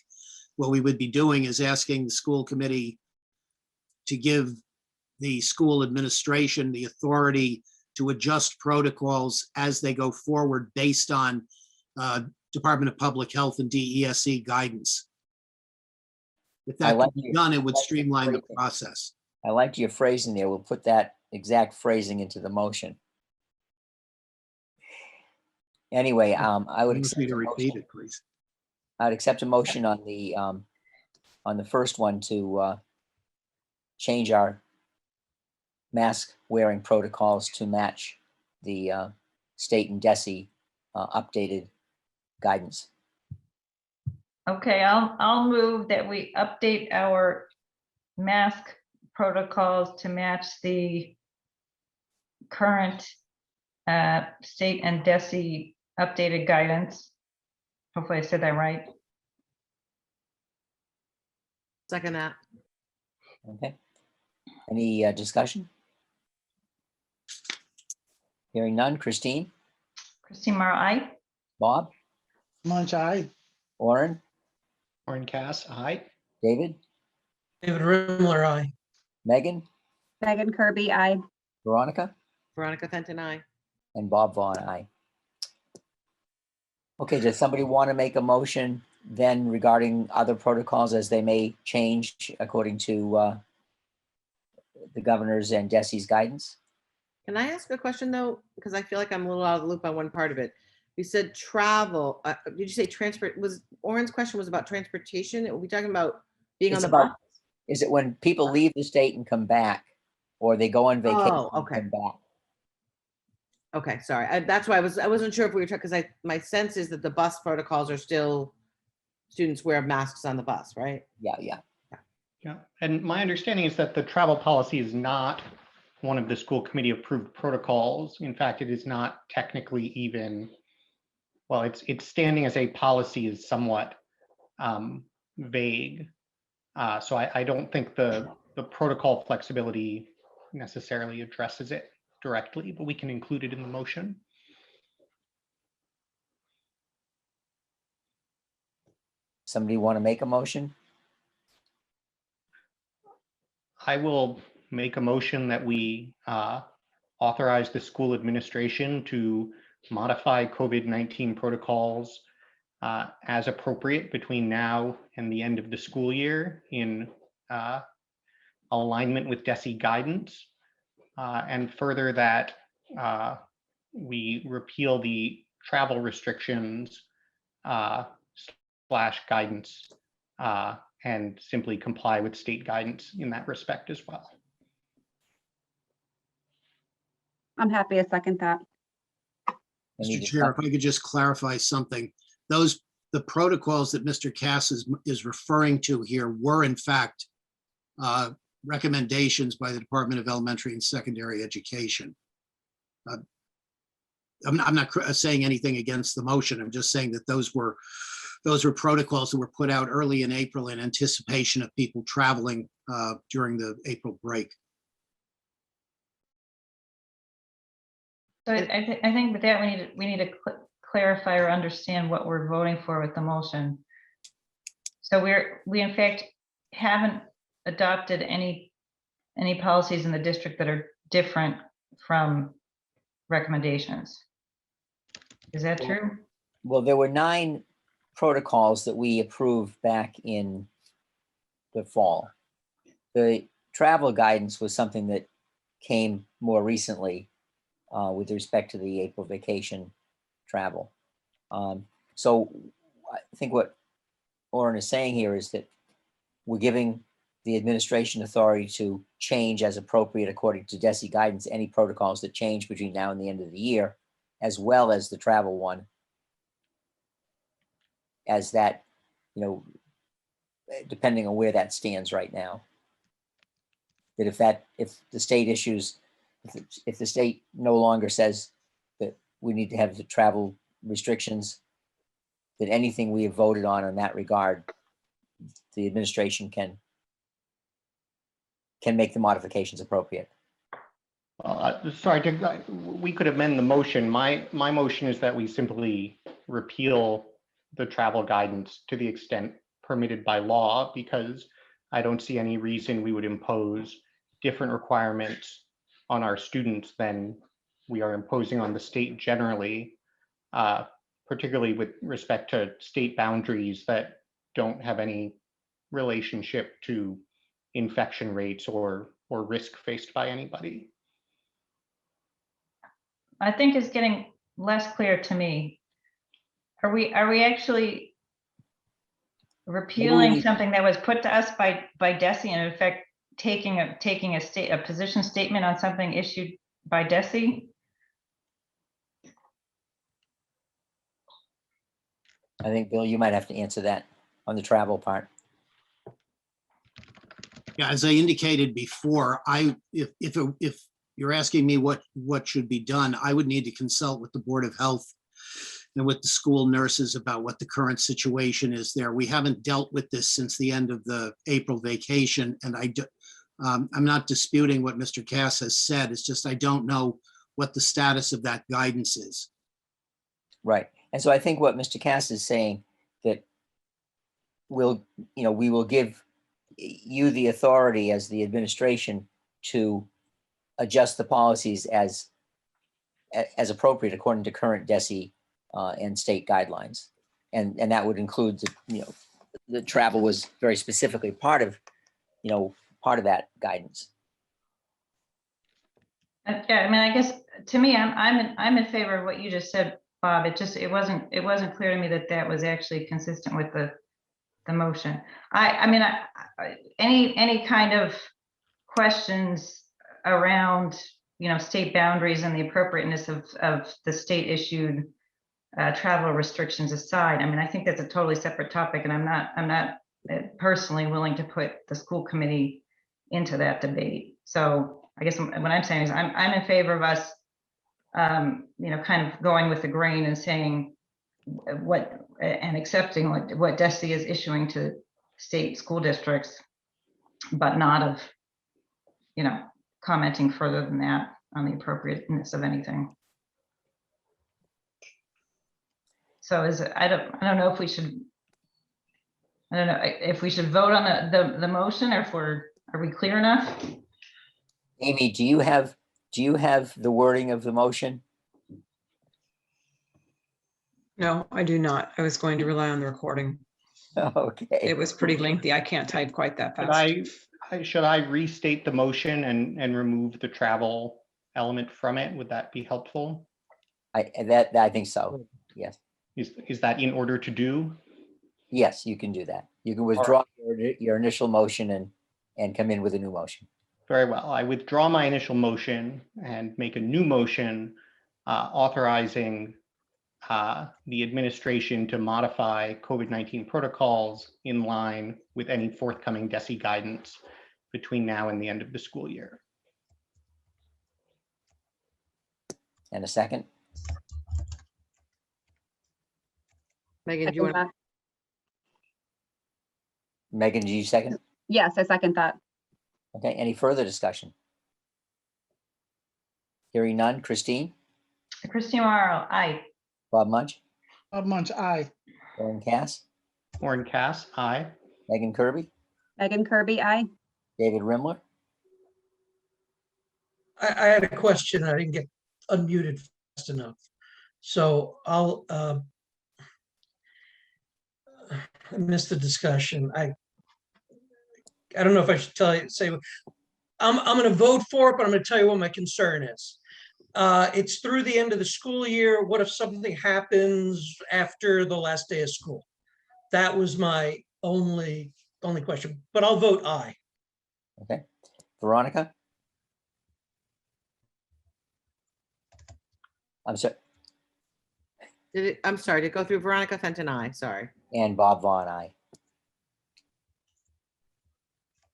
[SPEAKER 1] What we would be doing is asking the school committee to give the school administration the authority to adjust protocols as they go forward based on Department of Public Health and DESE guidance. If that could be done, it would streamline the process.
[SPEAKER 8] I liked your phrasing there. We'll put that exact phrasing into the motion. Anyway, I would
[SPEAKER 1] Want
[SPEAKER 8] accept
[SPEAKER 1] me to
[SPEAKER 8] a
[SPEAKER 1] repeat
[SPEAKER 8] motion.
[SPEAKER 1] it, please?
[SPEAKER 8] I'd accept a motion on the first one to change our mask wearing protocols to match the state and DESE updated guidance.
[SPEAKER 5] Okay, I'll move that we update our mask protocols to match the current state and DESE updated guidance. Hopefully I said that right.
[SPEAKER 4] Second that.
[SPEAKER 8] Okay. Any discussion? Hearing none. Christine?
[SPEAKER 5] Christine Mara, aye.
[SPEAKER 8] Bob?
[SPEAKER 2] Munch, aye.
[SPEAKER 8] Oren?
[SPEAKER 7] Oren Cass, aye.
[SPEAKER 8] David?
[SPEAKER 6] David Rimler, aye.
[SPEAKER 8] Megan?
[SPEAKER 3] Megan Kirby, aye.
[SPEAKER 8] Veronica?
[SPEAKER 4] Veronica Fenton, aye.
[SPEAKER 8] And Bob Vaughn, aye. Okay, does somebody want to make a motion then regarding other protocols as they may change according to the governor's and DESI's guidance?
[SPEAKER 4] Can I ask a question though? Because I feel like I'm a little out of the loop on one part of it. You said travel. Did you say transport? Was Oren's question was about transportation? Are we talking about being on
[SPEAKER 8] It's
[SPEAKER 4] the bus?
[SPEAKER 8] about, is it when people leave the state and come back, or they go on vacation
[SPEAKER 4] Oh,
[SPEAKER 8] and
[SPEAKER 4] okay.
[SPEAKER 8] come back?
[SPEAKER 4] Okay, sorry. That's why I wasn't sure if we were talking, because my sense is that the bus protocols are still, students wear masks on the bus, right?
[SPEAKER 8] Yeah, yeah.
[SPEAKER 7] Yeah, and my understanding is that the travel policy is not one of the school committee approved protocols. In fact, it is not technically even, well, it's standing as a policy is somewhat vague. So I don't think the protocol flexibility necessarily addresses it directly, but we can include it in the motion.
[SPEAKER 8] Somebody want to make a motion?
[SPEAKER 7] I will make a motion that we authorize the school administration to modify COVID-19 protocols as appropriate between now and the end of the school year in alignment with DESI guidance, and further that we repeal the travel restrictions slash guidance and simply comply with state guidance in that respect as well.
[SPEAKER 3] I'm happy to second that.
[SPEAKER 8] Any
[SPEAKER 1] Mr. Chair, if I could just clarify something. The protocols that Mr. Cass is referring to here were in fact recommendations by the Department of Elementary and Secondary Education. I'm not saying anything against the motion. I'm just saying that those were protocols that were put out early in April in anticipation of people traveling during the April break.
[SPEAKER 5] So I think with that, we need to clarify or understand what we're voting for with the motion. So we in fact haven't adopted any policies in the district that are different from recommendations. Is that true?
[SPEAKER 8] Well, there were 9 protocols that we approved back in the fall. The travel guidance was something that came more recently with respect to the April vacation travel. So I think what Oren is saying here is that we're giving the administration authority to change as appropriate according to DESI guidance, any protocols that change between now and the end of the year, as well as the travel one, as that, depending on where that stands right now. That if the state issues, if the state no longer says that we need to have the travel restrictions, that anything we have voted on in that regard, the administration can make the modifications appropriate.
[SPEAKER 7] Sorry, we could amend the motion. My motion is that we simply repeal the travel guidance to the extent permitted by law, because I don't see any reason we would impose different requirements on our students than we are imposing on the state generally, particularly with respect to state boundaries that don't have any relationship to infection rates or risk faced by anybody.
[SPEAKER 5] I think it's getting less clear to me. Are we actually repealing something that was put to us by DESI, and in effect taking a position statement on something issued by DESI?
[SPEAKER 8] I think, Bill, you might have to answer that on the travel part.
[SPEAKER 1] Yeah, as I indicated before, if you're asking me what should be done, I would need to consult with the Board of Health and with the school nurses about what the current situation is there. We haven't dealt with this since the end of the April vacation, and I'm not disputing what Mr. Cass has said. It's just I don't know what the status of that guidance is.
[SPEAKER 8] Right. And so I think what Mr. Cass is saying, that we will give you the authority as the administration to adjust the policies as appropriate according to current DESI and state guidelines. And that would include, the travel was very specifically part of that guidance.
[SPEAKER 5] Yeah, I mean, I guess to me, I'm in favor of what you just said, Bob. It wasn't clear to me that that was actually consistent with the motion. I mean, any kind of questions around, state boundaries and the appropriateness of the state issued travel restrictions aside, I mean, I think that's a totally separate topic, and I'm not personally willing to put the school committee into that debate. So I guess what I'm saying is I'm in favor of us, kind of going with the grain and saying and accepting what DESE is issuing to state school districts, but not of, commenting further than that on the appropriateness of anything. So I don't know if we should, I don't know if we should vote on the motion, or are we clear enough?
[SPEAKER 8] Amy, do you have the wording of the motion?
[SPEAKER 13] No, I do not. I was going to rely on the recording.
[SPEAKER 8] Okay.
[SPEAKER 13] It was pretty lengthy. I can't type quite that fast.
[SPEAKER 7] Should I restate the motion and remove the travel element from it? Would that be helpful?
[SPEAKER 8] I think so. Yes.
[SPEAKER 7] Is that in order to do?
[SPEAKER 8] Yes, you can do that. You can withdraw your initial motion and come in with a new motion.
[SPEAKER 7] Very well. I withdraw my initial motion and make a new motion authorizing the administration to modify COVID-19 protocols in line with any forthcoming DESE guidance between now and the end of the school year.
[SPEAKER 8] And a second?
[SPEAKER 4] Megan, do you want?
[SPEAKER 8] Megan, do you second?
[SPEAKER 3] Yes, I second that.
[SPEAKER 8] Okay, any further discussion? Hearing none. Christine?
[SPEAKER 5] Christine Morrow, aye.
[SPEAKER 8] Bob Munch?
[SPEAKER 2] Bob Munch, aye.
[SPEAKER 8] Warren Cass?
[SPEAKER 7] Warren Cass, aye.
[SPEAKER 8] Megan Kirby?
[SPEAKER 3] Megan Kirby, aye.
[SPEAKER 8] David Rimler?
[SPEAKER 6] I had a question. I didn't get unmuted fast enough. So I missed the discussion. I don't know if I should say, I'm going to vote for it, but I'm going to tell you what my concern is. It's through the end of the school year. What if something happens after the last day of school? That was my only question, but I'll vote aye.
[SPEAKER 8] Okay. Veronica? I'm sorry.
[SPEAKER 4] I'm sorry, to go through Veronica Fenton, aye, sorry.
[SPEAKER 8] And Bob Vaughn, aye.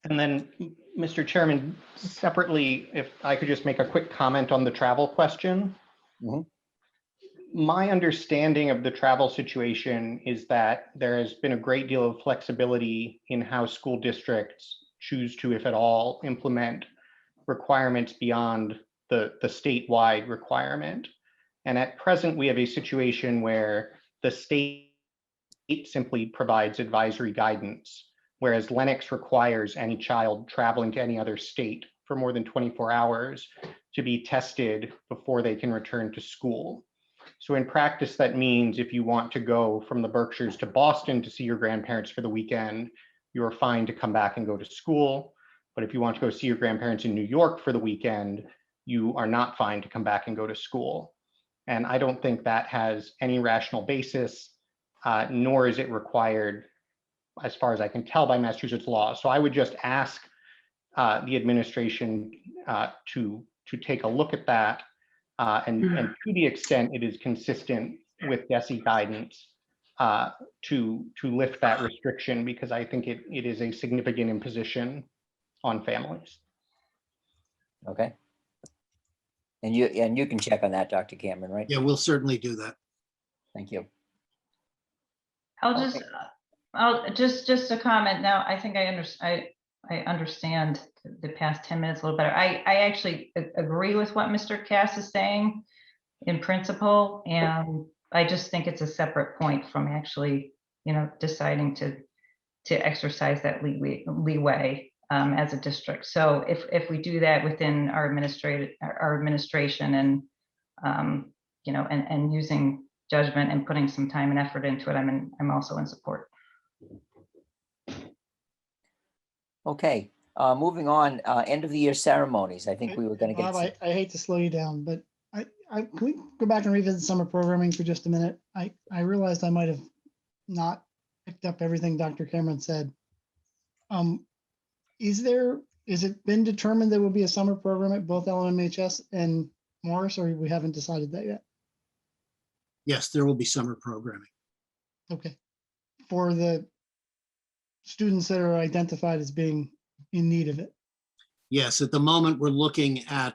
[SPEAKER 7] And then, Mr. Chairman, separately, if I could just make a quick comment on the travel question.
[SPEAKER 8] Mhm.
[SPEAKER 7] My understanding of the travel situation is that there has been a great deal of flexibility in how school districts choose to, if at all, implement requirements beyond the statewide requirement. And at present, we have a situation where the state simply provides advisory guidance, whereas Lenox requires any child traveling to any other state for more than 24 hours to be tested before they can return to school. So in practice, that means if you want to go from the Berkshires to Boston to see your grandparents for the weekend, you're fine to come back and go to school. But if you want to go see your grandparents in New York for the weekend, you are not fine to come back and go to school. And I don't think that has any rational basis, nor is it required, as far as I can tell, by Massachusetts law. So I would just ask the administration to take a look at that, and to the extent it is consistent with DESE guidance, to lift that restriction, because I think it is a significant imposition on families.
[SPEAKER 8] Okay. And you can check on that, Dr. Cameron, right?
[SPEAKER 1] Yeah, we'll certainly do that.
[SPEAKER 8] Thank you.
[SPEAKER 5] I'll just a comment now. I think I understand the past 10 minutes a little better. I actually agree with what Mr. Cass is saying in principle, and I just think it's a separate point from actually, deciding to exercise that leeway as a district. So if we do that within our administration and and using judgment and putting some time and effort into it, I'm also in support.
[SPEAKER 8] Okay, moving on, end of the year ceremonies. I think we were gonna
[SPEAKER 2] Bob,
[SPEAKER 8] get,
[SPEAKER 2] I hate to slow you down, but can we go back and revisit summer programming for just a minute? I realized I might have not picked up everything Dr. Cameron said. Is it been determined there will be a summer program at both LMHS and Morris, or we haven't decided that yet?
[SPEAKER 1] Yes, there will be summer programming.
[SPEAKER 2] Okay. For the students that are identified as being in need of it.
[SPEAKER 1] Yes, at the moment, we're looking at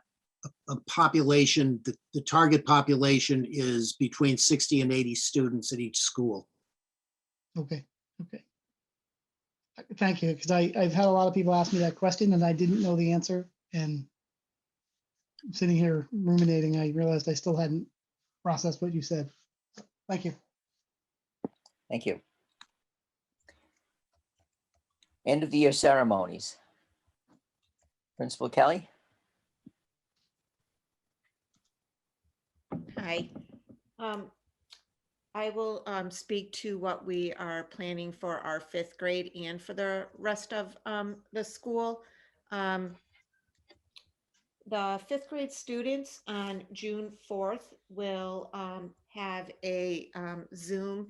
[SPEAKER 1] a population, the target population is between 60 and 80 students at each school.
[SPEAKER 2] Okay, okay. Thank you, because I've had a lot of people ask me that question and I didn't know the answer. And sitting here ruminating, I realized I still hadn't processed what you said. Thank you.
[SPEAKER 8] thank you. End of the year ceremonies. Principal Kelly?
[SPEAKER 14] Hi. I will speak to what we are planning for our 5th grade and for the rest of the school. The 5th grade students on June 4th will have a Zoom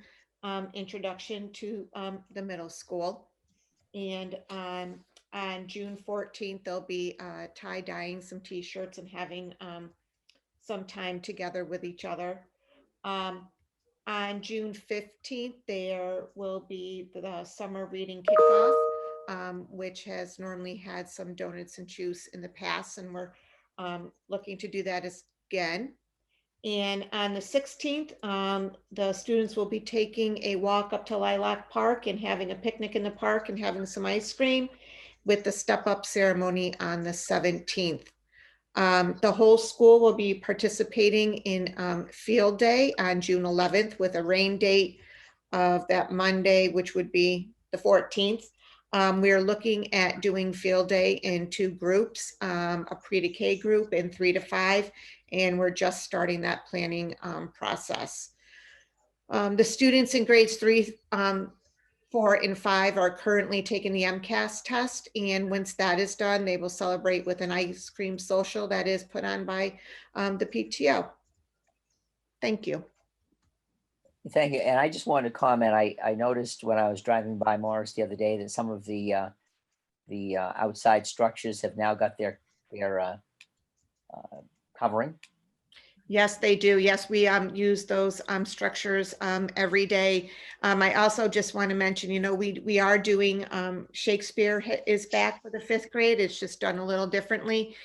[SPEAKER 14] introduction to the middle school. And on June 14th, they'll be tie-dyeing some t-shirts and having some time together with each other. On June 15th, there will be the summer reading kickoff, which has normally had some donuts and juice in the past, and we're looking to do that again. And on the 16th, the students will be taking a walk up to Lilac Park and having a picnic in the park and having some ice cream, with the step-up ceremony on the 17th. The whole school will be participating in Field Day on June 11th with a rain date of that Monday, which would be the 14th. We are looking at doing Field Day in 2 groups, a pre to K group and 3 to 5, and we're just starting that planning process. The students in grades 3, 4, and 5 are currently taking the MCAS test, and once that is done, they will celebrate with an ice cream social that is put on by the PTO. Thank you.
[SPEAKER 8] Thank you. And I just wanted to comment, I noticed when I was driving by Morris the other day that some of the outside structures have now got their covering.
[SPEAKER 14] Yes, they do. Yes, we use those structures every day. I also just want to mention, we are doing Shakespeare is back for the 5th grade. It's just done a little differently.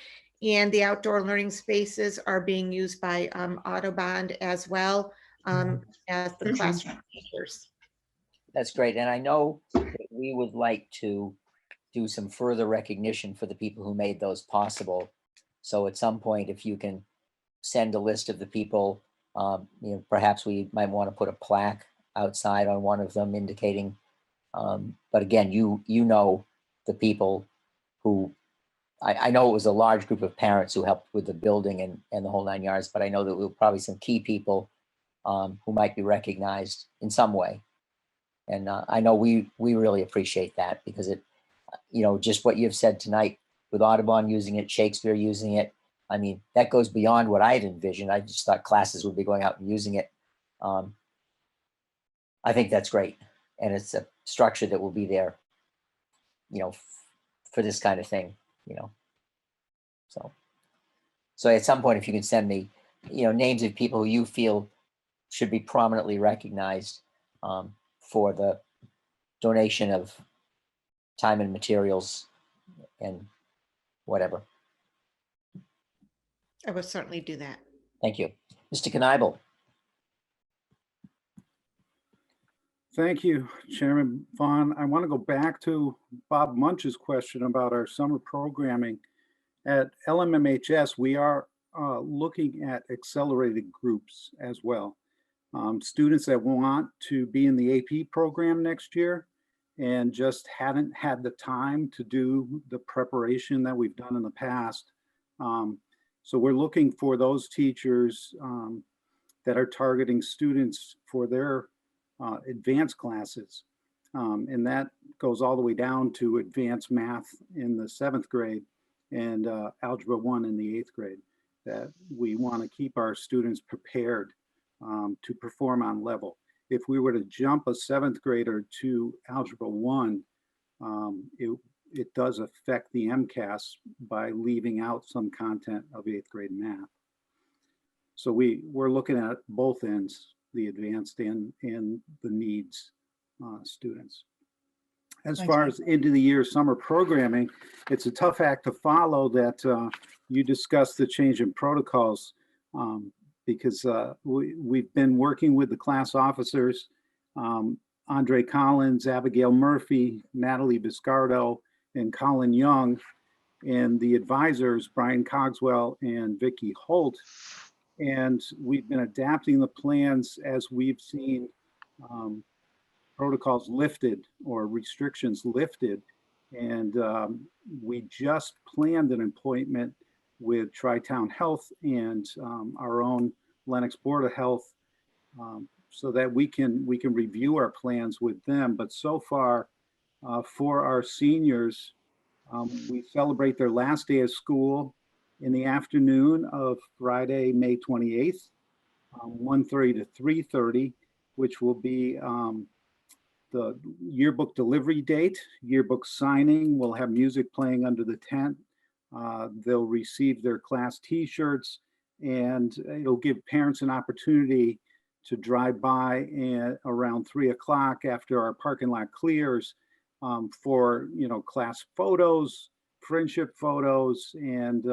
[SPEAKER 14] And the outdoor learning spaces are being used by Audubon as well as the classroom teachers.
[SPEAKER 8] That's great. And I know that we would like to do some further recognition for the people who made those possible. So at some point, if you can send a list of the people, perhaps we might want to put a plaque outside on one of them indicating, but again, you know the people who, I know it was a large group of parents who helped with the building and the whole 9 yards, but I know that there were probably some key people who might be recognized in some way. And I know we really appreciate that, because it, just what you've said tonight with Audubon using it, Shakespeare using it, I mean, that goes beyond what I'd envisioned. I just thought classes would be going out and using it. I think that's great. And it's a structure that will be there, for this kind of thing, So at some point, if you can send me, names of people who you feel should be prominently recognized for the donation of time and materials and whatever.
[SPEAKER 14] I will certainly do that.
[SPEAKER 8] Thank you. Mr. Knievel.
[SPEAKER 11] Thank you, Chairman Vaughn. I want to go back to Bob Munch's question about our summer programming. At LMMHS, we are looking at accelerated groups as well. Students that want to be in the AP program next year and just hadn't had the time to do the preparation that we've done in the past. So we're looking for those teachers that are targeting students for their advanced classes. And that goes all the way down to advanced math in the 7th grade and algebra 1 in the 8th grade, that we want to keep our students prepared to perform on level. If we were to jump a 7th grader to algebra 1, it does affect the MCAS by leaving out some content of 8th grade math. So we're looking at both ends, the advanced and the needs students. As
[SPEAKER 2] Thanks.
[SPEAKER 11] far as end of the year summer programming, it's a tough act to follow that you discussed the change in protocols because we've been working with the class officers, Andre Collins, Abigail Murphy, Natalie Biscardo, and Colin Young, and the advisors, Brian Cogswell and Vicki Holt. And we've been adapting the plans as we've seen protocols lifted or restrictions lifted. And we just planned an appointment with Tri-Town Health and our own Lenox Board of Health so that we can review our plans with them. But so far, for our seniors, we celebrate their last day of school in the afternoon of Friday, May 28th, 1:30 to 3:30, which will be the yearbook delivery date, yearbook signing. We'll have music playing under the tent. They'll receive their class t-shirts, and it'll give parents an opportunity to drive by around 3 o'clock after our parking lot clears for, class photos, friendship photos, and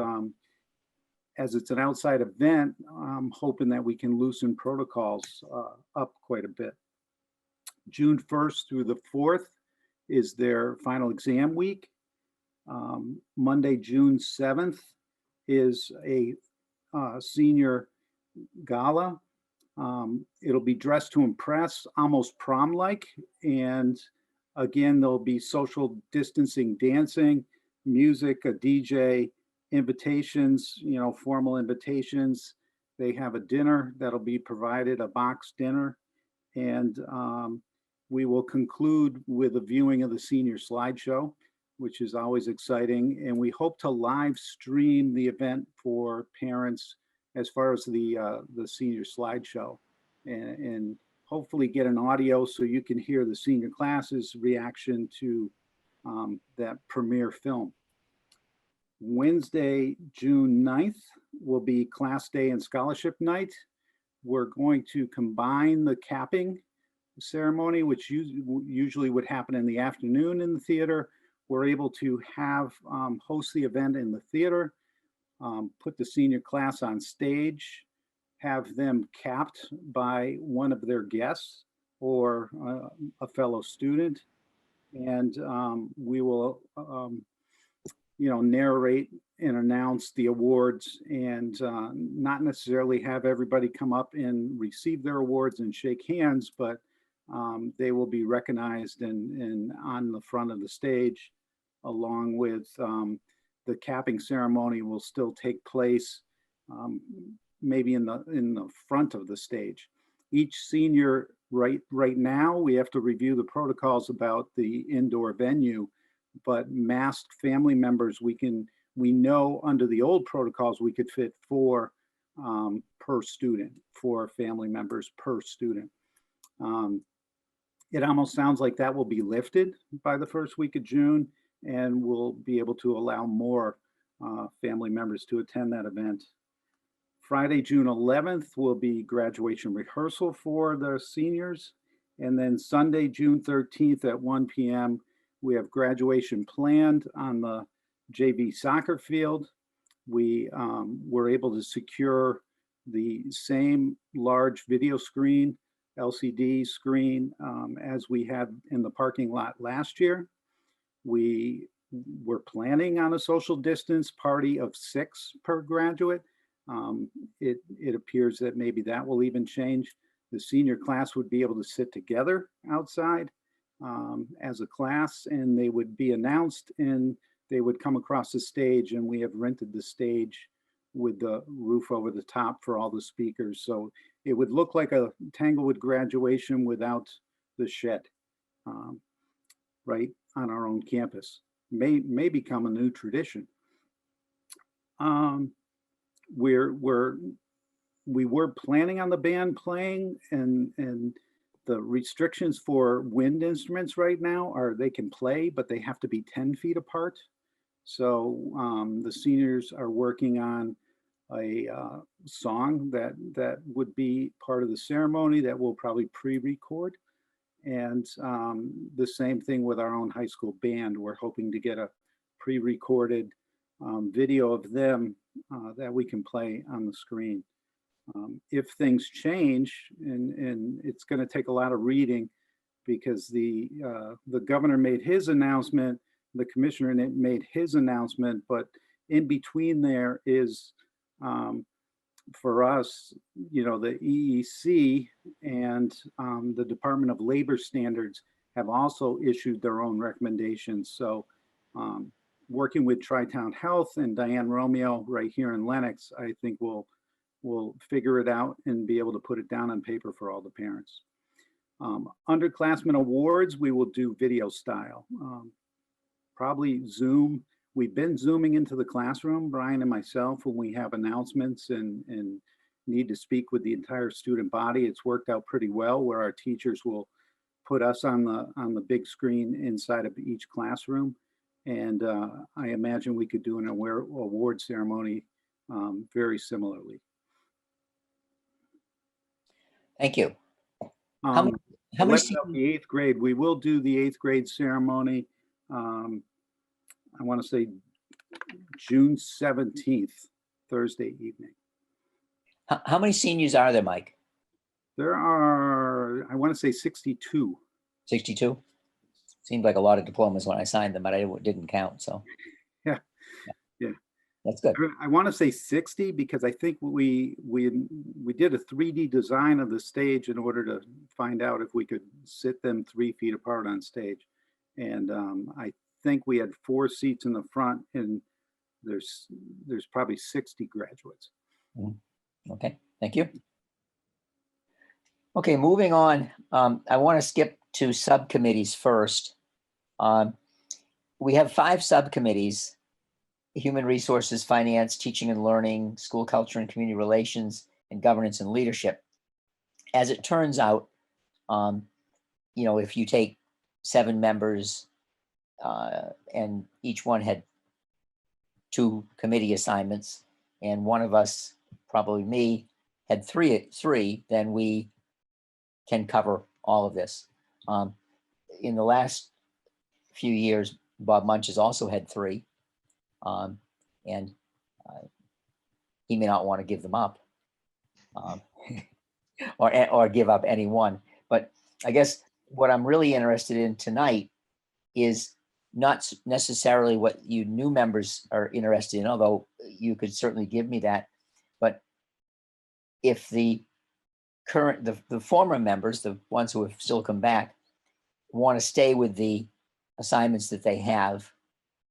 [SPEAKER 11] as it's an outside event, I'm hoping that we can loosen protocols up quite a bit. June 1st through the 4th is their final exam week. Monday, June 7th is a senior gala. It'll be dressed to impress, almost prom-like. And again, there'll be social distancing, dancing, music, a DJ, invitations, formal invitations. They have a dinner that'll be provided, a box dinner. And we will conclude with a viewing of the senior slideshow, which is always exciting. And we hope to live stream the event for parents as far as the senior slideshow and hopefully get an audio so you can hear the senior classes reaction to that premiere film. Wednesday, June 9th will be class day and scholarship night. We're going to combine the capping ceremony, which usually would happen in the afternoon in the theater. We're able to have host the event in the theater, put the senior class on stage, have them capped by one of their guests or a fellow student, and we will narrate and announce the awards and not necessarily have everybody come up and receive their awards and shake hands, but they will be recognized and on the front of the stage, along with the capping ceremony will still take place maybe in the front of the stage. Each senior right now, we have to review the protocols about the indoor venue, but masked family members, we know under the old protocols, we could fit 4 per student, 4 family members per student. It almost sounds like that will be lifted by the first week of June, and we'll be able to allow more family members to attend that event. Friday, June 11th will be graduation rehearsal for the seniors. And then Sunday, June 13th at 1 p.m., we have graduation planned on the JV soccer field. We were able to secure the same large video screen, LCD screen, as we had in the parking lot last year. We were planning on a social distance party of 6 per graduate. It appears that maybe that will even change. The senior class would be able to sit together outside as a class, and they would be announced and they would come across the stage, and we have rented the stage with the roof over the top for all the speakers. So it would look like a Tanglewood graduation without the shed, right on our own campus. May become a new tradition. We were planning on the band playing, and the restrictions for wind instruments right now are they can play, but they have to be 10 feet apart. So the seniors are working on a song that would be part of the ceremony that we'll probably pre-record. And the same thing with our own high school band. We're hoping to get a pre-recorded video of them that we can play on the screen. If things change, and it's going to take a lot of reading, because the governor made his announcement, the commissioner made his announcement, but in between there is, for us, you know, the EEC and the Department of Labor Standards have also issued their own recommendations. So working with Tri-Town Health and Diane Romeo right here in Lenox, I think we'll figure it out and be able to put it down on paper for all the parents. Underclassmen awards, we will do video style, probably Zoom. We've been Zooming into the classroom, Brian and myself, when we have announcements and need to speak with the entire student body. It's worked out pretty well, where our teachers will put us on the big screen inside of each classroom. And I imagine we could do an award ceremony very similarly.
[SPEAKER 8] Thank you. How many
[SPEAKER 11] Left out the 8th grade. We will do the 8th grade ceremony. I want to say June 17th, Thursday evening.
[SPEAKER 8] How many seniors are there, Mike?
[SPEAKER 11] There are, I want to say 62.
[SPEAKER 8] 62? Seemed like a lot of diplomas when I signed them, but I didn't count, so.
[SPEAKER 11] Yeah.
[SPEAKER 8] That's good.
[SPEAKER 11] I want to say 60 because I think we did a 3D design of the stage in order to find out if we could sit them 3 feet apart on stage. And I think we had 4 seats in the front, and there's probably 60 graduates.
[SPEAKER 8] Okay, thank you. Okay, moving on. I want to skip to subcommittees first. We have 5 subcommittees: Human Resources, Finance, Teaching and Learning, School Culture and Community Relations, and Governance and Leadership. As it turns out, you know, if you take 7 members and each one had 2 committee assignments, and one of us, probably me, had three, then we can cover all of this. In the last few years, Bob Munch has also had 3. And he may not want to give them up or give up any one. But I guess what I'm really interested in tonight is not necessarily what you new members are interested in, although you could certainly give me that. But if the former members, the ones who have still come back, want to stay with the assignments that they have,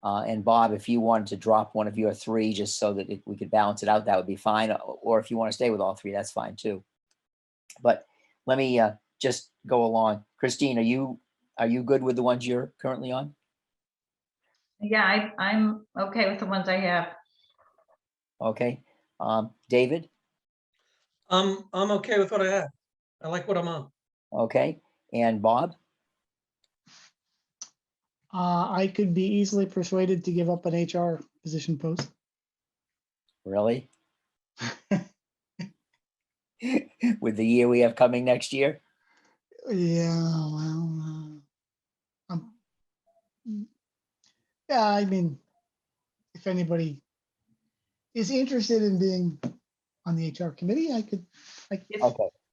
[SPEAKER 8] and Bob, if you wanted to drop one of your 3 just so that we could balance it out, that would be fine. Or if you want to stay with all 3, that's fine too. But let me just go along. Christine, are you good with the ones you're currently on?
[SPEAKER 5] Yeah, I'm okay with the ones I have.
[SPEAKER 8] Okay. David?
[SPEAKER 6] I'm okay with what I have. I like what I'm on.
[SPEAKER 8] Okay. And Bob?
[SPEAKER 2] I could be easily persuaded to give up an HR position post.
[SPEAKER 8] Really? With the year we have coming next year?
[SPEAKER 2] Yeah, well, yeah, I mean, if anybody is interested in being on the HR committee, I could,
[SPEAKER 8] Okay,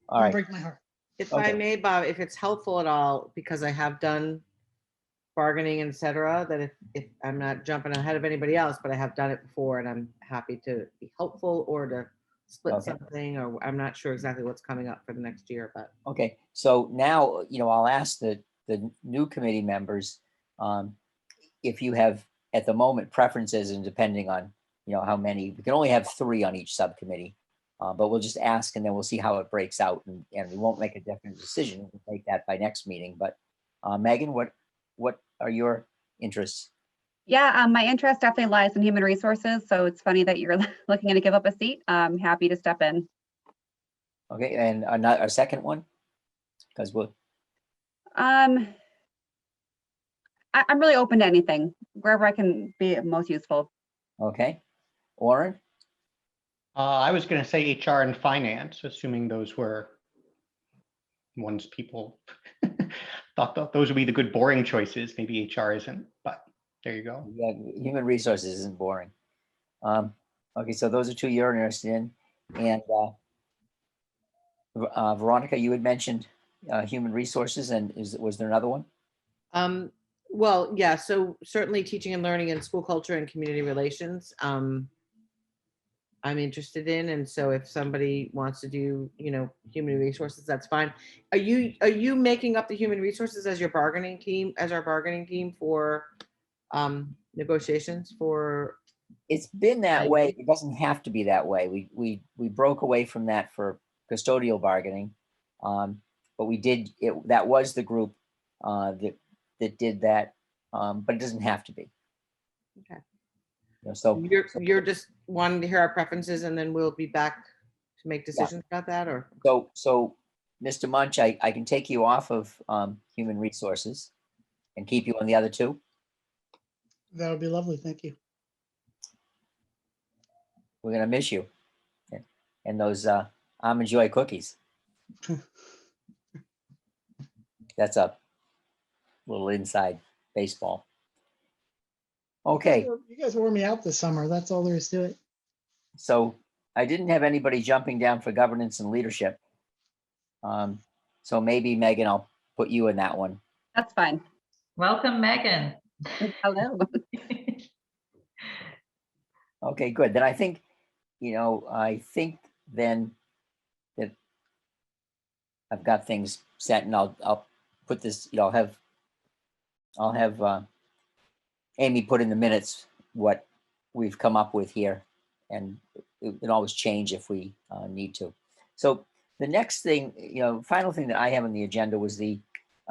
[SPEAKER 8] all right.
[SPEAKER 2] break my heart.
[SPEAKER 13] If I may, Bob, if it's helpful at all, because I have done bargaining, et cetera, that if I'm not jumping ahead of anybody else, but I have done it before, and I'm happy to be helpful or to split something, or I'm not sure exactly what's coming up for the next year, but.
[SPEAKER 8] Okay, so now, you know, I'll ask the new committee members, if you have at the moment preferences, and depending on, you know, how many, we can only have 3 on each subcommittee. But we'll just ask and then we'll see how it breaks out, and we won't make a definite decision. We'll make that by next meeting. But Megan, what are your interests?
[SPEAKER 3] Yeah, my interest definitely lies in human resources. So it's funny that you're looking to give up a seat. I'm happy to step in.
[SPEAKER 8] Okay, and a second one? Because we'll,
[SPEAKER 3] I'm really open to anything, wherever I can be most useful.
[SPEAKER 8] okay. Warren?
[SPEAKER 7] I was going to say HR and finance, assuming those were ones people thought those would be the good boring choices. Maybe HR isn't, but there you go.
[SPEAKER 8] Yeah, human resources isn't boring. Okay, so those are two you're interested in. And Veronica, you had mentioned human resources, and was there another one?
[SPEAKER 13] Well, yeah, so certainly teaching and learning and school culture and community relations. I'm interested in, and so if somebody wants to do, human resources, that's fine. Are you making up the human resources as your bargaining team, as our bargaining team for negotiations for?
[SPEAKER 8] It's been that way. It doesn't have to be that way. We broke away from that for custodial bargaining, but we did it. That was the group that did that, but it doesn't have to be.
[SPEAKER 13] Okay.
[SPEAKER 8] So
[SPEAKER 13] You're just wanting to hear our preferences, and then we'll be back to make decisions about that, or?
[SPEAKER 8] So Mr. Munch, I can take you off of human resources and keep you on the other two.
[SPEAKER 2] That would be lovely. Thank you.
[SPEAKER 8] We're gonna miss you, and those almond joy cookies. That's a little inside baseball. Okay.
[SPEAKER 2] You guys wore me out this summer. That's all there is to it.
[SPEAKER 8] So I didn't have anybody jumping down for governance and leadership. So maybe Megan, I'll put you in that one.
[SPEAKER 3] That's fine.
[SPEAKER 5] Welcome, Megan.
[SPEAKER 3] Hello.
[SPEAKER 8] Okay, good. Then I think then that I've got things set, and I'll put this, I'll have Amy put in the minutes what we've come up with here, and it can always change if we need to. So the next thing, final thing that I have on the agenda was the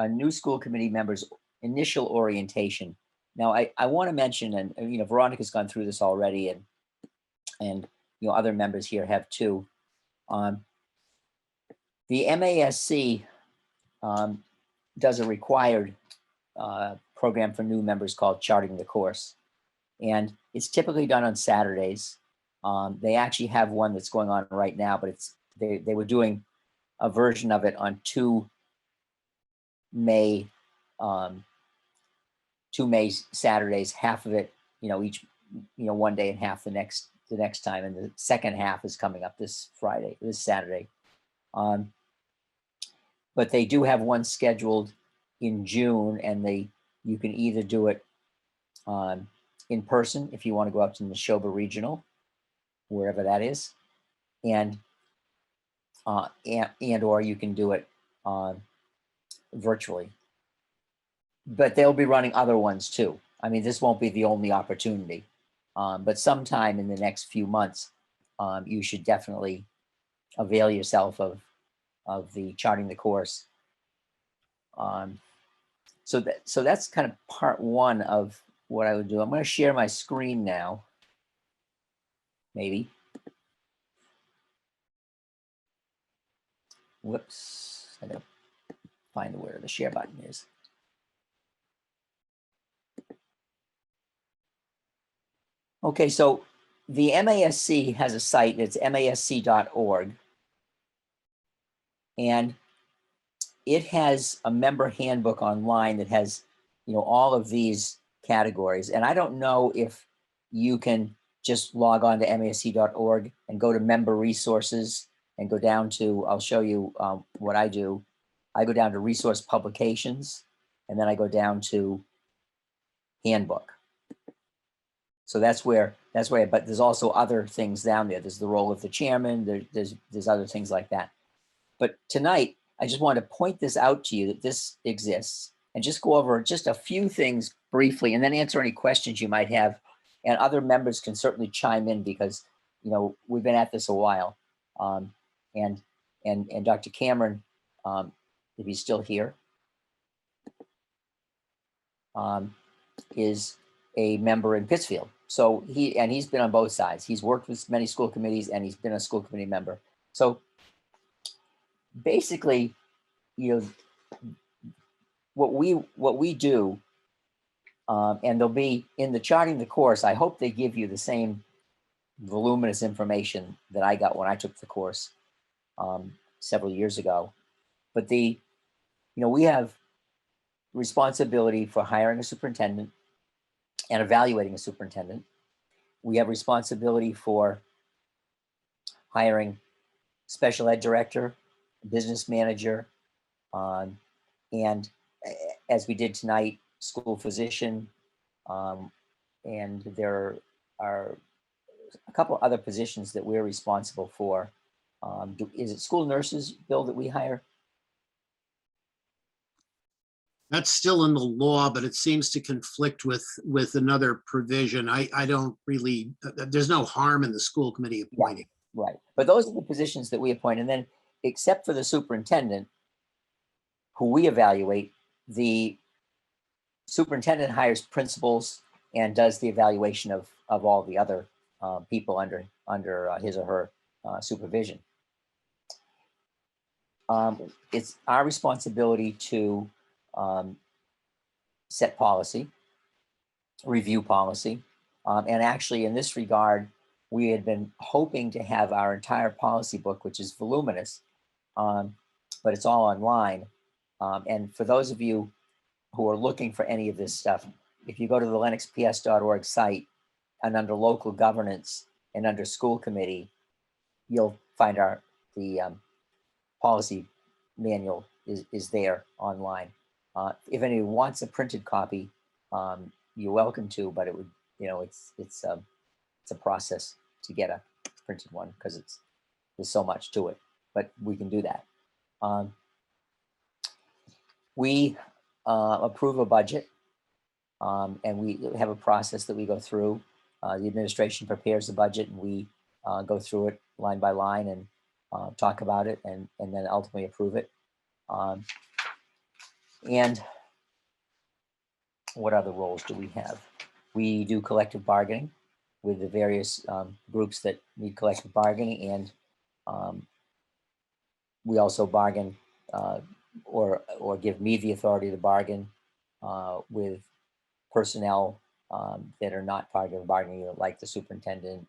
[SPEAKER 8] new school committee members' initial orientation. Now, I want to mention, and Veronica's gone through this already, and other members here have too. The MASC does a required program for new members called Charting the Course, and it's typically done on Saturdays. They actually have one that's going on right now, but they were doing a version of it on 2 May Saturdays, half of it, each, one day and half the next time, and the second half is coming up this Saturday. But they do have one scheduled in June, and you can either do it in person if you want to go up to Neshoba Regional, wherever that is, and or you can do it virtually. But they'll be running other ones too. I mean, this won't be the only opportunity, but sometime in the next few months, you should definitely avail yourself of the Charting the Course. So that's kind of part one of what I would do. I'm going to share my screen now. Maybe. Whoops. I gotta find where the share button is. Okay, so the MASC has a site. It's masc.org. And it has a member handbook online that has, all of these categories. And I don't know if you can just log on to masc.org and go to member resources and go down to, I'll show you what I do. I go down to resource publications, and then I go down to handbook. So that's where, but there's also other things down there. There's the role of the chairman. There's other things like that. But tonight, I just want to point this out to you that this exists, and just go over just a few things briefly, and then answer any questions you might have. And other members can certainly chime in because, we've been at this a while. Um, and Dr. Cameron, if he's still here, is a member in Pittsfield. So he's been on both sides. He's worked with many school committees and he's been a school committee member. So basically, what we do, and they'll be in the charting the course. I hope they give you the same voluminous information that I got when I took the course several years ago. But we have responsibility for hiring a superintendent and evaluating a superintendent. We have responsibility for hiring special ed director, business manager, and as we did tonight, school physician, and there are a couple other positions that we're responsible for. Is it school nurses, Bill, that we hire?
[SPEAKER 1] That's still in the law, but it seems to conflict with another provision. I don't really, there's no harm in the school committee appointing.
[SPEAKER 8] Right. But those are the positions that we appoint. And then, except for the superintendent, who we evaluate, the superintendent hires principals and does the evaluation of all the other people under his or her supervision. It's our responsibility to set policy, review policy, and actually in this regard, we had been hoping to have our entire policy book, which is voluminous, but it's all online. And for those of you who are looking for any of this stuff, if you go to the lenoxps.org site and under local governance and under school committee, you'll find the policy manual is there online. If anyone wants a printed copy, you're welcome to, but it would, it's a process to get a printed one because there's so much to it, but we can do that. We approve a budget, and we have a process that we go through. The administration prepares the budget, and we go through it line by line and talk about it, and then ultimately approve it. And what other roles do we have? We do collective bargaining with the various groups that need collective bargaining, and we also bargain or give me the authority to bargain with personnel that are not part of the bargaining unit, like the superintendent,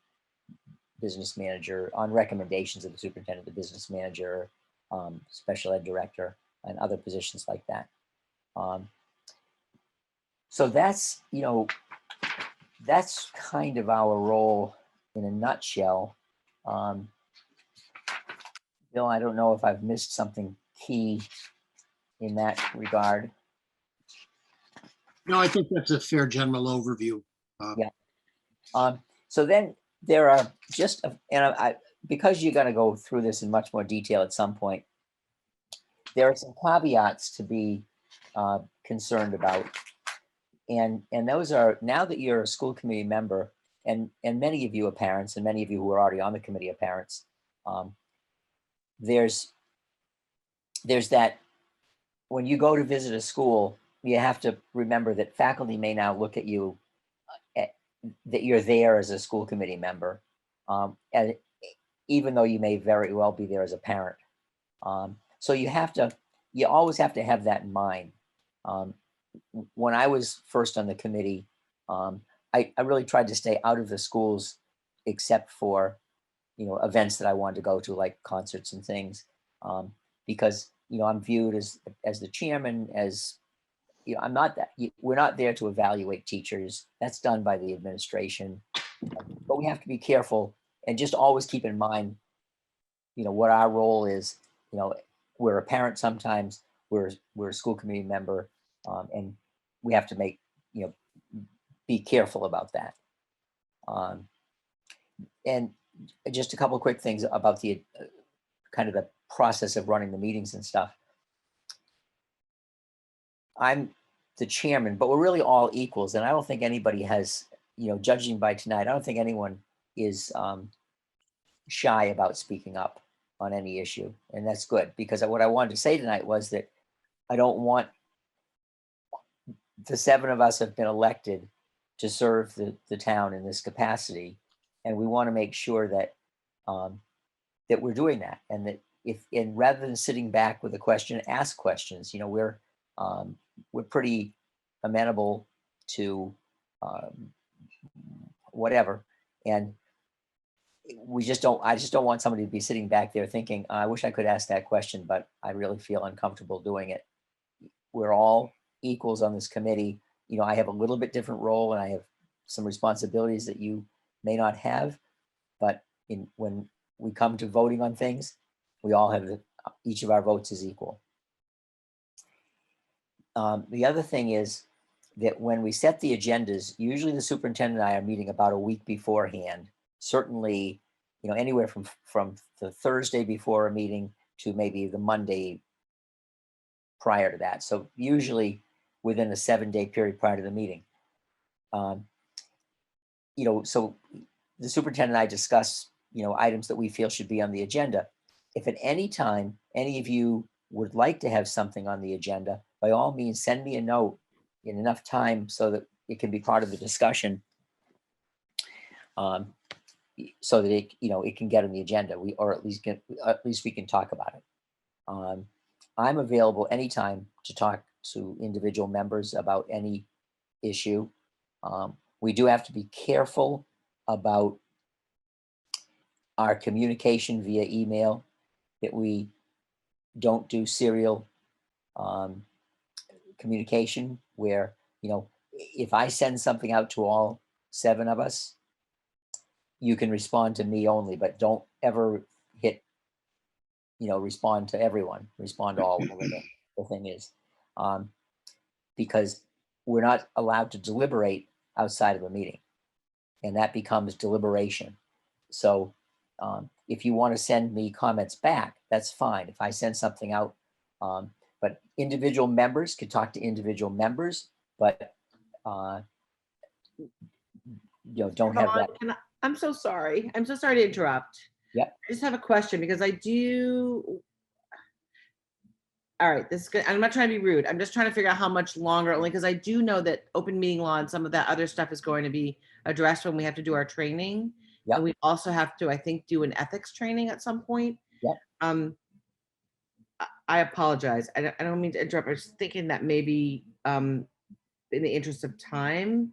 [SPEAKER 8] business manager, on recommendations of the superintendent, the business manager, special ed director, and other positions like that. So that's, that's kind of our role in a nutshell. Bill, I don't know if I've missed something key in that regard.
[SPEAKER 1] No, I think that's a fair general overview.
[SPEAKER 8] Yeah. So then there are just, because you're going to go through this in much more detail at some point, there are some caveats to be concerned about. And those are, now that you're a school committee member, and many of you are parents, and many of you who are already on the committee are parents, there's that when you go to visit a school, you have to remember that faculty may now look at you, that you're there as a school committee member, and even though you may very well be there as a parent. So you always have to have that in mind. When I was first on the committee, I really tried to stay out of the schools except for, events that I wanted to go to, like concerts and things, because, I'm viewed as the chairman, as, I'm not that, we're not there to evaluate teachers. That's done by the administration, but we have to be careful and just always keep in mind, what our role is. We're a parent sometimes, we're a school committee member, and we have to be careful about that. And just a couple of quick things about the kind of the process of running the meetings and stuff. I'm the chairman, but we're really all equals, and I don't think anybody has, judging by tonight, I don't think anyone is shy about speaking up on any issue. And that's good, because what I wanted to say tonight was that I don't want, the 7 of us have been elected to serve the town in this capacity. And we want to make sure that, that we're doing that, and that and rather than sitting back with a question, ask questions. You know, we're pretty amenable to whatever. And I just don't want somebody to be sitting back there thinking, I wish I could ask that question, but I really feel uncomfortable doing it. We're all equals on this committee. You know, I have a little bit different role and I have some responsibilities that you may not have, but when we come to voting on things, we all have each of our votes is equal. The other thing is that when we set the agendas, usually the superintendent and I are meeting about a week beforehand. Certainly, you know, anywhere from the Thursday before a meeting to maybe the Monday prior to that. So usually within a 7-day period prior to the meeting. You know, so the superintendent and I discuss, you know, items that we feel should be on the agenda. If at any time any of you would like to have something on the agenda, by all means, send me a note in enough time so that it can be part of the discussion. So that it, you know, it can get on the agenda. Or at least we can talk about it. I'm available anytime to talk to individual members about any issue. We do have to be careful about our communication via email, that we don't do serial communication where, you know, if I send something out to all 7 of us, you can respond to me only, but don't ever hit, you know, respond to everyone, respond to all, whatever the thing is. Because we're not allowed to deliberate outside of a meeting, and that becomes deliberation. So if you want to send me comments back, that's fine. If I send something out, but individual members could talk to individual members, but you know, don't have that.
[SPEAKER 13] I'm so sorry. I'm so sorry to interrupt.
[SPEAKER 8] Yep.
[SPEAKER 13] I just have a question because I do. All right, this is good. I'm not trying to be rude. I'm just trying to figure out how much longer, only because I do know that open meeting law and some of that other stuff is going to be addressed when we have to do our training.
[SPEAKER 8] Yep.
[SPEAKER 13] And we also have to, I think, do an ethics training at some point.
[SPEAKER 8] Yep.
[SPEAKER 13] I apologize. I don't mean to interrupt. I was thinking that maybe in the interest of time,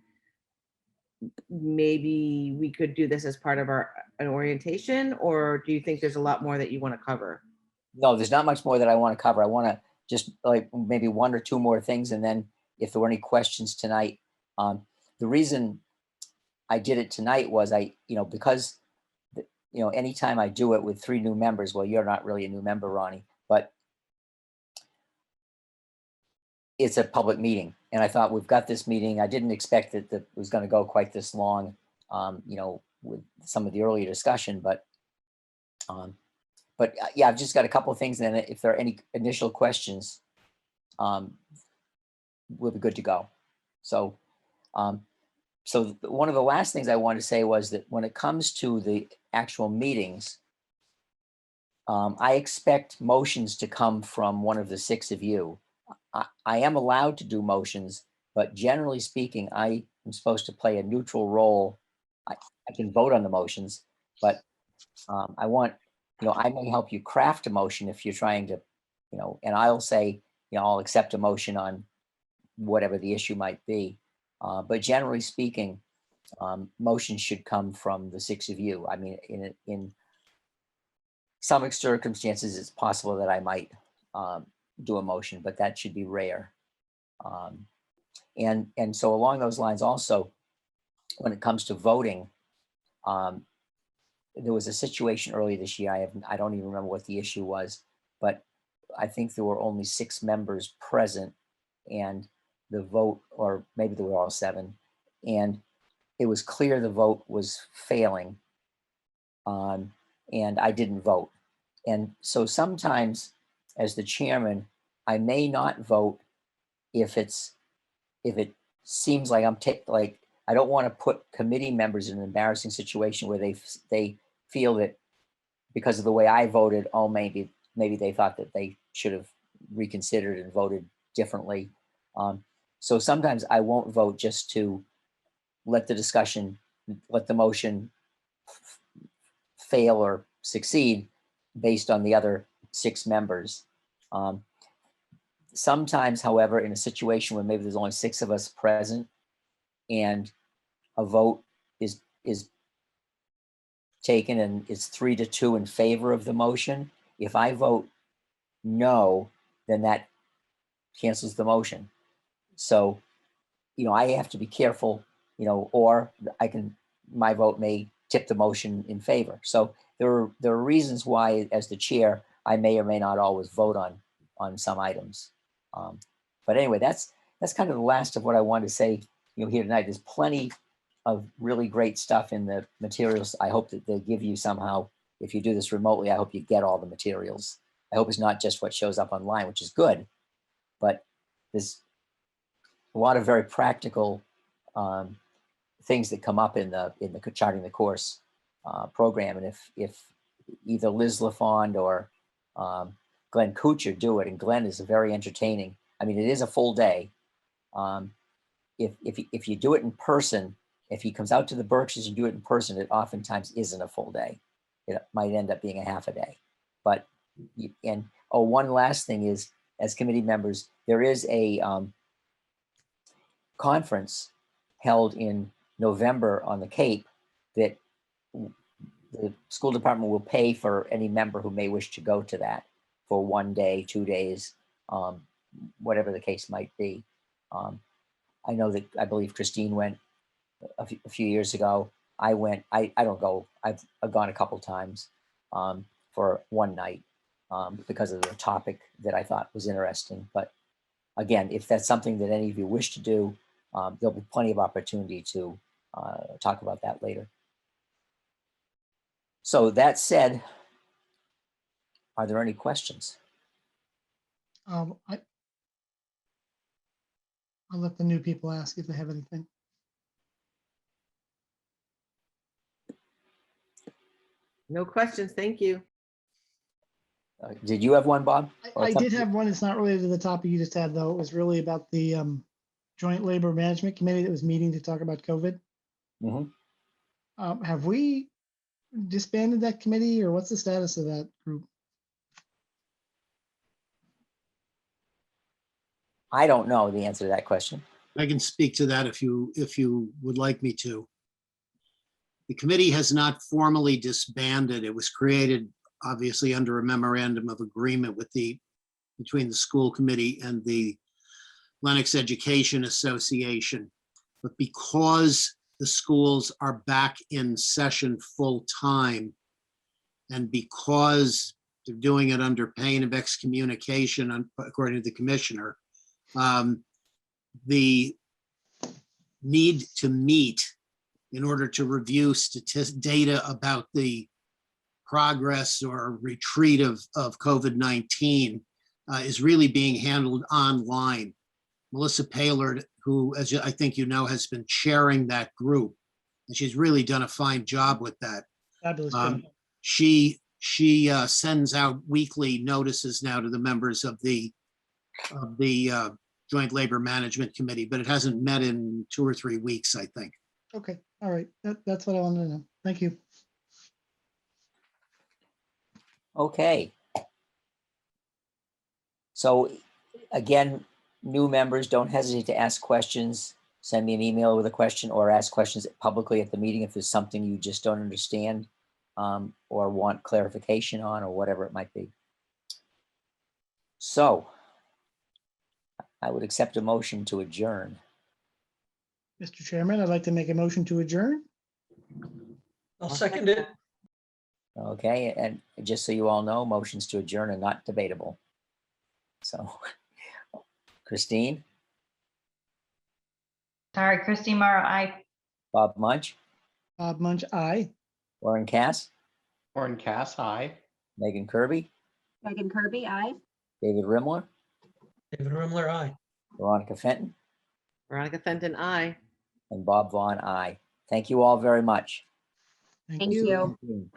[SPEAKER 13] maybe we could do this as part of an orientation, or do you think there's a lot more that you want to cover?
[SPEAKER 8] No, there's not much more that I want to cover. I want to just like maybe 1 or 2 more things. And then if there were any questions tonight, the reason I did it tonight was because, you know, anytime I do it with 3 new members, well, you're not really a new member, Ronnie, but it's a public meeting. And I thought we've got this meeting. I didn't expect that it was going to go quite this long, you know, with some of the earlier discussion, but yeah, I've just got a couple of things. And then if there are any initial questions, we'll be good to go. So, so one of the last things I wanted to say was that when it comes to the actual meetings, I expect motions to come from one of the 6 of you. I am allowed to do motions, but generally speaking, I am supposed to play a neutral role. I can vote on the motions, but I want, you know, I may help you craft a motion if you're trying to, you know, and I'll say, you know, I'll accept a motion on whatever the issue might be. But generally speaking, motions should come from the 6 of you. I mean, in some circumstances, it's possible that I might do a motion, but that should be rare. And so along those lines also, when it comes to voting, there was a situation earlier this year. I don't even remember what the issue was, but I think there were only 6 members present, and the vote, or maybe there were all 7, and it was clear the vote was failing, and I didn't vote. And so sometimes, as the chairman, I may not vote if it seems like I don't want to put committee members in an embarrassing situation where they feel that because of the way I voted, oh, maybe they thought that they should have reconsidered and voted differently. So sometimes I won't vote just to let the motion fail or succeed based on the other 6 members. Sometimes, however, in a situation where maybe there's only 6 of us present and a vote is taken and it's 3-2 in favor of the motion, if I vote no, then that cancels the motion. So, I have to be careful, or my vote may tip the motion in favor. So there are reasons why, as the chair, I may or may not always vote on some items. But anyway, that's kind of the last of what I wanted to say, here tonight. There's plenty of really great stuff in the materials. I hope that they give you somehow. If you do this remotely, I hope you get all the materials. I hope it's not just what shows up online, which is good, but there's a lot of very practical things that come up in the charting the course program. And if either Liz LaFond or Glenn Kuchar do it, and Glenn is very entertaining. I mean, it is a full day. If you do it in person, if he comes out to the Berkshires and do it in person, it oftentimes isn't a full day. It might end up being a half a day. But one last thing is, as committee members, there is a conference held in November on the Cape that the school department will pay for any member who may wish to go to that for 1 day, 2 days, whatever the case might be. I know that I believe Christine went a few years ago. I went. I don't go. I've gone a couple times for one night because of the topic that I thought was interesting. But again, if that's something that any of you wish to do, there'll be plenty of opportunity to talk about that later. So that said, are there any questions?
[SPEAKER 2] I'll let the new people ask if they have anything.
[SPEAKER 13] No questions, thank you.
[SPEAKER 8] Did you have one, Bob?
[SPEAKER 2] I did have one. It's not related to the topic you just had, though. It was really about the Joint Labor Management Committee that was meeting to talk about COVID.
[SPEAKER 8] Mm-hmm.
[SPEAKER 2] Have we disbanded that committee, or what's the status of that group?
[SPEAKER 8] I don't know the answer to that question.
[SPEAKER 1] I can speak to that if you would like me to. The committee has not formally disbanded. It was created obviously under a memorandum of agreement between the school committee and the Lenox Education Association. But because the schools are back in session full time, and because they're doing it under pain of excommunication, according to the commissioner, the need to meet in order to review data about the progress or retreat of COVID-19 is really being handled online. Melissa Paylor, who, as I think you know, has been chairing that group, and she's really done a fine job with that.
[SPEAKER 2] Fabulous job.
[SPEAKER 1] She sends out weekly notices now to the members of the Joint Labor Management Committee, but it hasn't met in 2 or 3 weeks, I think.
[SPEAKER 2] Okay, all right. That's what I wanted to know. Thank you.
[SPEAKER 8] Okay. So again, new members, don't hesitate to ask questions. Send me an email with a question or ask questions publicly at the meeting if there's something you just don't understand or want clarification on or whatever it might be. So I would accept a motion to adjourn.
[SPEAKER 2] Mr. Chairman, I'd like to make a motion to adjourn.
[SPEAKER 6] I'll second it.
[SPEAKER 8] Okay, and just so you all know, motions to adjourn are not debatable. So, Christine?
[SPEAKER 5] Sorry, Christine Morrow, aye.
[SPEAKER 8] Bob Munch?
[SPEAKER 2] Bob Munch, aye.
[SPEAKER 8] Warren Cass?
[SPEAKER 7] Warren Cass, aye.
[SPEAKER 8] Megan Kirby?
[SPEAKER 3] Megan Kirby, aye.
[SPEAKER 8] David Rimler?
[SPEAKER 6] David Rimler, aye.
[SPEAKER 8] Veronica Fenton?
[SPEAKER 13] Veronica Fenton, aye.
[SPEAKER 8] And Bob Vaughn, aye. Thank you all very much.
[SPEAKER 2] Thank
[SPEAKER 3] Thank
[SPEAKER 2] you.
[SPEAKER 3] you.